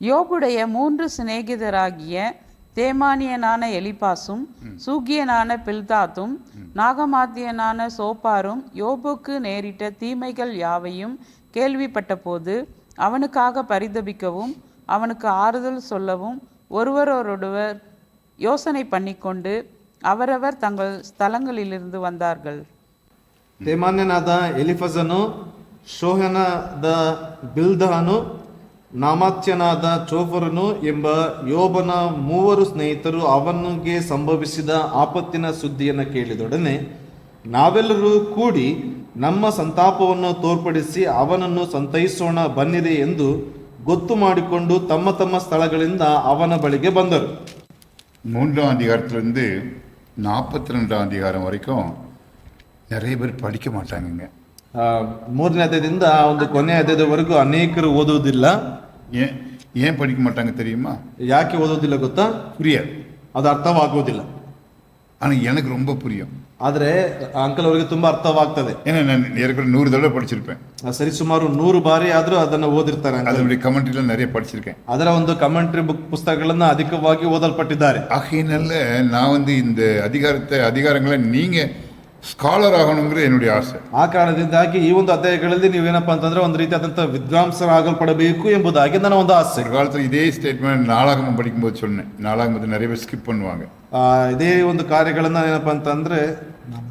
யோபுடைய 3 சிநேகிதராகிய தேமானியனான எலிபாசும், சூகியனான பில்தாத்தும், நாகமாத்தியனான சோப்பாரும் யோபுக்கு நேரிட்ட தீமைகள் யாவையும் கேள்விப்பட்ட போது அவனுக்காக பரிதபிக்கவும் அவனுக்கு ஆறுதல் சொல்லவும் ஒருவரோடொருவர் யோசனை பண்ணிக்கொண்டு அவரவர் தங்கள் ಸ್ಥಳங்களிலிருந்து வந்தார்கள். ತೇಮಾನ್ಯನಾದ ಎಲಿಫಜನು, ಶೋಹನಾದ ಬಿಲ್ದಹನು, ನಾಮಾತ್ಯನಾದ ಚೋಫರನು ಎಂಬ ಯೋಬನ 3 ಸ್ನೇಹಿತರು ಅವನಿಗೆ ಸಂಭವಿಸಿದ ಆಪತ್ತಿನ ಸುದ್ದಿಯನ್ನು ಕೇಳಿದೊಡನೆ ನಾವೆಲ್ಲರೂ ಕೂಡಿ ನಮ್ಮ ಸಂತಾಪವನ್ನು ತೋರ್ಪಡಿಸಿ ಅವನನ್ನು ಸಂತೈಸೋಣ ಬನ್ನಿರಿ ಎಂದು ಗೊತ್ತು ಮಾಡಿಕೊಂಡು ತಮ್ಮ ತಮ್ಮ ಸ್ಥಳಗಳಿಂದ ಅವನ ಬಳಿಗೆ ಬಂದರು. 3ஆம் அதிகாரத்திலிருந்து 42ஆம் அதிகாரம் வரைக்கும் நிறைய பேர் படிக்க மாட்டாங்க. 3ನೇ ಅಧ್ಯಾಯದಿಂದ ಒಂದು ಕೊನೆ ಅಧ್ಯಾಯದವರೆಗೂ ಅನೇಕರು ಓದುವುದಿಲ್ಲ. ஏன் படிக்க மாட்டாங்க தெரியுமா? ಯಾಕೆ ಓದುವುದಿಲ್ಲ ಗೊತ್ತಾ? புரியாது, ಅದು ಅರ್ಥವಾಗುವುದಿಲ್ಲ. ஆனா எனக்கு ரொம்ப புரியும். ಆದ್ರೆ ಅಂಕಲ್ ಅವರಿಗೆ ತುಂಬಾ ಅರ್ಥವಾಗ್ತದೆ. ஏன்னா நான் ஏற்கனவே 100 தடவை படிச்சிருப்பேன். ಸರಿ ಸುಮಾರು 100 ಬಾರಿ ಆದ್ರೂ ಅದನ್ನ ಓದಿರ್ತಾರೆ. அதனுடைய கமெண்ட்ரில நிறைய படிச்சிருக்கேன். ಅದರ ಒಂದು ಕಮೆಂಟ್ರಿ ಬುಕ್ ಪುಸ್ತಕಗಳನ್ನ ಅಧಿಕವಾಗಿ ಓದಲ್ಪಟ್ಟಿದ್ದಾರೆ. ஆகையினால நான் வந்து இந்த அதிகாரங்களை நீங்க ಸ್ಕಾಲರ್ ಆಗணுಂಗ್ರೆ என்னுடைய ಆಸೆ. ಆ ಕಾರಣದಿಂದಾಗಿ ಈ ಒಂದು ಅಧ್ಯಾಯಗಳಲ್ಲಿ ನೀವೇನಪ್ಪ ಅಂತಂದ್ರೆ ಒಂದು ರೀತಿಯಾದಂತಹ ವಿದ್ವಾಂಸರಾಗಲ್ಪಡಬೇಕು ಎಂಬುದಾಗಿ ನನ್ನ ಒಂದು ಆಸೆ. ஒரு காலத்துல இதே ஸ்டேட்மெண்ட் நாளாகமம் படிக்கும்போது சொன்னேன். நாளாகமத்தை நிறைய பேர் ஸ்கிப் பண்ணுவாங்க. ಇದೇ ಒಂದು ಕಾರ್ಯಗಳನ್ನ ಏನಪ್ಪಾ ಅಂತಂದ್ರೆ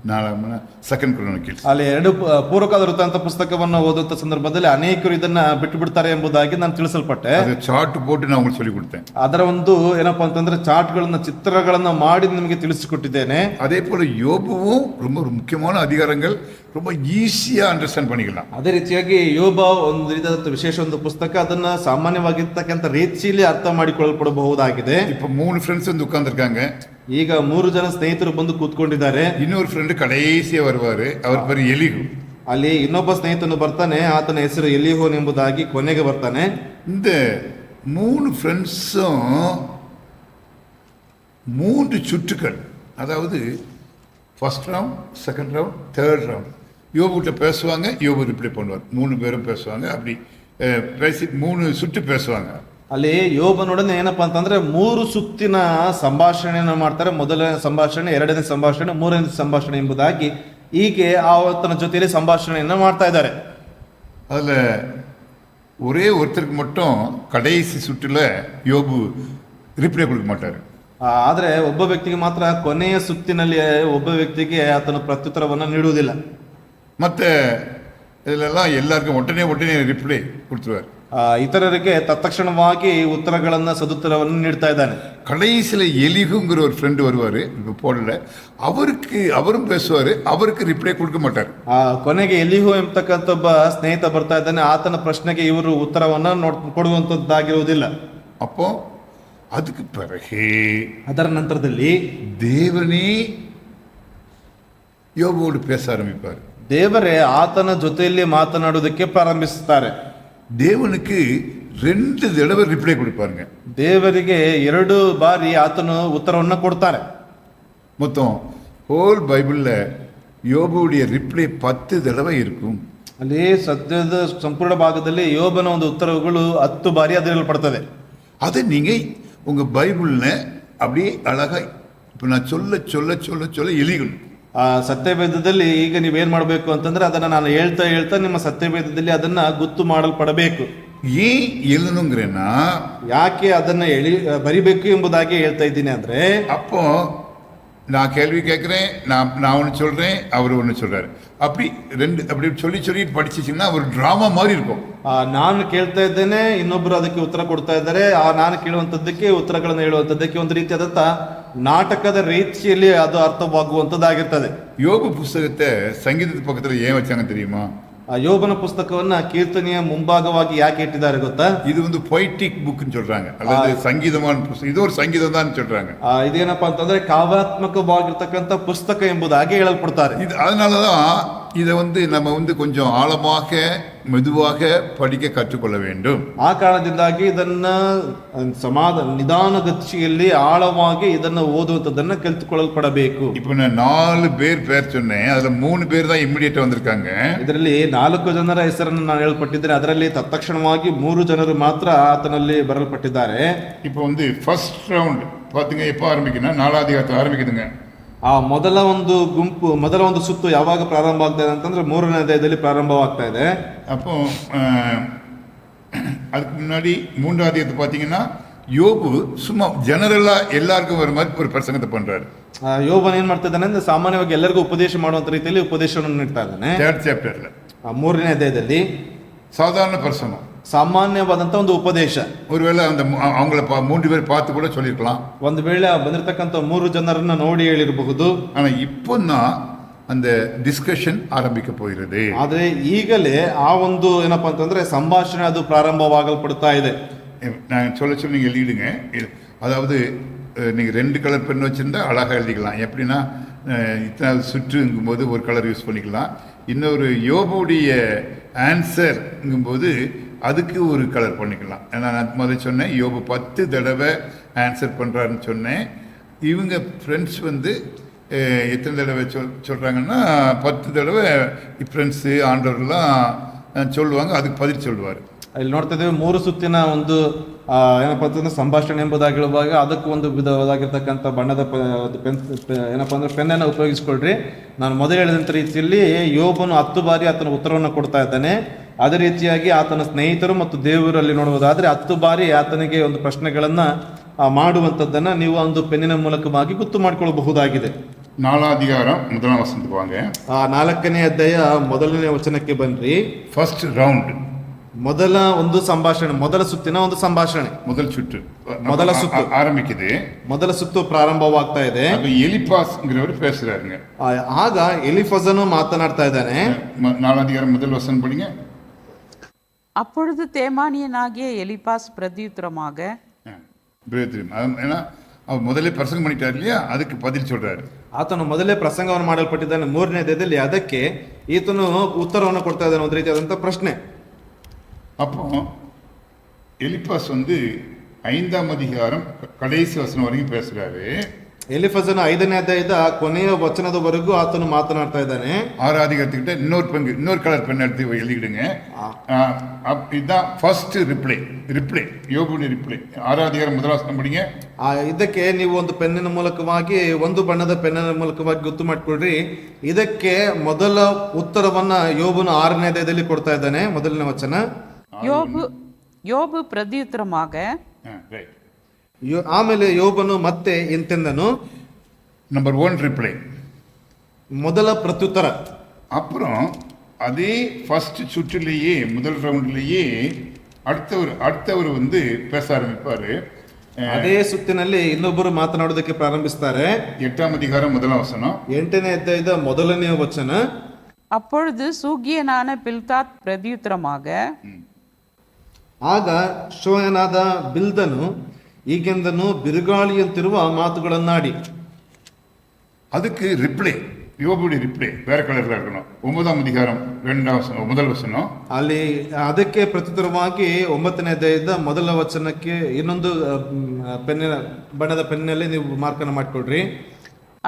நாளாகம ಸೆಕೆಂಡ್ ಕ್ರೋನಿಕಲ್ಸ್ ಅಲ್ಲಿ 2 ಪೂರ್ವಕಾಲ ವೃತ್ತಾಂತ ಪುಸ್ತಕವನ್ನು ಓದುವಂತ ಸಂದರ್ಭದಲ್ಲಿ ಅನೇಕರು ಇದನ್ನ ಬಿಟ್ಟು ಬಿಡ್ತಾರೆ ಎಂಬುದಾಗಿ ನಾನು ತಿಳಿಸಲ್ಪಟ್ಟೆ. ಚಾರ್ಟ್ போட்டு நான் உங்களுக்கு சொல்லி கொடுத்தேன். ಅದರ ಒಂದು ಏನಪ್ಪಾ ಅಂತಂದ್ರೆ ಚಾರ್ಟ್ಗಳನ್ನ ಚಿತ್ರಗಳನ್ನ ಮಾಡಿ ನಿಮಗೆ ತಿಳಿಸಿಕೊಟ್ಟಿದ್ದೇನೆ. அதே போல யோபுவும் ரொம்ப முக்கியமான அதிகாரங்கள் ரொம்ப ஈஸியா அண்டர்ஸ்டாண்ட் பண்ணிக்கலாம். ಅದೇ ರೀತಿಯಾಗಿ ಯೋಬ ಒಂದು ರೀತಿಯಾದ ವಿಶೇಷ ಒಂದು ಪುಸ್ತಕ, ಅದನ್ನ ಸಾಮಾನ್ಯವಾಗಿರ್ತಕ್ಕಂಥ ರೀತಿಯಲ್ಲಿ ಅರ್ಥ ಮಾಡಿಕೊಳ್ಳಲ್ಪಡಬಹುದಾಗಿದೆ. இப்ப 3 ಫ್ರೆಂಡ್ಸ್ வந்து உட்கார்ந்திருக்காங்க. ಈಗ 3 ಜನ ಸ್ನೇಹಿತರು ಬಂದು ಕೂತ್ಕೊಂಡಿದ್ದಾರೆ. இன்னொரு ಫ್ರೆಂಡ್ ಕಡೆಸಿಯ வருவாரு, அவர் பேரு ಎಲಿಹು. ಅಲ್ಲಿ ಇನ್ನೊಬ್ಬ ಸ್ನೇಹಿತನು ಬರ್ತಾನೆ, ಆತನ ಹೆಸರು ಎಲಿಹೋನ್ ಎಂಬುದಾಗಿ ಕೊನೆಗೆ ಬರ್ತಾನೆ. இந்த 3 ஃப்ரெண்ட்ஸும் 3 சுற்றுகள், அதாவது first round, second round, third round யோபுகிட்ட பேசுவாங்க, யோபு ரிப்ளை பண்ணுவார். 3 பேரும் பேசுவாங்க. அப்படி பேசி 3 சுற்று பேசுவாங்க. ಅಲ್ಲಿ ಯೋಬನೊಡನೆ ಏನಪ್ಪಾ ಅಂತಂದ್ರೆ 3 ಸುತ್ತಿನ ಸಂಭಾಷಣೆಯನ್ನು ಮಾಡ್ತಾರೆ. ಮೊದಲನೇ ಸಂಭಾಷಣೆ, ಎರಡನೇ ಸಂಭಾಷಣೆ, ಮೂರನೇ ಸಂಭಾಷಣೆ ಎಂಬುದಾಗಿ ಹೀಗೆ ಆತನ ಜೊತೆಯಲ್ಲಿ ಸಂಭಾಷಣೆಯನ್ನು ಮಾಡ್ತಾ ಇದ್ದಾರೆ. அதுல ஒரே ஒருத்தருக்கு மட்டும் கடைசி சுற்றுல யோபு ரிப்ளை கொடுக்க மாட்டார். ಆದ್ರೆ ಒಬ್ಬ ವ್ಯಕ್ತಿಗೆ ಮಾತ್ರ ಕೊನೆಯ ಸುತ್ತಿನಲ್ಲಿ ಒಬ್ಬ ವ್ಯಕ್ತಿಗೆ ಆತನು ಪ್ರತ್ಯುತ್ತರವನ್ನು ನೀಡುವುದಿಲ್ಲ. மற்ற இதிலெல்லாம் எல்லாருக்கும் உடனே ரிப்ளை கொடுத்துருவார். ಇತರರಿಗೆ ತತ್ಕ್ಷಣವಾಗಿ ಉತ್ತರಗಳನ್ನ ಸದುತ್ತರವನ್ನು ನೀಡ್ತಾ ಇದ್ದಾನೆ. கடைசியில் எலிகுங்கிற ஒரு ஃப்ரெண்டு வருவார், இப்போ போடல, அவரும் பேசுவார், அவருக்கு ரிப்ளை கொடுக்க மாட்டார். ಕೊನೆಗೆ ಎಲಿಹು ಎಂಬತಕ್ಕಂಥ ಒಬ್ಬ ಸ್ನೇಹಿತ ಬರ್ತಾ ಇದ್ದಾನೆ, ಆತನ ಪ್ರಶ್ನೆಗೆ ಇವರು ಉತ್ತರವನ್ನ ಕೊಡುವಂತದ್ದಾಗಿರುವುದಿಲ್ಲ. அப்போ அதுக்கு பிறகு ಅದರ ನಂತರದಲ್ಲಿ தேவனே யோபோடு பேச ஆரம்பிப்பார். ದೇವರೇ ಆತನ ಜೊತೆಯಲ್ಲಿ ಮಾತನಾಡುವುದಕ್ಕೆ ಪ್ರಾರಂಭಿಸುತ್ತಾರೆ. தேவனுக்கு 2 தடவை ரிப்ளை கொடுப்பாருங்க. ದೇವರಿಗೆ 2 ಬಾರಿ ಆತನು ಉತ್ತರವನ್ನು ಕೊಡ್ತಾರೆ. மொத்தம் ஹோல் பைபிளில் யோபுடைய ரிப்ளை 10 தடவை இருக்கும். ಅಲ್ಲಿ ಸದ್ಯದ ಸಂಪೂರ್ಣ ಭಾಗದಲ್ಲಿ ಯೋಬನ ಒಂದು ಉತ್ತರಗಳು 10 ಬಾರಿ ಅದಿರಲ್ಪಡ್ತದೆ. அதை நீங்கள் உங்கள் பைபிளில் அப்படியே அழகாக இப்போ நான் சொல்ல எலிகள் ಸತ್ಯವೇದದಲ್ಲಿ ಈಗ ನೀವೇನ್ ಮಾಡಬೇಕು ಅಂತಂದ್ರೆ ಅದನ್ನ ನಾನು ಹೇಳ್ತಾ ನಿಮ್ಮ ಸತ್ಯವೇದದಲ್ಲಿ ಅದನ್ನ ಗುತ್ತು ಮಾಡಲ್ಪಡಬೇಕು. ஏன் எழுதணுங்கிறேன்னா, ಯಾಕೆ ಅದನ್ನ ಬರಿಬೇಕು ಎಂಬುದಾಗಿ ಹೇಳ್ತಾ ಇದ್ದೀನಿ ಅಂದ್ರೆ, அப்போ நான் கேள்வி கேட்குறேன், நான் ஒன்று சொல்கிறேன், அவர் ஒன்று சொல்கிறாரு, அப்படி சொல்லி படிச்சிச்சிங்கன்னா ஒரு ட்ராமா மாதிரி இருக்கும். ನಾನು ಕೇಳ್ತಾ ಇದ್ದೇನೆ, ಇನ್ನೊಬ್ರು ಅದಕ್ಕೆ ಉತ್ತರ ಕೊಡ್ತಾ ಇದ್ದಾರೆ, ನಾನು ಕೇಳುವಂತದ್ದಕ್ಕೆ ಉತ್ತರಗಳನ್ನು ಹೇಳುವಂತದ್ದಕ್ಕೆ ಒಂದು ರೀತಿಯಾದಂತ ನಾಟಕದ ರೀತಿಯಲ್ಲಿ ಅದು ಅರ್ಥವಾಗುವಂತದ್ದಾಗಿರ್ತದೆ. யோபு புஸ்தகத்தை சங்கீதத்து பக்கத்தில் ஏன் வச்சாங்க தெரியுமா? ಯೋಬನ ಪುಸ್ತಕವನ್ನ ಕೀರ್ತನೆಯ ಮುಂಭಾಗವಾಗಿ ಯಾಕೆ ಇಟ್ಟಿದ್ದಾರೆ ಗೊತ್ತಾ? இது வந்து பொய்டிக் புக்னு சொல்றாங்க, அல்லது சங்கீதமான புஸ்தகம், இது ஒரு சங்கீதம் தான் சொல்றாங்க. ಇದೇನಪ್ಪ ಅಂತಂದ್ರೆ ಕಾವ್ಯಾತ್ಮಕವಾಗಿರ್ತಕ್ಕಂಥ ಪುಸ್ತಕ ಎಂಬುದಾಗಿ ಹೇಳಲ್ಪಡ್ತಾರೆ. இது அதனாலதான் இதை நம்ம கொஞ்சம் ஆழமாக மெதுவாக படிக்க கற்றுக்கொள்ள வேண்டும். ಆ ಕಾರಣದಿಂದಾಗಿ ಇದನ್ನ ನಿಧಾನಗತಿಯಲ್ಲಿ ಆಳವಾಗಿ ಇದನ್ನ ಓದುವಂತದನ್ನ ಕಲಿತುಕೊಳ್ಳಲ್ಪಡಬೇಕು. இப்போ நான் 4 பேர் சொன்னேன், அதுல 3 பேர் தான் இமிಡಿಯೇಟ್ வந்திருக்காங்க. ಇದರಲ್ಲಿ 4 ಜನರ ಹೆಸರನ್ನು ನಾನು ಹೇಳ್ಪಟ್ಟಿದ್ದೇನೆ, ಅದರಲ್ಲಿ ತತ್ಕ್ಷಣವಾಗಿ 3 ಜನರು ಮಾತ್ರ ಆತನಲ್ಲಿ ಬರಲ್ಪಟ್ಟಿದ್ದಾರೆ. இப்போ ஃபர்ஸ்ட் ரவுண்ட் பாத்தீங்க, எப்போ ஆரம்பிக்குன்னா 4ஆம் அதிகாரத்தில் ஆரம்பிக்குதுங்க. ಮೊದಲ ಒಂದು ಸುತ್ತು ಯಾವಾಗ ಪ್ರಾರಂಭ ಆಗ್ತಾ ಇದೆ ಅಂತಂದ್ರೆ 3ನೇ ಅಧ್ಯಾಯದಲ್ಲಿ ಪ್ರಾರಂಭವಾಗ್ತಾ ಇದೆ. அப்போ அதுக்கு முன்னாடி 3ஆம் அதிகாரத்தை பார்த்தீங்கன்னா யோபு சும்மா ஜெனரலா எல்லாருக்கும் வர மாதிரி ஒரு பிரசங்கத்தை பண்றாரு. ಯೋಬನ್ ಏನ್ ಮಾಡ್ತಾ ಇದ್ದಾನೆ ಅಂದ್ರೆ ಸಾಮಾನ್ಯವಾಗಿ ಎಲ್ಲರಿಗೂ ಉಪದೇಶ ಮಾಡುವಂತ ರೀತಿಯಲ್ಲಿ ಉಪದೇಶವನ್ನು ನೀಡ್ತಾ ಇದ್ದಾನೆ. 3rd ಚಾಪ್ಟರ್ல 3ನೇ ಅಧ್ಯಾಯದಲ್ಲಿ சாதாரண பிரசங்கம், ಸಾಮಾನ್ಯವಾದಂತ ಒಂದು ಉಪದೇಶ. ஒருவேளை அவங்கள 3 பேர் பார்த்து கூட சொல்லிருக்கலாம், ಒಂದು ವೇಳೆ ಬಂದಿರತಕ್ಕಂತ 3 ಜನರನ್ನ ನೋಡಿ ಹೇಳಿರಬಹುದು. ஆனா இப்போ தான் அந்த டிஸ்கஷன் ஆரம்பிக்க போகிறது. ಆದ್ರೆ ಈಗಲೇ ಆ ಒಂದು ಏನಪ್ಪಾ ಅಂತಂದ್ರೆ ಸಂಭಾಷಣೆ ಅದು ಪ್ರಾರಂಭವಾಗಲ್ಪಡ್ತಾ ಇದೆ. நான் சொல்ல நீங்க எழுதிடுங்க. அதாவது நீங்கள் 2 கலர் பென் வச்சுருந்தா அழகாக எழுதிக்கலாம். எப்படின்னா இத்தனை சுற்றுங்கும்போது ஒரு கலர் யூஸ் பண்ணிக்கலாம், இன்னொரு யோபுடைய ஆன்சர்ங்கும்போது அதுக்கு ஒரு கலர் பண்ணிக்கலாம். ஏன்னா நான் முதல்ல சொன்னேன், யோபு 10 தடவை ஆன்சர் பண்ணுறாருன்னு சொன்னேன். இவங்க ஃப்ரெண்ட்ஸ் எத்தனை தடவை சொல்கிறாங்கன்னா 10 தடவை ஃப்ரெண்ட்ஸு ஆண்டவர்லாம் சொல்லுவாங்க, அதுக்கு பதில் சொல்லுவார். ಇಲ್ಲಿ ನೋಡ್ತಾ ಇದ್ದೇವೆ 3 ಸುತ್ತಿನ ಒಂದು ಏನಪ್ಪಾ ಅಂತಂದ್ರೆ ಸಂಭಾಷಣೆ ಎಂಬುದಾಗಿ ಹೇಳುವಾಗ ಅದಕ್ಕೆ ಒಂದು ವಿಧವಾಗಿರ್ತಕ್ಕಂಥ ಬಣ್ಣದ ಏನಪ್ಪಾ ಅಂದ್ರೆ ಪೆನ್ನನ್ನು ಉಪಯೋಗಿಸ್ಕೊಳ್ರಿ. ನಾನು ಮೊದಲು ಹೇಳಿದಂಥ ರೀತಿಯಲ್ಲಿ ಯೋಬನು 10 ಬಾರಿ ಆತನ ಉತ್ತರವನ್ನು ಕೊಡ್ತಾ ಇದ್ದಾನೆ. ಅದೇ ರೀತಿಯಾಗಿ ಆತನ ಸ್ನೇಹಿತರು ಮತ್ತು ದೇವರಲ್ಲಿ ನೋಡುವುದಾದ್ರೆ 10 ಬಾರಿ ಆತನಿಗೆ ಒಂದು ಪ್ರಶ್ನೆಗಳನ್ನ ಮಾಡುವಂಥದ್ದನ್ನ ನೀವು ಒಂದು ಪೆನ್ನಿನ ಮೂಲಕವಾಗಿ ಗುರ್ತು ಮಾಡಿಕೊಳ್ಳಬಹುದಾಗಿದೆ. 4ಆம் அதிகாரம் 1ஆம் வசனத்துக்கு வாங்க. 4ನೇ ಅಧ್ಯಾಯ 1ನೇ ವಚನಕ್ಕೆ ಬನ್ರಿ. ಫಸ್ಟ್ ರೌಂಡ್, ಮೊದಲ ಒಂದು ಸಂಭಾಷಣೆ, ಮೊದಲ ಸುತ್ತಿನ ಒಂದು ಸಂಭಾಷಣೆ, ಮೊದಲ ಸುತ್ತು ಆರಂಭಿಸಿದೆ. ಮೊದಲ ಸುತ್ತು ಪ್ರಾರಂಭವಾಗ್ತಾ ಇದೆ. எலிபாஸ்ங்கிறவர் பேசுறாருங்க. ಆಗ ಎಲಿಫಜನು ಮಾತನಾಡ್ತಾ ಇದ್ದಾನೆ. 4ஆம் அதிகாரம் முதல் வசனம் படிங்க. அப்பொழுது தேமானியனாகிய எலிபாஸ் பிரதியுத்தரமாக, ஏன்னா அவர் முதலே பிரசங்கம் பண்ணிட்டார் இல்லையா, அதுக்கு பதில் சொல்றாரு. ಆತನು ಮೊದಲೇ ಪ್ರಸಂಗವನ್ನು ಮಾಡಲ್ಪಟ್ಟಿದ್ದಾನೆ 3ನೇ ಅಧ್ಯಾಯದಲ್ಲಿ, ಅದಕ್ಕೆ ಈತನು ಉತ್ತರವನ್ನು ಕೊಡ್ತಾ ಇದ್ದಾನೆ, ಒಂದು ರೀತಿಯಾದಂಥ ಪ್ರಶ್ನೆ. அப்போ எலிபாஸ் 5ஆம் அதிகாரம் கடைசி வசனம் வரைக்கும் பேசுறாரு. ಎಲಿಫಜನು 5ನೇ ಅಧ್ಯಾಯದ ಕೊನೆಯ ವಚನದವರೆಗೂ ಆತನು ಮಾತನಾಡ್ತಾ ಇದ್ದಾನೆ. 6ಆம் அதிகாரத்துக்கிட்ட இன்னொரு கலர் பெண் எடுத்து எழுதிடுங்க. இதுதான் ஃபர்ஸ்ட் ரிப்ளை யோபுடைய ரிப்ளை. 6ஆம் அதிகாரம் 1ஆம் வசனம் படிங்க. ಇದಕ್ಕೆ ನೀವು ಒಂದು ಪೆನ್ನಿನ ಮೂಲಕವಾಗಿ, ಒಂದು ಬಣ್ಣದ ಪೆನ್ನಿನ ಮೂಲಕವಾಗಿ ಗೊತ್ತು ಮಾಡಿಕೊಡ್ರಿ. ಇದಕ್ಕೆ ಮೊದಲ ಉತ್ತರವನ್ನ ಯೋಬನು 6ನೇ ಅಧ್ಯಾಯದಲ್ಲಿ ಕೊಡ್ತಾ ಇದ್ದಾನೆ. ಮೊದಲನೇ ವಚನ யோபு பிரதியுத்தரமாக, ரைட். ಆಮೇಲೆ ಯೋಬನು ಮತ್ತೆ ಎಂತೆಂದನು, நம்பர் 1 ரிப்ளை. ಮೊದಲ ಪ್ರತ್ಯುತ್ತರ. அப்புறம் அதே ஃபர்ஸ்ட் சுற்றிலேயே முதல் ரவுண்ட்லேயே அடுத்தவர் வந்து பேச ஆரம்பிப்பாரு. ಅದೇ ಸುತ್ತಿನಲ್ಲಿ ಇನ್ನೊಬ್ಬರು ಮಾತನಾಡೋದಕ್ಕೆ ಪ್ರಾರಂಭಿಸ್ತಾರೆ. 8ஆம் அதிகாரம் 1ஆம் வசனம். 8ನೇ ಅಧ್ಯಾಯದ ಮೊದಲನೆಯ ವಚನ. அப்பொழுது சூகியனான பில்தாத் பிரதியுத்தரமாக, ಆಗ ಶೋಯನಾದ ಬಿಲ್ದನು ಈಗೆಂದನು, ಬಿರುಗಾಳಿಯಂತಿರುವ ಮಾತುಗಳನ್ನಾಡಿ. அதுக்கு ரிப்ளை, யோபுடைய ரிப்ளை வேற கலர்ல இருக்கணும். 9ஆம் அதிகாரம் 2ஆம் வசனம், முதல் வசனம். ಅಲ್ಲಿ ಅದಕ್ಕೆ ಪ್ರತ್ಯುತ್ತರವಾಗಿ 9ನೇ ಅಧ್ಯಾಯದ ಮೊದಲ ವಚನಕ್ಕೆ ಇನ್ನೊಂದು ಪೆನ್ನಿನ ಬಣ್ಣದ ಪೆನ್ನಲ್ಲಿ ನೀವು ಮಾರ್ಕನ್ನು ಮಾಡಿಕೊಡ್ರಿ.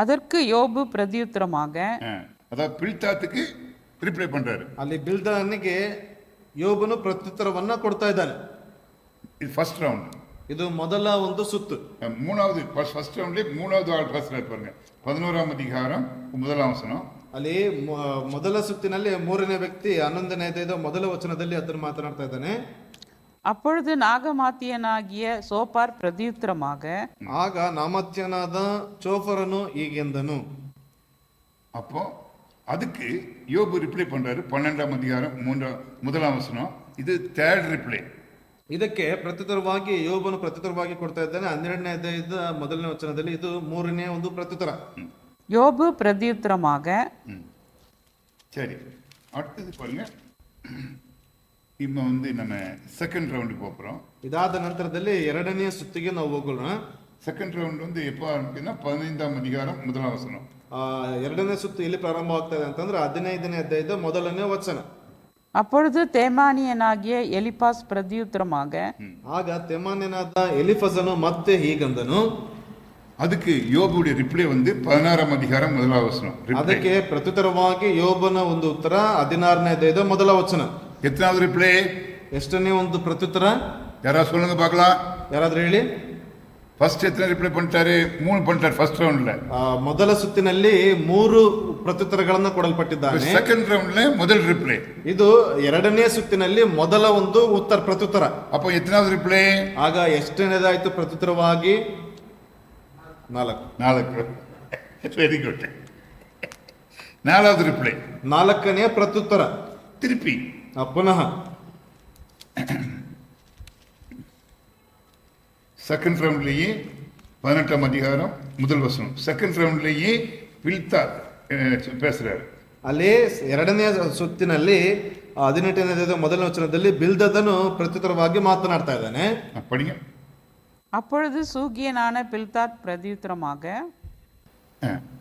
அதற்கு யோபு பிரதியுத்தரமாக, அதாவது பில்தாத்துக்கு ரிப்ளை பண்றாரு. ಅಲ್ಲಿ ಬಿಲ್ದನಿಗೆ ಯೋಬನು ಪ್ರತ್ಯುತ್ತರವನ್ನ ಕೊಡ್ತಾ ಇದ್ದಾನೆ. இது ஃபர்ஸ்ட் ரவுண்ட். ಇದು ಮೊದಲ ಒಂದು ಸುತ್ತು. மூணாவது ஃபர்ஸ்ட் ரவுண்ட்ல மூணாவது ஆள் பேசுறாரு பாருங்க. 11ஆம் அதிகாரம் 1ஆம் வசனம். ಅಲ್ಲಿ ಮೊದಲ ಸುತ್ತಿನಲ್ಲಿ ಮೂರನೇ ವ್ಯಕ್ತಿ 11ನೇ ಅಧ್ಯಾಯದ ಮೊದಲ ವಚನದಲ್ಲಿ ಅದನ್ನು ಮಾತನಾಡ್ತಾ ಇದ್ದಾನೆ. அப்பொழுது நாகமாத்தியனாகிய சோப்பார் பிரதியுத்தரமாக, ಆಗ ನಾಮತ್ಯನಾದ ಚೋಫರನು ಹೀಗೆಂದನು. அப்போ அதுக்கு யோபு ரிப்ளை பண்றாரு. 12ஆம் அதிகாரம் 1ஆம் வசனம். இது தேர்ட் ரிப்ளை. ಇದಕ್ಕೆ ಪ್ರತ್ಯುತ್ತರವಾಗಿ ಯೋಬನು ಪ್ರತ್ಯುತ್ತರವಾಗಿ ಕೊಡ್ತಾ ಇದ್ದಾನೆ. 12ನೇ ಅಧ್ಯಾಯದ ಮೊದಲನೇ ವಚನದಲ್ಲಿ ಇದು ಮೂರನೇ ಒಂದು ಪ್ರತ್ಯುತ್ತರ. யோபு பிரதியுத்தரமாக, சரி, அடுத்தது பாருங்க. இப்போ வந்து நம்ம செகண்ட் ரவுண்டுக்கு போகிறோம். ಇದಾದ ನಂತರದಲ್ಲಿ ಎರಡನೇ ಸುತ್ತಿಗೆ ನಾವು ಹೋಗೋಣ. செகண்ட் ரவுண்ட் வந்து எப்போ ஆரம்பிக்குதுன்னா 15ஆம் அதிகாரம் 1ஆம் வசனம். ಎರಡನೇ ಸುತ್ತು ಎಲ್ಲಿ ಪ್ರಾರಂಭವಾಗ್ತಾ ಇದೆ ಅಂತಂದ್ರೆ 15ನೇ ಅಧ್ಯಾಯದ ಮೊದಲನೇ ವಚನ. அப்பொழுது தேமானியனாகிய எலிபாஸ் பிரதியுத்தரமாக, ಆಗ ತೆಮಾನ್ಯನಾದ ಎಲಿಫಜನು ಮತ್ತೆ ಹೀಗಂದನು. அதுக்கு யோபுடைய ரிப்ளை வந்து 16ஆம் அதிகாரம் 1ஆம் வசனம். ಅದಕ್ಕೆ ಪ್ರತ್ಯುತ್ತರವಾಗಿ ಯೋಬನ ಒಂದು ಉತ್ತರ 16ನೇ ಅಧ್ಯಾಯದ ಮೊದಲ ವಚನ. எத்தனாவது ரிப்ளை? ಎಷ್ಟನೇ ಒಂದು ಪ್ರತ್ಯುತ್ತರ? யாராவது சொல்லுங்க பார்க்கலாம். ಯಾರಾದ್ರೂ ಹೇಳಿ. ஃபர்ஸ்ட் எத்தனை ரிப்ளை பண்ணிட்டாரு? 3 பண்ணிட்டாரு ಫಸ್ಟ್ ರೌಂಡ್ல. ಮೊದಲ ಸುತ್ತಿನಲ್ಲಿ 3 ಪ್ರತ್ಯುತ್ತರಗಳನ್ನ ಕೊಡಲ್ಪಟ್ಟಿದ್ದಾನೆ. ಸೆಕೆಂಡ್ ರೌಂಡ್ல முதல் ரிப்ளை. ಇದು ಎರಡನೇ ಸುತ್ತಿನಲ್ಲಿ ಮೊದಲ ಒಂದು ಪ್ರತ್ಯುತ್ತರ. அப்போ எத்தனாவது ரிப்ளை? ಆಗ ಎಷ್ಟನೇದಾಯ್ತು ಪ್ರತ್ಯುತ್ತರವಾಗಿ? 4. Very good. 4வது ரிப்ளை, 4ನೇ ಪ್ರತ್ಯುತ್ತರ. திருப்பி ಪುನಃ செகண்ட் ரவுண்ட்லேயே 18ஆம் அதிகாரம் முதல் வசனம். செகண்ட் ரவுண்ட்லேயே பில்தாத் பேசுறாரு. ಅಲ್ಲಿ ಎರಡನೇ ಸುತ್ತಿನಲ್ಲಿ 18ನೇ ಮೊದಲನೇ ವಚನದಲ್ಲಿ ಬಿಲ್ದದನು ಪ್ರತ್ಯುತ್ತರವಾಗಿ ಮಾತನಾಡ್ತಾ ಇದ್ದಾನೆ. படிங்க. அப்பொழுது சூகியனான பில்தாத் பிரதியுத்தரமாக,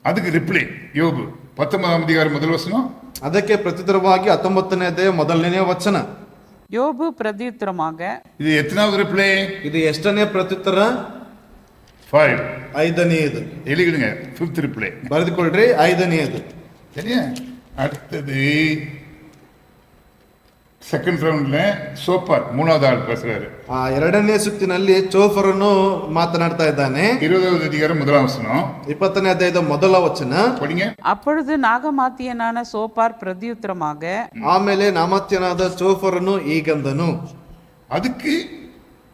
அதுக்கு ரிப்ளை யோபு 19ஆம் அதிகாரம் முதல் வசனம். ಅದಕ್ಕೆ ಪ್ರತ್ಯುತ್ತರವಾಗಿ 19ನೇ ಅಧ್ಯಾಯ ಮೊದಲನೇ ವಚನ. யோபு பிரதியுத்தரமாக, இது எத்தனாவது ரிப்ளை? ಇದು ಎಷ್ಟನೇ ಪ್ರತ್ಯುತ್ತರ? 5. 5ನೇದು. எழுதிடுங்க. 5th ரிப்ளை ಬರೆದುಕೊಳ್ಳ್ರಿ. 5ನೇದು. சரியா? அடுத்தது செகண்ட் ரவுண்ட்ல சோப்பார் 3வது ஆள் பேசுறாரு. ಎರಡನೇ ಸುತ್ತಿನಲ್ಲಿ ಚೋಫರನು ಮಾತನಾಡ್ತಾ ಇದ್ದಾನೆ. 20வது அதிகாரம் 1ஆம் வசனம். 20ನೇ ಅಧ್ಯಾಯದ ಮೊದಲ ವಚನ. படிங்க. அப்பொழுது நாகமாத்தியனான சோப்பார் பிரதியுத்தரமாக, ಆಮೇಲೆ ನಾಮತ್ಯನಾದ ಚೋಫರನು ಹೀಗಂದನು. அதுக்கு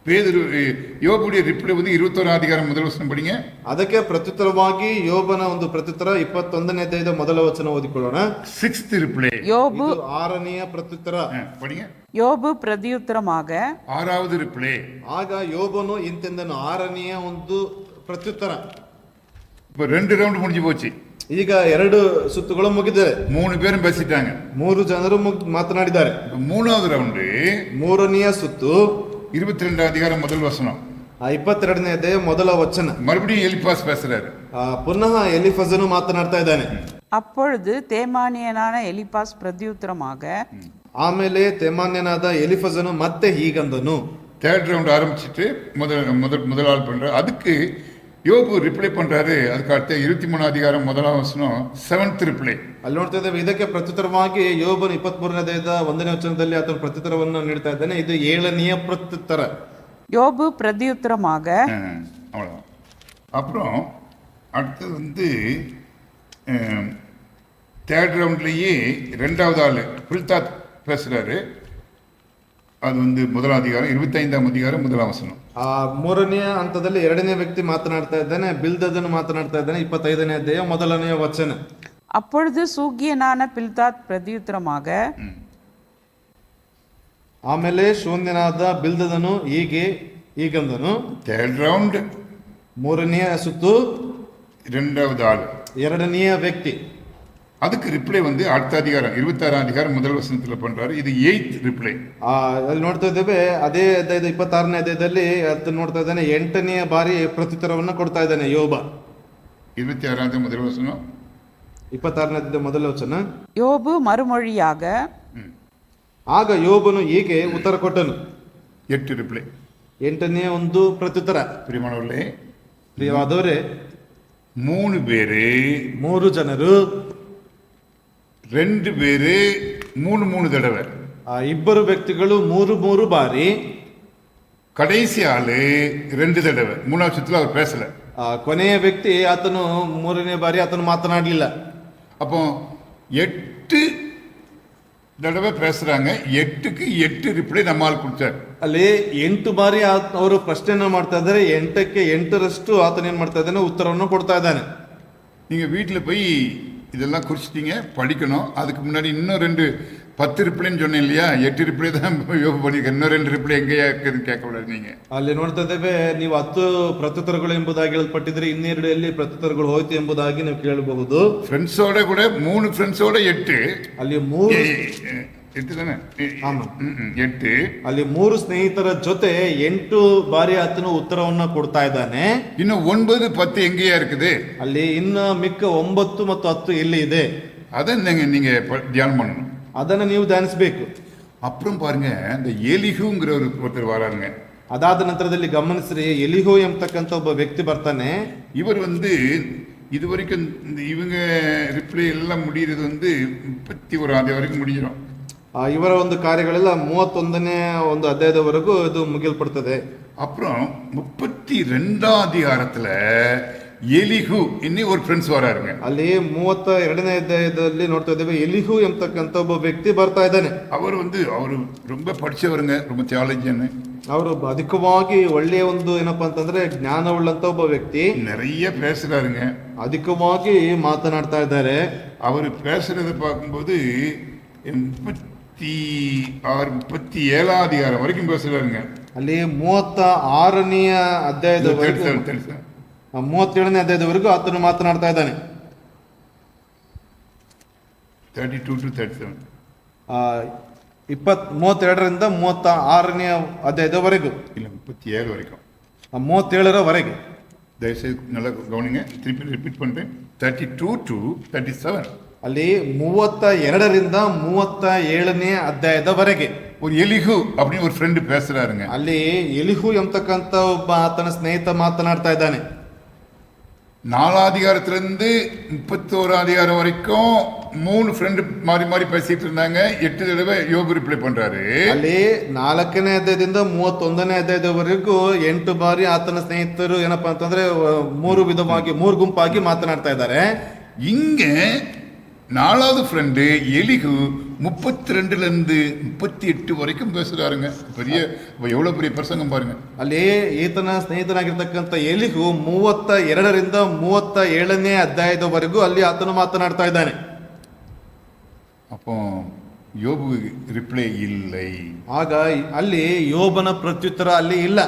பேதுரு யோபுடைய ರಿಪ್ಲೈ வந்து 21ஆம் அதிகாரம் முதல் வசனம் படிங்க. ಅದಕ್ಕೆ ಪ್ರತ್ಯುತ್ತರವಾಗಿ ಯೋಬನ ಒಂದು ಪ್ರತ್ಯುತ್ತರ 21ನೇ ಅಧ್ಯಾಯದ ಮೊದಲ ವಚನ ಓದಿಕೊಳ್ಳೋಣ. 6th ರಿಪ್ಲೈ யோபு 6ನೇಯ ಪ್ರತ್ಯುತ್ತರ. படிங்க. யோபு பிரதியுத்தரமாக, 6வது ரிப்ளை. ಆಗ ಯೋಬನು ಇಂತೆಂದನು. 6ನೇಯ ಒಂದು ಪ್ರತ್ಯುತ್ತರ. இப்போ 2 ரவுண்ட் முடிஞ்சு போச்சு. ಈಗ 2 ಸುತ್ತುಗಳು ಮುಗಿದಿವೆ. 3 பேரும் பேசிட்டாங்க. 3 ಜನರು ಮಾತನಾಡಿದ್ದಾರೆ. 3வது ரவுண்டு 3ನೇಯ ಸುತ್ತು 22ஆம் அதிகாரம் முதல் வசனம். 22ನೇ ಅಧ್ಯಾಯ ಮೊದಲ ವಚನ. மறுபடியும் எலிபாஸ் பேசுறாரு. ಪುನಃ ಎಲಿಫಜನು ಮಾತನಾಡ್ತಾ ಇದ್ದಾನೆ. அப்பொழுது தேமானியனான எலிபாஸ் பிரதியுத்தரமாக, ಆಮೇಲೆ ತೆಮಾನ್ಯನಾದ ಎಲಿಫಜನು ಮತ್ತೆ ಹೀಗಂದನು. தேர்ட் ரவுண்ட் ஆரம்பிச்சுட்டு முதல் ஆள் பண்றாரு. அதுக்கு யோபு ரிப்ளை பண்றாரு. அதுக்கு அடுத்த 23ஆம் அதிகாரம் 1ஆம் வசனம் 7th ரிப்ளை. ಅಲ್ಲಿ ನೋಡ್ತಾ ಇದ್ದೇವೆ. ಇದಕ್ಕೆ ಪ್ರತ್ಯುತ್ತರವಾಗಿ ಯೋಬನು 23ನೇ ಅಧ್ಯಾಯದ 1ನೇ ವಚನದಲ್ಲಿ ಆತನ ಪ್ರತ್ಯುತ್ತರವನ್ನು ನೀಡ್ತಾ ಇದ್ದಾನೆ. ಇದು 7ನೇಯ ಪ್ರತ್ಯುತ್ತರ. யோபு பிரதியுத்தரமாக, அவ்வளோதான். அப்புறம் அடுத்தது வந்து தேர்ட் ரவுண்ட்லேயே 2வது ஆள் பில்தாத் பேசுறாரு. அது வந்து முதலாம் அதிகாரம் 25ஆம் அதிகாரம் 1ஆம் வசனம். ಆ ಮೂರನೆಯ ಹಂತದಲ್ಲಿ ಎರಡನೇ ವ್ಯಕ್ತಿ ಮಾತನಾಡ್ತಾ ಇದ್ದಾನೆ, ಬಿಲ್ದದನು ಮಾತನಾಡ್ತಾ ಇದ್ದಾನೆ. 25ನೇ ಅಧ್ಯಾಯ 1ನೇ ವಚನ. அப்பொழுது சூகியனான பில்தாத் பிரதியுத்தரமாக, ಆಮೇಲೆ ಶೂನ್ಯನಾದ ಬಿಲ್ದದನು ಹೀಗಂದನು. ಥರ್ಡ್ ರೌಂಡ್, ಮೂರನೆಯ ಸುತ್ತು, இரண்டாவது ஆள். ಎರಡನೆಯ ವ್ಯಕ್ತಿ. அதுக்கு ரிப்ளை வந்து அடுத்த அதிகாரம் 26ஆம் அதிகாரம் 1 வசனத்துல பண்றாரு. இது 8th ரிப்ளை. ಅಲ್ಲಿ ನೋಡ್ತಾ ಇದ್ದೇವೆ, ಅದೇ ಅಧ್ಯಾಯದ 26ನೇ ಅಧ್ಯಾಯದಲ್ಲಿ ಅದನ್ನ ನೋಡ್ತಾ ಇದ್ದಾನೆ, 8ನೇ ಬಾರಿ ಪ್ರತ್ಯುತ್ತರವನ್ನ ಕೊಡ್ತಾ ಇದ್ದಾನೆ ಯೋಬ. 26ஆம் அதிகாரம் 1 வசனம். 26ನೇ ಅಧ್ಯಾಯದ 1ನೇ ವಚನ. யோபு மறுமொழியாக, ಆಗ ಯೋಬನು ಹೀಗೆ ಉತ್ತರ ಕೊಟ್ಟನು. 8 ರಿಪ್ಲೈ. 8ನೇ ಒಂದು ಪ್ರತ್ಯುತ್ತರ. பிரியமானவர்களே, ಪ್ರಿಯವಾದವರೇ, 3 பேரு, 3 ಜನರು, 2 பேரு 3 தடவை, ಇಬ್ಬರು ವ್ಯಕ್ತಿಗಳು 3 ಬಾರಿ, கடைசி ஆளு 2 தடவை. 3ஆம் சுத்துல அவர் பேசல. ಕೊನೆಯ ವ್ಯಕ್ತಿ ಆತನು 3ನೇ ಬಾರಿ ಆತನು ಮಾತನಾಡಲಿಲ್ಲ. அப்போ 8 தடவை பேசுறாங்க. 8க்கு 8 ರಿಪ್ಲೈ நம்மால் கொடுத்தார். ಅಲ್ಲಿ 8 ಬಾರಿ ಅವರು ಪ್ರಶ್ನೆಯನ್ನ ಮಾಡ್ತಾ ಇದ್ದಾರೆ. 8ಕ್ಕೆ 8ರಷ್ಟು ಆತನ ಏನ್ ಮಾಡ್ತಾ ಇದ್ದಾನೆ, ಉತ್ತರವನ್ನು ಕೊಡ್ತಾ ಇದ್ದಾನೆ. நீங்க வீட்டில் போய் இதெல்லாம் குறிச்சிட்டீங்க, படிக்கணும். அதுக்கு முன்னாடி இன்னும் 10 ரிப்ளைன்னு சொன்னேன் இல்லையா? 8 ரிப்ளை தான் யோபு பண்ணிக்க. இன்னும் 2 ரிப்ளை எங்கேயா இருக்குதுன்னு கேட்கக்கூடாது நீங்க. ಅಲ್ಲಿ ನೋಡ್ತಾ ಇದ್ದೇವೆ, ನೀವು 10 ಪ್ರತ್ಯುತ್ತರಗಳು ಎಂಬುದಾಗಿ ಹೇಳಲ್ಪಟ್ಟಿದ್ರೆ ಇನ್ನೆರಡು ಎಲ್ಲಿ ಪ್ರತ್ಯುತ್ತರಗಳು ಹೋಯ್ತು ಎಂಬುದಾಗಿ ನೀವು ಕೇಳಬಹುದು. ಫ್ರೆಂಡ್ಸೋட ಕೂಡ 3 ಫ್ರೆಂಡ್ಸೋட 8. ಅಲ್ಲಿ 3 8 தானே? ஆமா. 8. ಅಲ್ಲಿ 3 ಸ್ನೇಹಿತರ ಜೊತೆ 8 ಬಾರಿ ಆತನು ಉತ್ತರವನ್ನ ಕೊಡ್ತಾ ಇದ್ದಾನೆ. ಇನ್ನು 9, 10 எங்கேயா இருக்குது? ಅಲ್ಲಿ ಇನ್ನು ಮಿಕ್ಕ 9 ಮತ್ತು 10 ಎಲ್ಲಿ ಇದೆ? அதை நீங்க தியானம் பண்ணணும். ಅದನ್ನ ನೀವು ಧ್ಯಾನಿಸಬೇಕು. அப்புறம் பாருங்க, இந்த எலிஹூங்கிற ஒருத்தர் வராருங்க. ಅದಾದ ನಂತರದಲ್ಲಿ ಗಮನಿಸ್ರಿ, ಎಲಿಹೋ ಎಂಬತಕ್ಕಂತ ಒಬ್ಬ ವ್ಯಕ್ತಿ ಬರ್ತಾನೆ. இவர் வந்து இதுவரைக்கும் இவங்க ரிப்ளை எல்லாம் முடிகிறது வந்து 31ஆம் தேதி வரைக்கும் முடிஞ்சிடும். ಇವರ ಒಂದು ಕಾರ್ಯಗಳೆಲ್ಲ 31ನೇ ಒಂದು ಅಧ್ಯಾಯದವರೆಗೂ ಇದು ಮುಗಿಲ್ಪಡ್ತದೆ. அப்புறம் 32ஆம் அதிகாரத்துல ಎಲಿಹು ಇನ್ನಿ ஒரு ಫ್ರೆಂಡ್ಸ್ ವರಾರುங்க. ಅಲ್ಲಿ 32ನೇ ಅಧ್ಯಾಯದಲ್ಲಿ ನೋಡ್ತಾ ಇದ್ದೇವೆ, ಎಲಿಹು ಎಂಬತಕ್ಕಂತ ಒಬ್ಬ ವ್ಯಕ್ತಿ ಬರ್ತಾ ಇದ್ದಾನೆ. ಅವರು ரொம்ப படிச்சவருங்க, ரொம்ப தியாலஜின்னு. ಅವರು ಅಧಿಕವಾಗಿ ಒಳ್ಳೆಯ ಒಂದು ಏನಪ್ಪಾ ಅಂತಂದ್ರೆ ಜ್ಞಾನವುಳ್ಳಂತ ಒಬ್ಬ ವ್ಯಕ್ತಿ. நிறைய பேசுறாருங்க, ಅಧಿಕವಾಗಿ ಮಾತನಾಡ್ತಾ ಇದ್ದಾರೆ. ಅವರು பேசுறத பார்க்கும்போது 36, 37ஆம் அதிகாரம் வரைக்கும் பேசுறாருங்க. ಅಲ್ಲಿ 36ನೇ ಅಧ್ಯಾಯದವರೆಗೂ, 37ನೇ ಅಧ್ಯಾಯದವರೆಗೂ ಆತನು ಮಾತನಾಡ್ತಾ ಇದ್ದಾನೆ. 32 to 37. 32ರಿಂದ 36ನೇ ಅಧ್ಯಾಯದವರೆಗೂ, ಇಲ್ಲ 37 வரைக்கும், 37ರವರೆಗೆ. ದಯವಿಟ್ಟು நல்லா கவனிங்க. திருப்பி ரிப்பீட் பண்றேன். 32 to 37. ಅಲ್ಲಿ 32ರಿಂದ 37ನೇ ಅಧ್ಯಾಯದವರೆಗೆ ஒரு எலிஹு அப்படின்னு ஒரு ஃப்ரெண்டு பேசுறாருங்க. ಅಲ್ಲಿ ಎಲಿಹು ಎಂಬತಕ್ಕಂತ ಒಬ್ಬ ಆತನ ಸ್ನೇಹಿತ ಮಾತನಾಡ್ತಾ ಇದ್ದಾನೆ. 4ஆம் அதிகாரத்திலிருந்து 31ஆம் அதிகாரம் வரைக்கும் 3 ஃப்ரெண்டு மாறி மாறி பேசிட்டு இருந்தாங்க. 8 தடவை யோபு ரிப்ளை பண்றாரு. ಅಲ್ಲಿ 4ನೇ ಅಧ್ಯಾಯದಿಂದ 31ನೇ ಅಧ್ಯಾಯದವರೆಗೂ 8 ಬಾರಿ ಆತನ ಸ್ನೇಹಿತರು ಏನಪ್ಪಾ ಅಂತಂದ್ರೆ 3 ಗುಂಪಾಗಿ ಮಾತನಾಡ್ತಾ ಇದ್ದಾರೆ. இங்க 4வது ஃப்ரெண்டு எலிஹு 32லேருந்து 38 வரைக்கும் பேசுறாருங்க. எவ்வளவு பெரிய பிரசங்கம் பாருங்க. ಅಲ್ಲಿ ಈತನ ಸ್ನೇಹಿತನಾಗಿರ್ತಕ್ಕಂಥ ಎಲಿಹು 32ರಿಂದ 37ನೇ ಅಧ್ಯಾಯದವರೆಗೂ ಅಲ್ಲಿ ಆತನು ಮಾತನಾಡ್ತಾ ಇದ್ದಾನೆ. அப்போ யோபு ரிப்ளை இல்லை. ಆಗ ಅಲ್ಲಿ ಯೋಬನ ಪ್ರತ್ಯುತ್ತರ ಅಲ್ಲಿ ಇಲ್ಲ.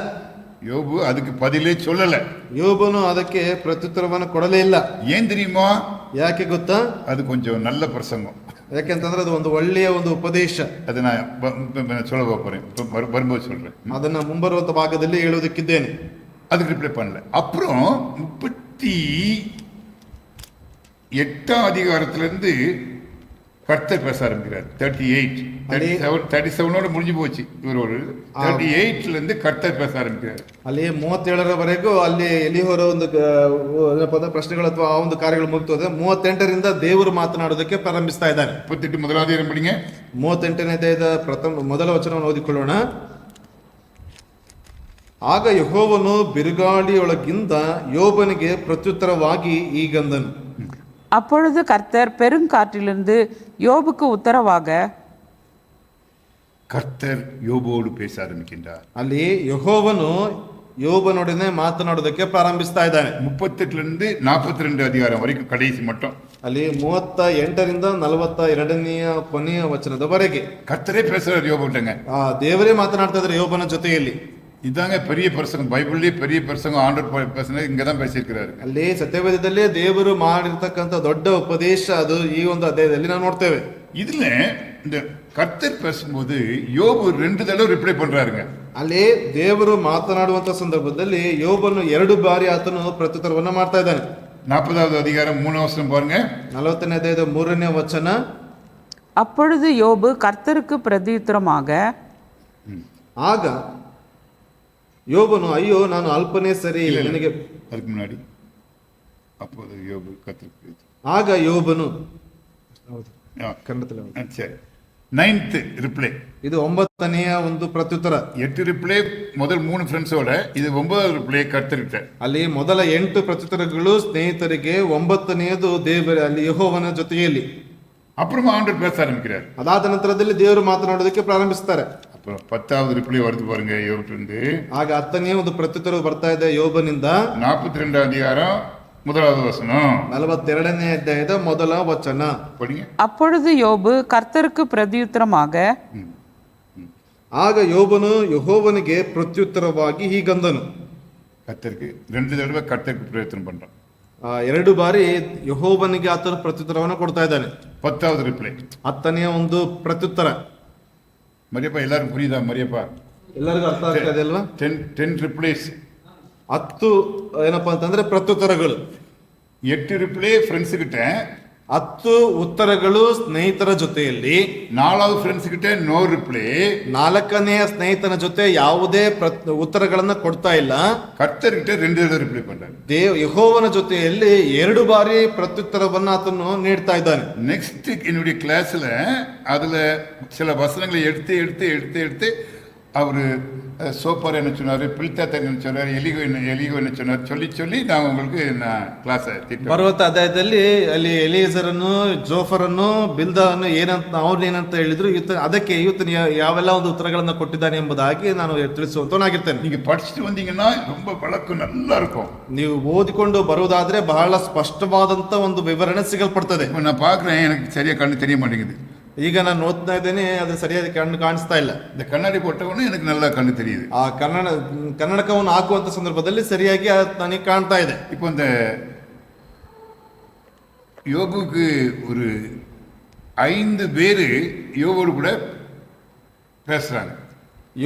யோபு அதுக்கு பதிலே சொல்லல. ಯೋಬನು ಅದಕ್ಕೆ ಪ್ರತ್ಯುತ್ತರವನ್ನು ಕೊಡಲೇ ಇಲ್ಲ. ஏன் தெரியுமா? ಯಾಕೆ ಗೊತ್ತಾ? அது கொஞ்சம் நல்ல பிரசங்கம். ಯಾಕೆಂತಂದ್ರೆ ಅದು ಒಂದು ಒಳ್ಳೆಯ ಒಂದು ಉಪದೇಶ. அதை நான் சொல்ல போறேன், வரும்போது சொல்றேன். ಅದನ್ನ ಮುಂಬರುವಂತ ಭಾಗದಲ್ಲಿ ಹೇಳುವುದಕ್ಕಿದ್ದೇನೆ. அதுக்கு ரிப்ளை பண்ணல. அப்புறம் 38ஆம் அதிகாரத்திலிருந்து கர்த்தர் பேச ஆரம்பிக்கிறார். 37ஓட முடிஞ்சு போச்சு. இவர் 38லேருந்து கர்த்தர் பேச ஆரம்பிக்கிறார். ಅಲ್ಲಿ 37ರವರೆಗೂ ಅಲ್ಲಿ ಎಲಿಹೋರ ಒಂದು ಪ್ರಶ್ನೆಗಳು ಅಥವಾ ಆ ಒಂದು ಕಾರ್ಯಗಳು ಮುಗಿತದೆ. 38ರಿಂದ ದೇವರು ಮಾತನಾಡೋದಕ್ಕೆ ಪ್ರಾರಂಭಿಸ್ತಾ ಇದ್ದಾರೆ. 38 ಮೊದಲ ಅಧ್ಯಾಯ படிங்க. 38ನೇ ಅಧ್ಯಾಯದ ಮೊದಲ ವಚನವನ್ನು ಓದಿಕೊಳ್ಳೋಣ. ಆಗ ಯೆಹೋವನು ಬಿರುಗಾಳಿಯೊಳಗಿಂದ ಯೋಬನಿಗೆ ಪ್ರತ್ಯುತ್ತರವಾಗಿ ಹೀಗಂದನು. அப்பொழுது கர்த்தர் பெருங்காற்றிலிருந்து யோபுக்கு உத்தரவாக, கர்த்தர் யோபோடு பேச ஆரம்பிக்கின்றார். ಅಲ್ಲಿ ಯೆಹೋವನು யோபனுடனே ಮಾತನಾಡೋದಕ್ಕೆ ಪ್ರಾರಂಭಿಸ್ತಾ ಇದ್ದಾನೆ. 38 42 அதிகாரம் வரைக்கும் கடைசி மட்டும் ಅಲ್ಲಿ 38ರಿಂದ 42ನೆಯ ಕೊನೆಯ ವಚನದವರೆಗೆ கர்த்தரே பேசுறார் யோபுட்டங்க. ದೇವರೇ ಮಾತನಾಡ್ತಾ ಇದ್ದಾರೆ யோபನ ಜೊತೆಯಲ್ಲಿ. இதாங்க பெரிய பிரசங்கம், பைபிள்லயே பெரிய பிரசங்கம் ஆண்டவர் பேசுனது இங்கதான் பேசியிருக்கிறாரு. ಅಲ್ಲಿ ಸತ್ಯವೇದದಲ್ಲಿ ದೇವರು ಮಾಡಿರ್ತಕ್ಕಂಥ ದೊಡ್ಡ ಉಪದೇಶ ಅದು ಈ ಒಂದು ಅಧ್ಯಾಯದಲ್ಲಿ ನಾವು ನೋಡ್ತೇವೆ. இதுல இந்த கர்த்தர் பேசும்போது யோபு 2 தடவை ரிப்ளை பண்றாருங்க. ಅಲ್ಲಿ ದೇವರು ಮಾತನಾಡುವಂತ ಸಂದರ್ಭದಲ್ಲಿ ಯೋಬನು 2 ಬಾರಿ ಆತನು ಪ್ರತ್ಯುತ್ತರವನ್ನ ಮಾಡ್ತಾ ಇದ್ದಾನೆ. 40வது அதிகாரம் 3 வசனம் பாருங்க. 40ನೇ ಅಧ್ಯಾಯದ 3ನೇ ವಚನ. அப்பொழுது யோபு கர்த்தருக்கு பிரதியுத்தரமாக, ಆಗ யோபನು, ಅಯ್ಯೋ ನಾನು ಅಲ್ಪನೇ ಸರಿ, ನನಗೆ அதுக்கு முன்னாடி அப்போது யோபு கர்த்தருக்கு ಆಗ ಯೋಬನು ஆ, ಕನ್ನಡದಲ್ಲಿ ஆ, சரி 9th ரிப்ளை. ಇದು 9ನೆಯ ಒಂದು ಪ್ರತ್ಯುತ್ತರ. 8 ரிப்ளை முதல் 3 ஃப்ரெண்ட்ஸோட, இது 9வது ரிப்ளை கர்த்தர்கிட்ட. ಅಲ್ಲಿ ಮೊದಲ 8 ಪ್ರತ್ಯುತ್ತರಗಳು ಸ್ನೇಹಿತರಿಗೆ, 9ನೇದು ದೇವರ ಅಲ್ಲಿ ಯೆಹೋವನ ಜೊತೆಯಲ್ಲಿ. அப்புறமா ஆண்டவர் பேச ஆரம்பிக்கிறார். ಅದಾದ ನಂತರದಲ್ಲಿ ದೇವರು ಮಾತನಾಡೋದಕ್ಕೆ ಪ್ರಾರಂಭಿಸ್ತಾರೆ. அப்புறம் 10வது ரிப்ளை வருது பாருங்க யோபுட்டிருந்து. ಆಗ 10ನೇ ಒಂದು ಪ್ರತ್ಯುತ್ತರ ಬರ್ತಾ ಇದೆ ಯೋಬನಿಂದ. 42 அதிகாரம் 1வது வசனம். 42ನೇ ಅಧ್ಯಾಯದ ಮೊದಲ ವಚನ படிங்க. அப்பொழுது யோபு கர்த்தருக்கு பிரதியுத்தரமாக, ಆಗ ಯೋಬನು ಯೆಹೋವನಿಗೆ ಪ್ರತ್ಯುತ್ತರವಾಗಿ ಹೀಗಂದನು. கர்த்தருக்கு 2 தடவை கர்த்தருக்கு பிரயತ್ನ பண்றான். 2 ಬಾರಿ ಯೆಹೋವನಿಗೆ ಆತನು ಪ್ರತ್ಯುತ್ತರವನ್ನು ಕೊಡ್ತಾ ಇದ್ದಾನೆ. 10வது ரிப்ளை. 10ನೆಯ ಒಂದು ಪ್ರತ್ಯುತ್ತರ. மரியப்பா எல்லாரும் புரியுதா மரியப்பா? ಎಲ್ಲರಿಗೂ ಅರ್ಥ ಆಗ್ತಾ ಇದೆ ಅಲ್ವಾ? 10 ரிப்ளைஸ். 10 ಏನಪ್ಪಾ ಅಂತಂದ್ರೆ ಪ್ರತ್ಯುತ್ತರಗಳು. 8 ரிப்ளை ஃப்ரெண்ட்ஸ் கிட்ட, 10 ಉತ್ತರಗಳು ಸ್ನೇಹಿತರ ಜೊತೆಯಲ್ಲಿ. 4வது ஃப்ரெண்ட்ஸ் கிட்ட ನೋ ರಿಪ್ಲೈ. 4ನೆಯ ಸ್ನೇಹಿತನ ಜೊತೆ ಯಾವುದೇ ಉತ್ತರಗಳನ್ನ ಕೊಡ್ತಾ ಇಲ್ಲ. கர்த்தர் கிட்ட 2 தடவை ரிப்ளை பண்றாரு. ಯೆಹೋವನ ಜೊತೆಯಲ್ಲಿ 2 ಬಾರಿ ಪ್ರತ್ಯುತ್ತರವನ್ನ ಆತನು ನೀಡ್ತಾ ಇದ್ದಾನೆ. நெக்ஸ்ட் என்னுடைய கிளாஸ்ல அதுல சில வசனங்களை எடுத்து அவரு சோப்பார் என்ன சொன்னாரு, பில்தாத்தர் என்ன சொன்னாரு, எலிகோ என்ன சொன்னார் சொல்லி நான் உங்களுக்கு நான் ಕ್ಲಾಸ್ ಬರುವಂತ ಅಧ್ಯಾಯದಲ್ಲಿ ಅಲ್ಲಿ ಎಲಿಯೇಜರನ್ನು, ಜೋಫರನ್ನು, ಬಿಲ್ದನ್ನು ಏನಂತ ಅವ್ರನ್ನೇನಂತ ಹೇಳಿದ್ರು, ಅದಕ್ಕೆ ಇವತ್ತು ಯಾವೆಲ್ಲ ಒಂದು ಉತ್ತರಗಳನ್ನ ಕೊಟ್ಟಿದ್ದಾನೆ ಎಂಬುದಾಗಿ ನಾನು ತಿಳಿಸುವಂತವನಾಗಿರ್ತೇನೆ. நீங்க படிச்சுட்டு வந்தீங்கன்னா ரொம்ப வழக்கம் நல்லா இருக்கும். ನೀವು ಓದಿಕೊಂಡು ಬರುವುದಾದ್ರೆ ಬಹಳ ಸ್ಪಷ್ಟವಾದಂತ ಒಂದು ವಿವರಣೆ ಸಿಗಲ್ಪಡ್ತದೆ. நான் பாக்குறேன், எனக்கு சரியா கண்ணு தெரிய மாட்டேங்குது. ಈಗ ನಾನು ಓದ್ತಾ ಇದ್ದೇನೆ, ಅದು ಸರಿಯಾದ ಕಣ್ಣು ಕಾಣಿಸ್ತಾ ಇಲ್ಲ. இந்த கண்ணாடி போட்டவொடனே எனக்கு நல்லா கண்ணு தெரியுது. ಆ ಕನ್ನಡಕವನ್ನು ಹಾಕುವಂತ ಸಂದರ್ಭದಲ್ಲಿ ಸರಿಯಾಗಿ ನನಗೆ ಕಾಣ್ತಾ ಇದೆ. இப்போ இந்த யோபுக்கு ஒரு 5 பேரு யோபோடு கூட பேசுறாங்க.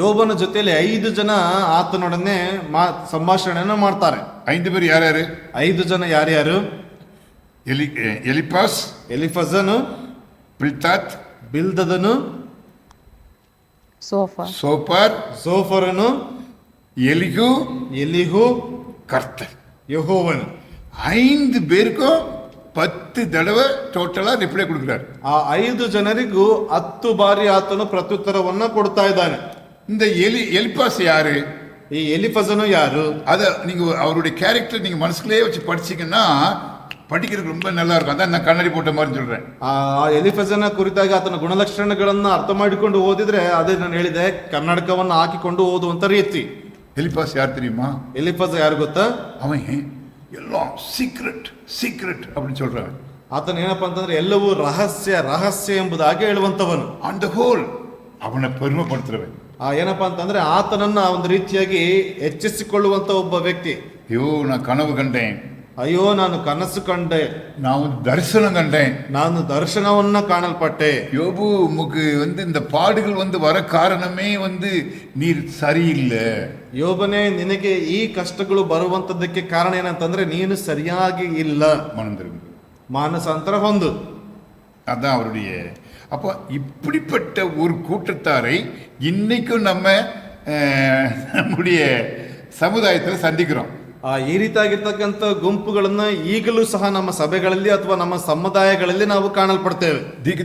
ಯೋಬನ ಜೊತೆಯಲ್ಲಿ 5 ಜನ ಆತನೊಡನೆ ಸಂಭಾಷಣೆಯನ್ನು ಮಾಡ್ತಾರೆ. 5 பேர் யாரு? 5 ಜನ ಯಾರ್ಯಾರು? ಎಲಿಫಾಸ್, ಎಲಿಫಜನು, பில்தாத், ಬಿಲ್ದದನು, சோப்பார், ಸೋಫರನು, எலிகு, ಎಲಿಹು, கர்த்தர். ಯೆಹೋವನು. 5 பேருக்கும் 10 தடவை டோட்டலா ரிப்ளை கொடுக்கிறார். ಆ 5 ಜನರಿಗೂ 10 ಬಾರಿ ಆತನು ಪ್ರತ್ಯುತ್ತರವನ್ನ ಕೊಡ್ತಾ ಇದ್ದಾನೆ. இந்த எலிபாஸ் யாரு? ಈ ಎಲಿಫಜನು ಯಾರು? அத நீங்க அவருடைய கேரக்டர் நீங்க மனசுக்குள்ளே வச்சு படிச்சீங்கன்னா படிக்கிறதுக்கு ரொம்ப நல்லா இருக்கும். அதான் நான் கண்ணாடி போட்ட மாதிரி சொல்றேன். ಆ ಎಲಿಫಜನ ಕುರಿತಾಗಿ ಆತನ ಗುಣಲಕ್ಷಣಗಳನ್ನ ಅರ್ಥ ಮಾಡಿಕೊಂಡು ಓದಿದ್ರೆ, ಅದೇ ನಾನು ಹೇಳಿದೆ, ಕನ್ನಡಕವನ್ನು ಹಾಕಿಕೊಂಡು ಓದುವಂತ ರೀತಿ. எலிபாஸ் யார் தெரியுமா? ಎಲಿಫಜ ಯಾರು ಗೊತ್ತಾ? அவன் எல்லாம் சீக்ரெட் அப்படின்னு சொல்றான். ಆತನ ಏನಪ್ಪಾ ಅಂತಂದ್ರೆ ಎಲ್ಲವೂ ರಹಸ್ಯ ಎಂಬುದಾಗಿ ಹೇಳುವಂತವನು. ಆನ್ ದ ಹೋಲ್ ಅವನ ಪೆರುಮೆಪಡ್ತಿರಬೇಕು. ಏನಪ್ಪಾ ಅಂತಂದ್ರೆ ಆತನನ್ನ ಒಂದು ರೀತಿಯಾಗಿ ಹೆಚ್ಚಿಸಿಕೊಳ್ಳುವಂತ ಒಬ್ಬ ವ್ಯಕ್ತಿ. ಅಯ್ಯೋ ನಾನು ಕನವು ಕಂಡೇನ್, ಅಯ್ಯೋ ನಾನು ಕನಸು ಕಂಡೆ, நான் தரிசனம் கண்டேன், ನಾನು ದರ್ಶನವನ್ನ ಕಾಣಲ್ಪಟ್ಟೆ. யோபு உமக்கு இந்த பாடுகள் வர காரணமே நீர் சரியில்லை. ಯೋಬನೇ, ನಿನಗೆ ಈ ಕಷ್ಟಗಳು ಬರುವಂತದ್ದಕ್ಕೆ ಕಾರಣ ಏನಂತಂದ್ರೆ ನೀನು ಸರಿಯಾಗಿ ಇಲ್ಲ. ಮಾನಸಾಂತರ ಹೊಂದು. அதான் அவருடைய. அப்போ இப்படிப்பட்ட ஒரு கூட்டத்தாரை இன்னைக்கும் நம்முடைய சமுதாயத்தில் சந்திக்கிறோம். ಈ ರೀತಿಯಾಗಿರ್ತಕ್ಕಂಥ ಗುಂಪುಗಳನ್ನ ಈಗಲೂ ಸಹ ನಮ್ಮ ಸಭೆಗಳಲ್ಲಿ ಅಥವಾ ನಮ್ಮ ಸಮುದಾಯಗಳಲ್ಲಿ ನಾವು ಕಾಣಲ್ಪಡ್ತೇವೆ. தீர்க்க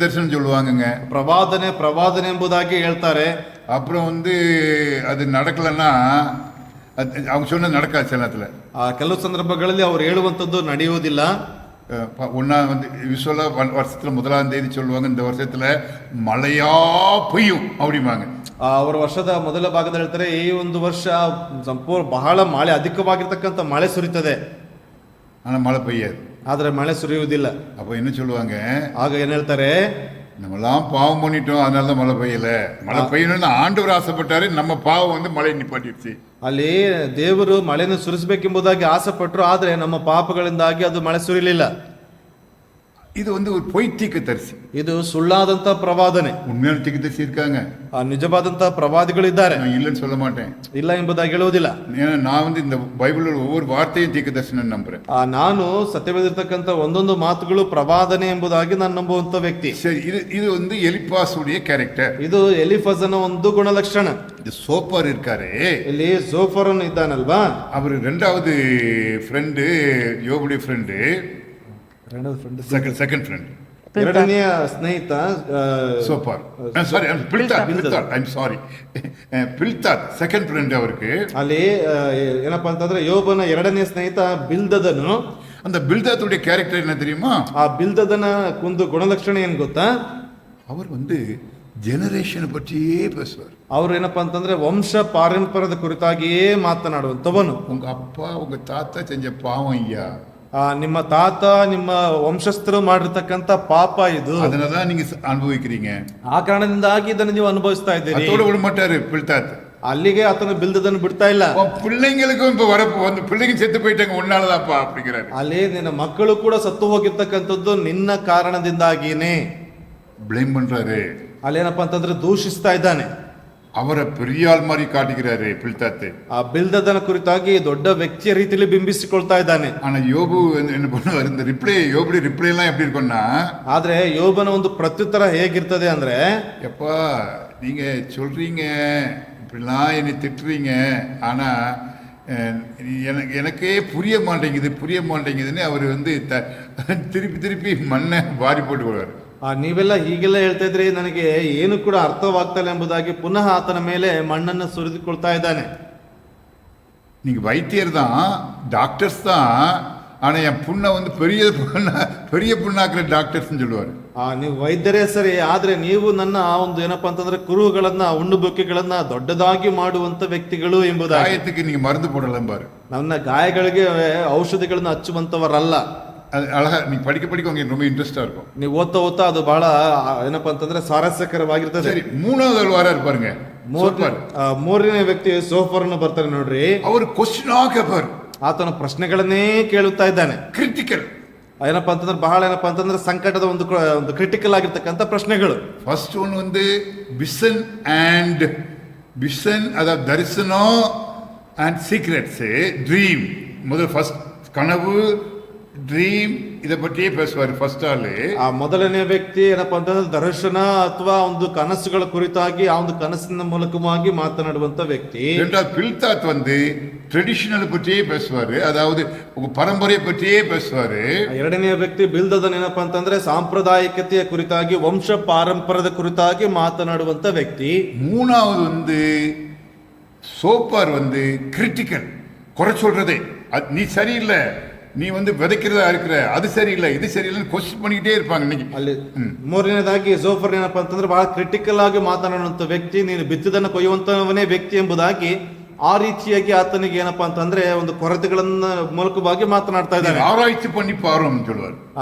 தரிசனம் சொல்லுவாங்கங்க. ಪ್ರವಾದನೆ ಎಂಬುದಾಗಿ ಹೇಳ್ತಾರೆ. அப்புறம் அது நடக்கலன்னா அவங்க சொன்னது நடக்காது. சில நேரத்தில் ಕೆಲವು ಸಂದರ್ಭಗಳಲ್ಲಿ ಅವ್ರು ಹೇಳುವಂಥದ್ದು ನಡೆಯುವುದಿಲ್ಲ. ஒன்றா வந்து யூஸ்வலாக வருஷத்தில் 1ஆம் தேதி சொல்லுவாங்க, இந்த வருஷத்தில் மழையா பெய்யும் அப்படிம்பாங்க. ಅವರು ವರ್ಷದ ಮೊದಲ ಭಾಗದಲ್ಲಿ ಹೇಳ್ತಾರೆ, ಈ ಒಂದು ವರ್ಷ ಸಂಪೂರ್ಣ ಬಹಳ ಮಳೆ, ಅಧಿಕವಾಗಿರ್ತಕ್ಕಂಥ ಮಳೆ ಸುರಿತದೆ, ஆனால் மழை பெய்யாது. ಆದ್ರೆ ಮಳೆ ಸುರಿಯುವುದಿಲ್ಲ. அப்போ என்ன சொல்லுவாங்க, ಆಗ ಏನ್ ಹೇಳ್ತಾರೆ, நம்மலாம் பாவம் பண்ணிட்டோம், அதனால தான் மழை பெய்யல. மழை பெய்யணும்னு ஆண்டவர் ஆசைப்பட்டாரு, நம்ம பாவம் வந்து மழை நிப்பாட்டிடுச்சு. ಅಲ್ಲಿ ದೇವರು ಮಳೆಯನ್ನು ಸುರಿಸಬೇಕೆಂಬುದಾಗಿ ಆಸೆ ಪಟ್ಟರು, ಆದ್ರೆ ನಮ್ಮ ಪಾಪಗಳಿಂದಾಗಿ ಅದು ಮಳೆ ಸುರಿಲಿಲ್ಲ. இது வந்து ஒரு பொய் தீர்க்கதரிசி. ಇದು ಸುಳ್ಳಾದಂತ ಪ್ರವಾದನೆ. உண்மையான தீர்க்கதரிசி இருக்காங்க, ನಿಜವಾದಂತ ಪ್ರವಾದಿಗಳಿದ್ದಾರೆ, நான் இல்லைன்னு சொல்ல மாட்டேன், ಇಲ್ಲ ಎಂಬುದಾಗಿ ಹೇಳುವುದಿಲ್ಲ. ஏன்னா நான் வந்து இந்த பைபிளில் ஒவ்வொரு வார்த்தையும் தீர்க்கதரிசனம் நம்புறேன். ನಾನು ಸತ್ಯವೇದಿರ್ತಕ್ಕಂಥ ಒಂದೊಂದು ಮಾತುಗಳು ಪ್ರವಾದನೆ ಎಂಬುದಾಗಿ ನಾನು ನಂಬುವಂತ ವ್ಯಕ್ತಿ. சரி, இது வந்து எலிப்பாசுடைய கேரக்டர். ಇದು ಎಲಿಫಜನ ಒಂದು ಗುಣಲಕ್ಷಣ. இந்த சோப்பார் இருக்காரு, ಇಲ್ಲಿ ಜೋಫರನ್ ಇದ್ದಾನಲ್ವಾ, அவர் 2வது ஃப்ரெண்டு, யோபுடைய ஃப்ரெண்டு, செகண்ட் ஃப்ரெண்ட், ಎರಡನೆಯ ಸ್ನೇಹಿತ சோப்பார். சாரி, பில்தாத் செகண்ட் ஃப்ரெண்ட் அவருக்கு. ಅಲ್ಲಿ ಏನಪ್ಪಾ ಅಂತಂದ್ರೆ ಯೋಬನ ಎರಡನೇ ಸ್ನೇಹಿತ ಬಿಲ್ದದನು. அந்த பில்தாத்துடைய கேரக்டர் என்ன தெரியுமா? ಆ ಬಿಲ್ದದನ ಒಂದು ಗುಣಲಕ್ಷಣ ಏನ್ ಗೊತ್ತಾ? அவர் வந்து ಜನರೇಷನ್ பற்றியே பேசுவார். ಅವರು ಏನಪ್ಪಾ ಅಂತಂದ್ರೆ ವಂಶ ಪಾರಂಪರ್ಯದ ಕುರಿತಾಗಿಯೇ ಮಾತನಾಡುವಂತವನು. உங்க அப்பா உங்க தாத்தா செஞ்ச பாவம் ஐயா, ನಿಮ್ಮ ತಾತ ನಿಮ್ಮ ವಂಶಸ್ಥರು ಮಾಡಿರ್ತಕ್ಕಂಥ ಪಾಪ ಇದು, அதனாலதான் நீங்க அனுபவிக்கிறீங்க. ಆ ಕಾರಣದಿಂದಾಗಿ ಇದನ್ನು ನೀವು ಅನುಭವಿಸ್ತಾ ಇದ್ದೀರಿ. அதோட விட மாட்டாரு பில்தாத். ಅಲ್ಲಿಗೆ ಆತನು ಬಿಲ್ದದನ್ನು ಬಿಡ್ತಾ ಇಲ್ಲ. பிள்ளைங்களுக்கும் இப்ப வந்து பிள்ளைங்க செத்து போயிட்டாங்க உன்னாலதான்ப்பா அப்படிங்கிறாரு. ಅಲ್ಲಿ ನಿನ್ನ ಮಕ್ಕಳು ಕೂಡ ಸತ್ತು ಹೋಗಿರ್ತಕ್ಕಂಥದ್ದು ನಿನ್ನ ಕಾರಣದಿಂದಾಗಿನೇ பிளேம் பண்றாரு. ಅಲ್ಲೇನಪ್ಪ ಅಂತಂದ್ರೆ ದೂಷಿಸ್ತಾ ಇದ್ದಾನೆ. அவரை பெரிய ஆள் மாதிரி காட்டுகிறாரு பில்தாத்து. ಆ ಬಿಲ್ದದನ ಕುರಿತಾಗಿ ದೊಡ್ಡ ವ್ಯಕ್ತಿಯ ರೀತಿಯಲ್ಲಿ ಬಿಂಬಿಸಿಕೊಳ್ತಾ ಇದ್ದಾನೆ. ஆனா யோபு என்ன பண்ணுவார், இந்த யோபுடைய ரிப்ளை எல்லாம் எப்படி இருக்கும்னா, ಆದ್ರೆ ಯೋಬನ ಒಂದು ಪ್ರತ್ಯುತ್ತರ ಹೇಗಿರ್ತದೆ ಅಂದ್ರೆ, எப்பா நீங்க சொல்றீங்க இப்படிலாம் என்னை திட்டுறீங்க, ஆனா எனக்கே புரிய மாட்டேங்குதுன்னு அவர் வந்து திருப்பி மண்ணை வாரி போட்டு விடுவார். ನೀವೆಲ್ಲ ಹೀಗೆಲ್ಲ ಹೇಳ್ತಾ ಇದ್ರಿ, ನನಗೆ ಏನು ಕೂಡ ಅರ್ಥವಾಗ್ತಲ್ಲ ಎಂಬುದಾಗಿ ಪುನಃ ಆತನ ಮೇಲೆ ಮಣ್ಣನ್ನು ಸುರಿದುಕೊಳ್ತಾ ಇದ್ದಾನೆ. நீங்க வைத்தியர் தான், டாக்டர்ஸ் தான், ஆனா என் புண்ணை வந்து பெரிய புண்ணாக்குற டாக்டர்ஸ் சொல்லுவாரு. ನೀವು ವೈದ್ಯರೇ ಸರಿ, ಆದ್ರೆ ನೀವು ನನ್ನ ಒಂದು ಏನಪ್ಪಾ ಅಂತಂದ್ರೆ ಕುರುಹುಗಳನ್ನ, ಉಣ್ಣು ಬೊಕ್ಕೆಗಳನ್ನ ದೊಡ್ಡದಾಗಿ ಮಾಡುವಂತ ವ್ಯಕ್ತಿಗಳು ಎಂಬುದಾಗಿ. காயத்துக்கு நீங்க மருந்து போடலாம் பாரு, ನನ್ನ ಗಾಯಗಳಿಗೆ ಔಷಧಿಗಳನ್ನ ಹಚ್ಚುವಂತವರಲ್ಲ. அழகா நீங்க படிக்க உங்களுக்கு ரொம்ப இன்ட்ரெஸ்டா இருக்கும். ನೀವು ಓದ್ತಾ ಅದು ಬಹಳ ಏನಪ್ಪಾ ಅಂತಂದ್ರೆ ಸ್ವಾರಸ್ಯಕರವಾಗಿರ್ತದೆ. சரி, 3வது வாரம் பாருங்க, ಮೂರನೇ ವ್ಯಕ್ತಿ ಸೋಫರನ್ನು ಬರ್ತಾರೆ ನೋಡ್ರಿ. ಅವರು ಕ್ವಶನ್ ಕೇಳ್ತಾರೆ, ಆತನ ಪ್ರಶ್ನೆಗಳನ್ನೇ ಕೇಳುತ್ತಾ ಇದ್ದಾನೆ. ಕ್ರಿಟಿಕಲ್ ಏನಪ್ಪಾ ಅಂತಂದ್ರೆ ಬಹಳ ಏನಪ್ಪಾ ಅಂತಂದ್ರೆ ಸಂಕಟದ ಒಂದು ಕ್ರಿಟಿಕಲ್ ಆಗಿರ್ತಕ್ಕಂಥ ಪ್ರಶ್ನೆಗಳು. ಫಸ್ಟ್ ಒನ್ வந்து விஷன் அதாவது தரிசனம் அண்ட் சீக்ரெட்ஸ், ட்ரீம். முதல் ஃபர்ஸ்ட் கனவு, ಡ್ರೀಮ್ ಇದ ಪಟ್ಟಿಯೇ பேசுவார் ಫಸ್ಟ್ ಆಲ್. ಆ ಮೊದಲನೇ ವ್ಯಕ್ತಿ ಏನಪ್ಪಾ ಅಂತಂದ್ರೆ ದರ್ಶನ ಅಥವಾ ಒಂದು ಕನಸುಗಳ ಕುರಿತಾಗಿ ಆ ಒಂದು ಕನಸಿನ ಮೂಲಕವಾಗಿ ಮಾತನಾಡುವಂತ ವ್ಯಕ್ತಿ. இரண்டாவது பில்தாத் வந்து ட்ரெடிஷனல் பற்றியே பேசுவாரு, அதாவது உங்க பரம்பரை பற்றியே பேசுவாரு. ಎರಡನೇ ವ್ಯಕ್ತಿ ಬಿಲ್ದದನ್ ಏನಪ್ಪಾ ಅಂತಂದ್ರೆ ಸಾಂಪ್ರದಾಯಿಕತೆಯ ಕುರಿತಾಗಿ ವಂಶ ಪಾರಂಪರ್ಯದ ಕುರಿತಾಗಿ ಮಾತನಾಡುವಂತ ವ್ಯಕ್ತಿ. மூணாவது வந்து சோப்பார் வந்து கிரிட்டிக்கல், குறை சொல்றதே, நீ சரியில்லை, நீ வந்து விதைக்கிறதா இருக்கிற, அது சரியில்லை இது சரியில்லைன்னு ಕ್ವಶನ್ பண்ணிக்கிட்டே இருப்பாங்க இன்னைக்கு. ಅಲ್ಲಿ ಮೂರನೇದಾಗಿ ಜೋಫರ್ ಏನಪ್ಪಾ ಅಂತಂದ್ರೆ ಬಹಳ ಕ್ರಿಟಿಕಲ್ ಆಗಿ ಮಾತನಾಡುವಂತ ವ್ಯಕ್ತಿ, ನೀನು ಬಿತ್ತಿದನ್ನು ಕೊಯ್ಯುವಂತವನೇ ವ್ಯಕ್ತಿ ಎಂಬುದಾಗಿ ಆ ರೀತಿಯಾಗಿ ಆತನಿಗೆ ಏನಪ್ಪಾ ಅಂತಂದ್ರೆ ಒಂದು ಕೊರತೆಗಳನ್ನ ಮೂಲಕವಾಗಿ ಮಾತನಾಡ್ತಾ ಇದ್ದಾನೆ. ಆರಾய்ச்சி பண்ணி பாரு ಅಂತ ಹೇಳುವರು.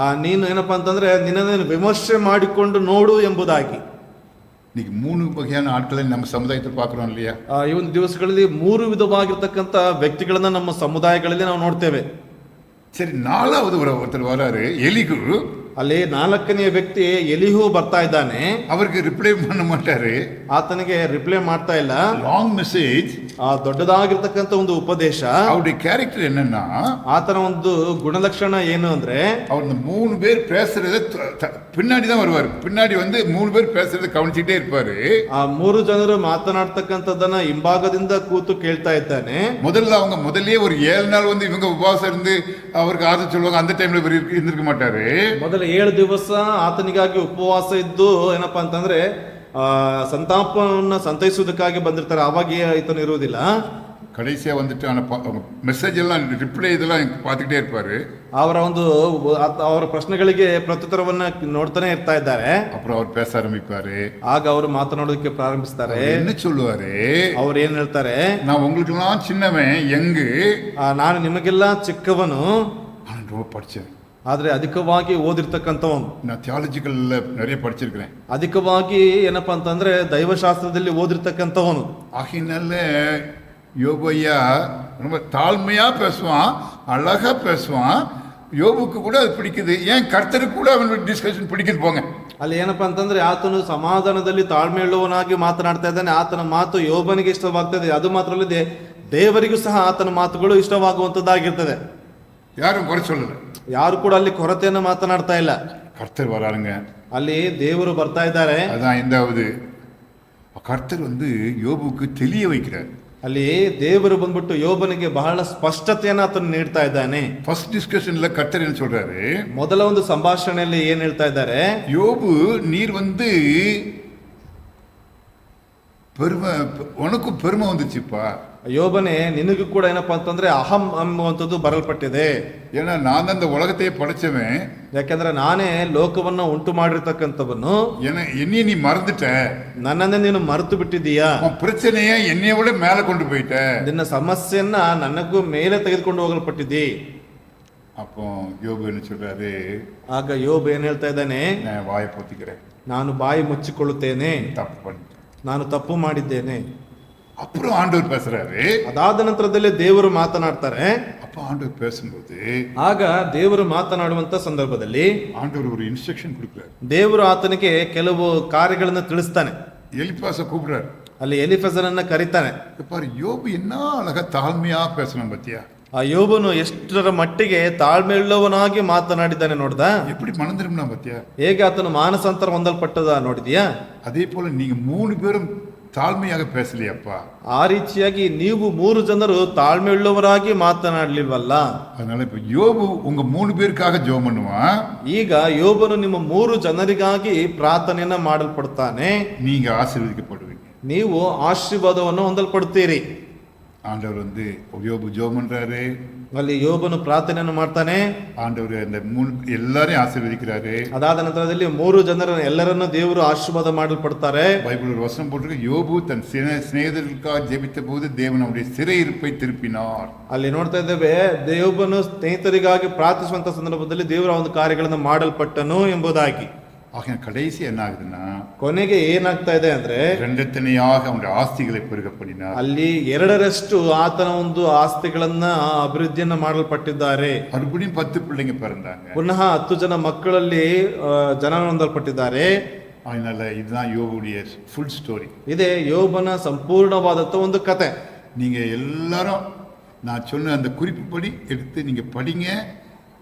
ನೀನು ಏನಪ್ಪಾ ಅಂತಂದ್ರೆ ನಿನ್ನನ್ನು ವಿಮರ್ಶೆ ಮಾಡಿಕೊಂಡು ನೋಡು ಎಂಬುದಾಗಿ. இன்னைக்கு 3 வகையான ஆட்களை நம்ம சமுதாயத்தில் பார்க்கிறோம் இல்லையா? ಈ ಒಂದು ದಿವಸಗಳಲ್ಲಿ 3 ವಿಧವಾಗಿರ್ತಕ್ಕಂಥ ವ್ಯಕ್ತಿಗಳನ್ನ ನಮ್ಮ ಸಮುದಾಯಗಳಲ್ಲಿ ನಾವು ನೋಡ್ತೇವೆ. சரி, 4வது ஒருத்தர் வராரு, எலிகு. ಅಲ್ಲಿ 4ನೇ ವ್ಯಕ್ತಿ ಎಲಿಹು ಬರ್ತಾ ಇದ್ದಾನೆ. ಅವರಿಗೆ ರಿಪ್ಲೈ பண்ண மாட்டாரு, ಆತನಿಗೆ ರಿಪ್ಲೈ ಮಾಡ್ತಾ ಇಲ್ಲ. ಲಾಂಗ್ ಮೆಸೇಜ್, ದೊಡ್ಡದಾಗಿರ್ತಕ್ಕಂಥ ಒಂದು ಉಪದೇಶ. ಅವರ ಕ್ಯಾರೆಕ್ಟರ್ ಏನನ್ನ, ಆತನ ಒಂದು ಗುಣಲಕ್ಷಣ ಏನು ಅಂದ್ರೆ, அவர் 3 பேர் பேசுறத பின்னாடி தான் வருவார், பின்னாடி வந்து 3 பேர் பேசுறத கவனிச்சிட்டே இருப்பாரு. ಆ 3 ಜನರು ಮಾತನಾಡ್ತಕ್ಕಂಥದ್ದನ್ನ ಹಿಂಭಾಗದಿಂದ ಕೂತು ಕೇಳ್ತಾ ಇದ್ದಾನೆ. அவங்க முதல்லயே ஒரு 7 நாள் வந்து இவங்க உபவாசம் இருந்து அவருக்கு ஆதரவு சொல்லுவாங்க, அந்த டைம்ல இவர் இருந்திருக்க மாட்டாரு. ಮೊದಲ 7 ದಿವಸ ಆತನಿಗಾಗಿ ಉಪವಾಸ ಇದ್ದು ಏನಪ್ಪಾ ಅಂತಂದ್ರೆ ಸಂತಾಪವನ್ನ ಸಂತೈಸುವುದಕ್ಕಾಗಿ ಬಂದಿರ್ತಾರೆ, ಅವಾಗ ಈತನು ಇರುವುದಿಲ್ಲ. கடைசியா வந்துட்டு அவங்க மெசேஜ் எல்லாம் ரிப்ளை இதெல்லாம் பார்த்துக்கிட்டே இருப்பாரு. ಅವರ ಒಂದು ಅವರ ಪ್ರಶ್ನೆಗಳಿಗೆ ಪ್ರತ್ಯುತ್ತರವನ್ನ ನೋಡ್ತಾನೆ ಇರ್ತಾ ಇದ್ದಾರೆ. அப்புறம் அவர் பேச ஆரம்பிப்பாரு. ಆಗ ಅವರು ಮಾತನಾಡೋದಕ್ಕೆ ಪ್ರಾರಂಭಿಸ್ತಾರೆ. என்ன சொல்லுவாரு? ಅವ್ರು ಏನ್ ಹೇಳ್ತಾರೆ? நான் உங்களுக்கெல்லாம் சின்னவன், யங்கு, ನಾನು ನಿಮಗೆಲ್ಲ ಚಿಕ್ಕವನು, நான் ரொம்ப படிச்சேன். ಆದ್ರೆ ಅಧಿಕವಾಗಿ ಓದಿರ್ತಕ್ಕಂಥವನು. நான் தியாலஜிக்கல்ல நிறைய படிச்சிருக்கிறேன். ಅಧಿಕವಾಗಿ ಏನಪ್ಪಾ ಅಂತಂದ್ರೆ ದೈವಶಾಸ್ತ್ರದಲ್ಲಿ ಓದಿರ್ತಕ್ಕಂಥವನು. ஆகினால யோபு ஐயா ரொம்ப தாழ்மையா பேசுவான், அழகா பேசுவான். யோபுக்கு கூட அது பிடிக்குது. ஏன் கர்த்தருக்கு கூட அவனோட டிஸ்கஷன் பிடிக்குது போங்க. ಅಲ್ಲಿ ಏನಪ್ಪಾ ಅಂತಂದ್ರೆ ಆತನು ಸಮಾಧಾನದಲ್ಲಿ ತಾಳ್ಮೆ ಉಳ್ಳವನಾಗಿ ಮಾತನಾಡ್ತಾ ಇದ್ದಾನೆ. ಆತನ ಮಾತು ಯೋಬನಿಗೆ ಇಷ್ಟವಾಗ್ತದೆ. ಅದು ಮಾತ್ರ ಅಲ್ಲದೆ ದೇವರಿಗೂ ಸಹ ಆತನ ಮಾತುಗಳು ಇಷ್ಟವಾಗುವಂತದ್ದಾಗಿರ್ತದೆ. யாரும் குறை சொல்லல. ಯಾರು ಕೂಡ ಅಲ್ಲಿ ಕೊರತೆಯನ್ನು ಮಾತನಾಡ್ತಾ ಇಲ್ಲ. கர்த்தர் வராருங்க. ಅಲ್ಲಿ ದೇವರು ಬರ್ತಾ ಇದ್ದಾರೆ. அதான் ஐந்தாவது, கர்த்தர் யோபுக்கு தெளிய வைக்கிறார். ಅಲ್ಲಿ ದೇವರು ಬಂದ್ಬಿಟ್ಟು ಯೋಬನಿಗೆ ಬಹಳ ಸ್ಪಷ್ಟತೆಯನ್ನು ಆತನು ನೀಡ್ತಾ ಇದ್ದಾನೆ. ಫಸ್ಟ್ ಡಿಸ್ಕಷನ್ல கர்த்தர் என்ன சொல்றாரு? ಮೊದಲ ಒಂದು ಸಂಭಾಷಣೆಯಲ್ಲಿ ಏನ್ ಹೇಳ್ತಾ ಇದ್ದಾರೆ? யோபு நீர் பெருமை, உனக்கும் பெருமை வந்துச்சுப்பா. ಯೋಬನೇ, ನಿನಗೂ ಕೂಡ ಏನಪ್ಪಾ ಅಂತಂದ್ರೆ ಅಹಂ ಅನ್ನುವಂಥದ್ದು ಬರಲ್ಪಟ್ಟಿದೆ. ஏன்னா நான் அந்த உலகத்தையே படைச்சவன். ಯಾಕಂದ್ರೆ ನಾನೇ ಲೋಕವನ್ನ ಉಂಟು ಮಾಡಿರ್ತಕ್ಕಂಥವನು. என்னைய நீ மறந்துட்ட. ನನ್ನನ್ನೇ ನೀನು ಮರೆತು ಬಿಟ್ಟಿದೀಯಾ. உன் பிரச்சனைய என்னைய விட மேல கொண்டு போயிட்ட. ನಿನ್ನ ಸಮಸ್ಯೆಯನ್ನ ನನಗೂ ಮೇಲೆ ತೆಗೆದುಕೊಂಡು ಹೋಗಲ್ಪಟ್ಟಿದ್ದಿ. அப்போ யோபு என்ன சொல்றாரு? ಆಗ ಯೋಬ್ ಏನ್ ಹೇಳ್ತಾ ಇದ್ದಾನೆ? நான் வாயை பொத்திக்கிறேன், ನಾನು ಬಾಯಿ ಮುಚ್ಚಿಕೊಳ್ಳುತ್ತೇನೆ, தப்பு பண்ணிட்டேன், ನಾನು ತಪ್ಪು ಮಾಡಿದ್ದೇನೆ. அப்புறம் ஆண்டவர் பேசுறாரு. ಅದಾದ ನಂತರದಲ್ಲಿ ದೇವರು ಮಾತನಾಡ್ತಾರೆ. அப்ப ஆண்டவர் பேசும்போது, ಆಗ ದೇವರು ಮಾತನಾಡುವಂತ ಸಂದರ್ಭದಲ್ಲಿ ஆண்டவர் ஒரு இன்ஸ்ட்ரக்ஷன் கொடுக்கிறார். ದೇವರು ಆತನಿಗೆ ಕೆಲವು ಕಾರ್ಯಗಳನ್ನು ತಿಳಿಸ್ತಾನೆ. எலிப்பாச கூப்பிடுறாரு. ಅಲ್ಲಿ ಎಲಿಫಜನನ್ನ ಕರೀತಾನೆ. பாரு, யோபு என்ன அழகா தாழ்மையா பேசணும் பத்தியா. ಆ ಯೋಬನು ಎಷ್ಟರ ಮಟ್ಟಿಗೆ ತಾಳ್ಮೆಯುಳ್ಳವನಾಗಿ ಮಾತನಾಡಿದ್ದಾನೆ ನೋಡ್ದ. எப்படி மனம் திரும்பினா பத்தியா. ಹೇಗೆ ಆತನು ಮಾನಸಾಂತರ ಹೊಂದಲ್ಪಟ್ಟದ ನೋಡಿದ್ಯಾ. அதே போல நீங்க 3 பேரும் ತಾಳ್ಮೆಯಾಗ பேசலையப்பா. ಆ ರೀತಿಯಾಗಿ ನೀವು 3 ಜನರು ತಾಳ್ಮೆಯುಳ್ಳವರಾಗಿ ಮಾತನಾಡಲಿಲ್ವಲ್ಲ. அதனால இப்ப யோபு உங்க 3 பேருக்காக ஜெபம் பண்ணுவான். ಈಗ ಯೋಬನು ನಿಮ್ಮ 3 ಜನರಿಗಾಗಿ ಪ್ರಾರ್ಥನೆಯನ್ನ ಮಾಡಲ್ಪಡ್ತಾನೆ. நீங்க ஆசீர்வதிக்கப்படுவீங்க. ನೀವು ಆಶೀರ್ವಾದವನ್ನು ಹೊಂದಲ್ಪಡ್ತೀರಿ. ஆண்டவர் யோபு ஜெபம் பண்றாரு. ಅಲ್ಲಿ ಯೋಬನು ಪ್ರಾರ್ಥನೆಯನ್ನು ಮಾಡ್ತಾನೆ. ஆண்டவர் அந்த 3 எல்லாரையும் ஆசீர்வதிக்கிறாரு. ಅದಾದ ನಂತರದಲ್ಲಿ 3 ಜನರ ಎಲ್ಲರನ್ನು ದೇವರು ಆಶೀರ್ವಾದ ಮಾಡಲ್ಪಡ್ತಾರೆ. பைபிள் ஒரு வசனம் போட்டிருக்கு, யோபு தன் சிநேகிதர்களுக்காக ஜெபித்த போது தேவன் அவருடைய சிறையிருப்பை திருப்பினார். ಅಲ್ಲಿ ನೋಡ್ತಾ ಇದ್ದೇವೆ, ಯೋಬನು ಸ್ನೇಹಿತರಿಗಾಗಿ ಪ್ರಾರ್ಥಿಸುವಂತ ಸಂದರ್ಭದಲ್ಲಿ ದೇವರ ಒಂದು ಕಾರ್ಯಗಳನ್ನು ಮಾಡಲ್ಪಟ್ಟನು ಎಂಬುದಾಗಿ. ஆக கடைசி என்ன ஆகுதுன்னா, ಕೊನೆಗೆ ಏನಾಗ್ತಾ ಇದೆ ಅಂದ್ರೆ, இரண்டத்தனையாக அவனுடைய ஆஸ்திகளை பெருக பண்ணினார். ಅಲ್ಲಿ 2ರಷ್ಟು ಆತನ ಒಂದು ಆಸ್ತಿಗಳನ್ನ ಅಭಿವೃದ್ಧಿಯನ್ನ ಮಾಡಲ್ಪಟ್ಟಿದ್ದಾರೆ. மறுபடியும் 10 பிள்ளைங்க பிறந்தாங்க. ಪುನಃ 10 ಜನ ಮಕ್ಕಳಲ್ಲಿ ಜನ ಹೊಂದಲ್ಪಟ್ಟಿದ್ದಾರೆ. அதனால இதுதான் யோபுடைய ஃபுல் ஸ்டோரி. ಇದೇ ಯೋಬನ ಸಂಪೂರ್ಣವಾದಂತ ಒಂದು ಕತೆ. நீங்க எல்லாரும் நான் சொன்ன அந்த குறிப்புப்படி எடுத்து நீங்க படிங்க.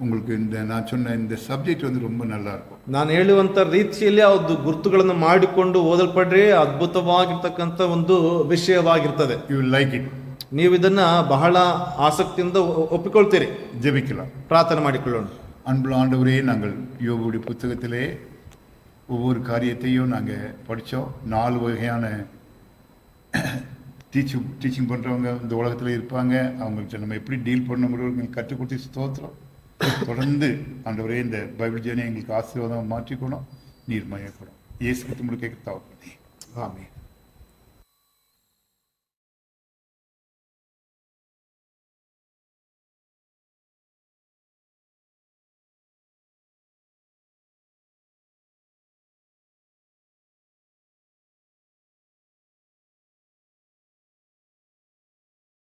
உங்களுக்கு நான் சொன்ன இந்த சப்ஜெக்ட் ரொம்ப நல்லா இருக்கும். ನಾನು ಹೇಳುವಂತ ರೀತಿಯಲ್ಲಿ ಆ ಒಂದು ಗುರುತುಗಳನ್ನು ಮಾಡಿಕೊಂಡು ಓದಲ್ಪಡ್ರೆ ಅದ್ಭುತವಾಗಿರ್ತಕ್ಕಂಥ ಒಂದು ವಿಷಯವಾಗಿರ್ತದೆ. You will like it. ನೀವು ಇದನ್ನ ಬಹಳ ಆಸಕ್ತಿಯಿಂದ ಒಪ್ಪಿಕೊಳ್ತೀರಿ. ஜெபிக்கலாம், ಪ್ರಾರ್ಥನೆ ಮಾಡಿಕೊಳ್ಳೋಣ. அன்புள்ள ஆண்டவரே, நாங்கள் யோபுடைய புத்தகத்திலே ஒவ்வொரு காரியத்தையும் நாங்கள் படித்தோம். 4 வகையான டீச்சிங் பண்ணுறவங்க இந்த உலகத்தில் இருப்பாங்க. அவங்கள்ட்ட நம்ம எப்படி டீல் பண்ண கற்றுக் கொடுத்து ஸ்தோத்திரம். தொடர்ந்து ஆண்டவரே இந்த பைபிள் ஜேர்னி எங்களுக்கு ஆசீர்வாதமாக மாற்றிக்கணும். நீர் மயப்படும். இயேசு கிறிஸ்து கேட்க ஆமென்.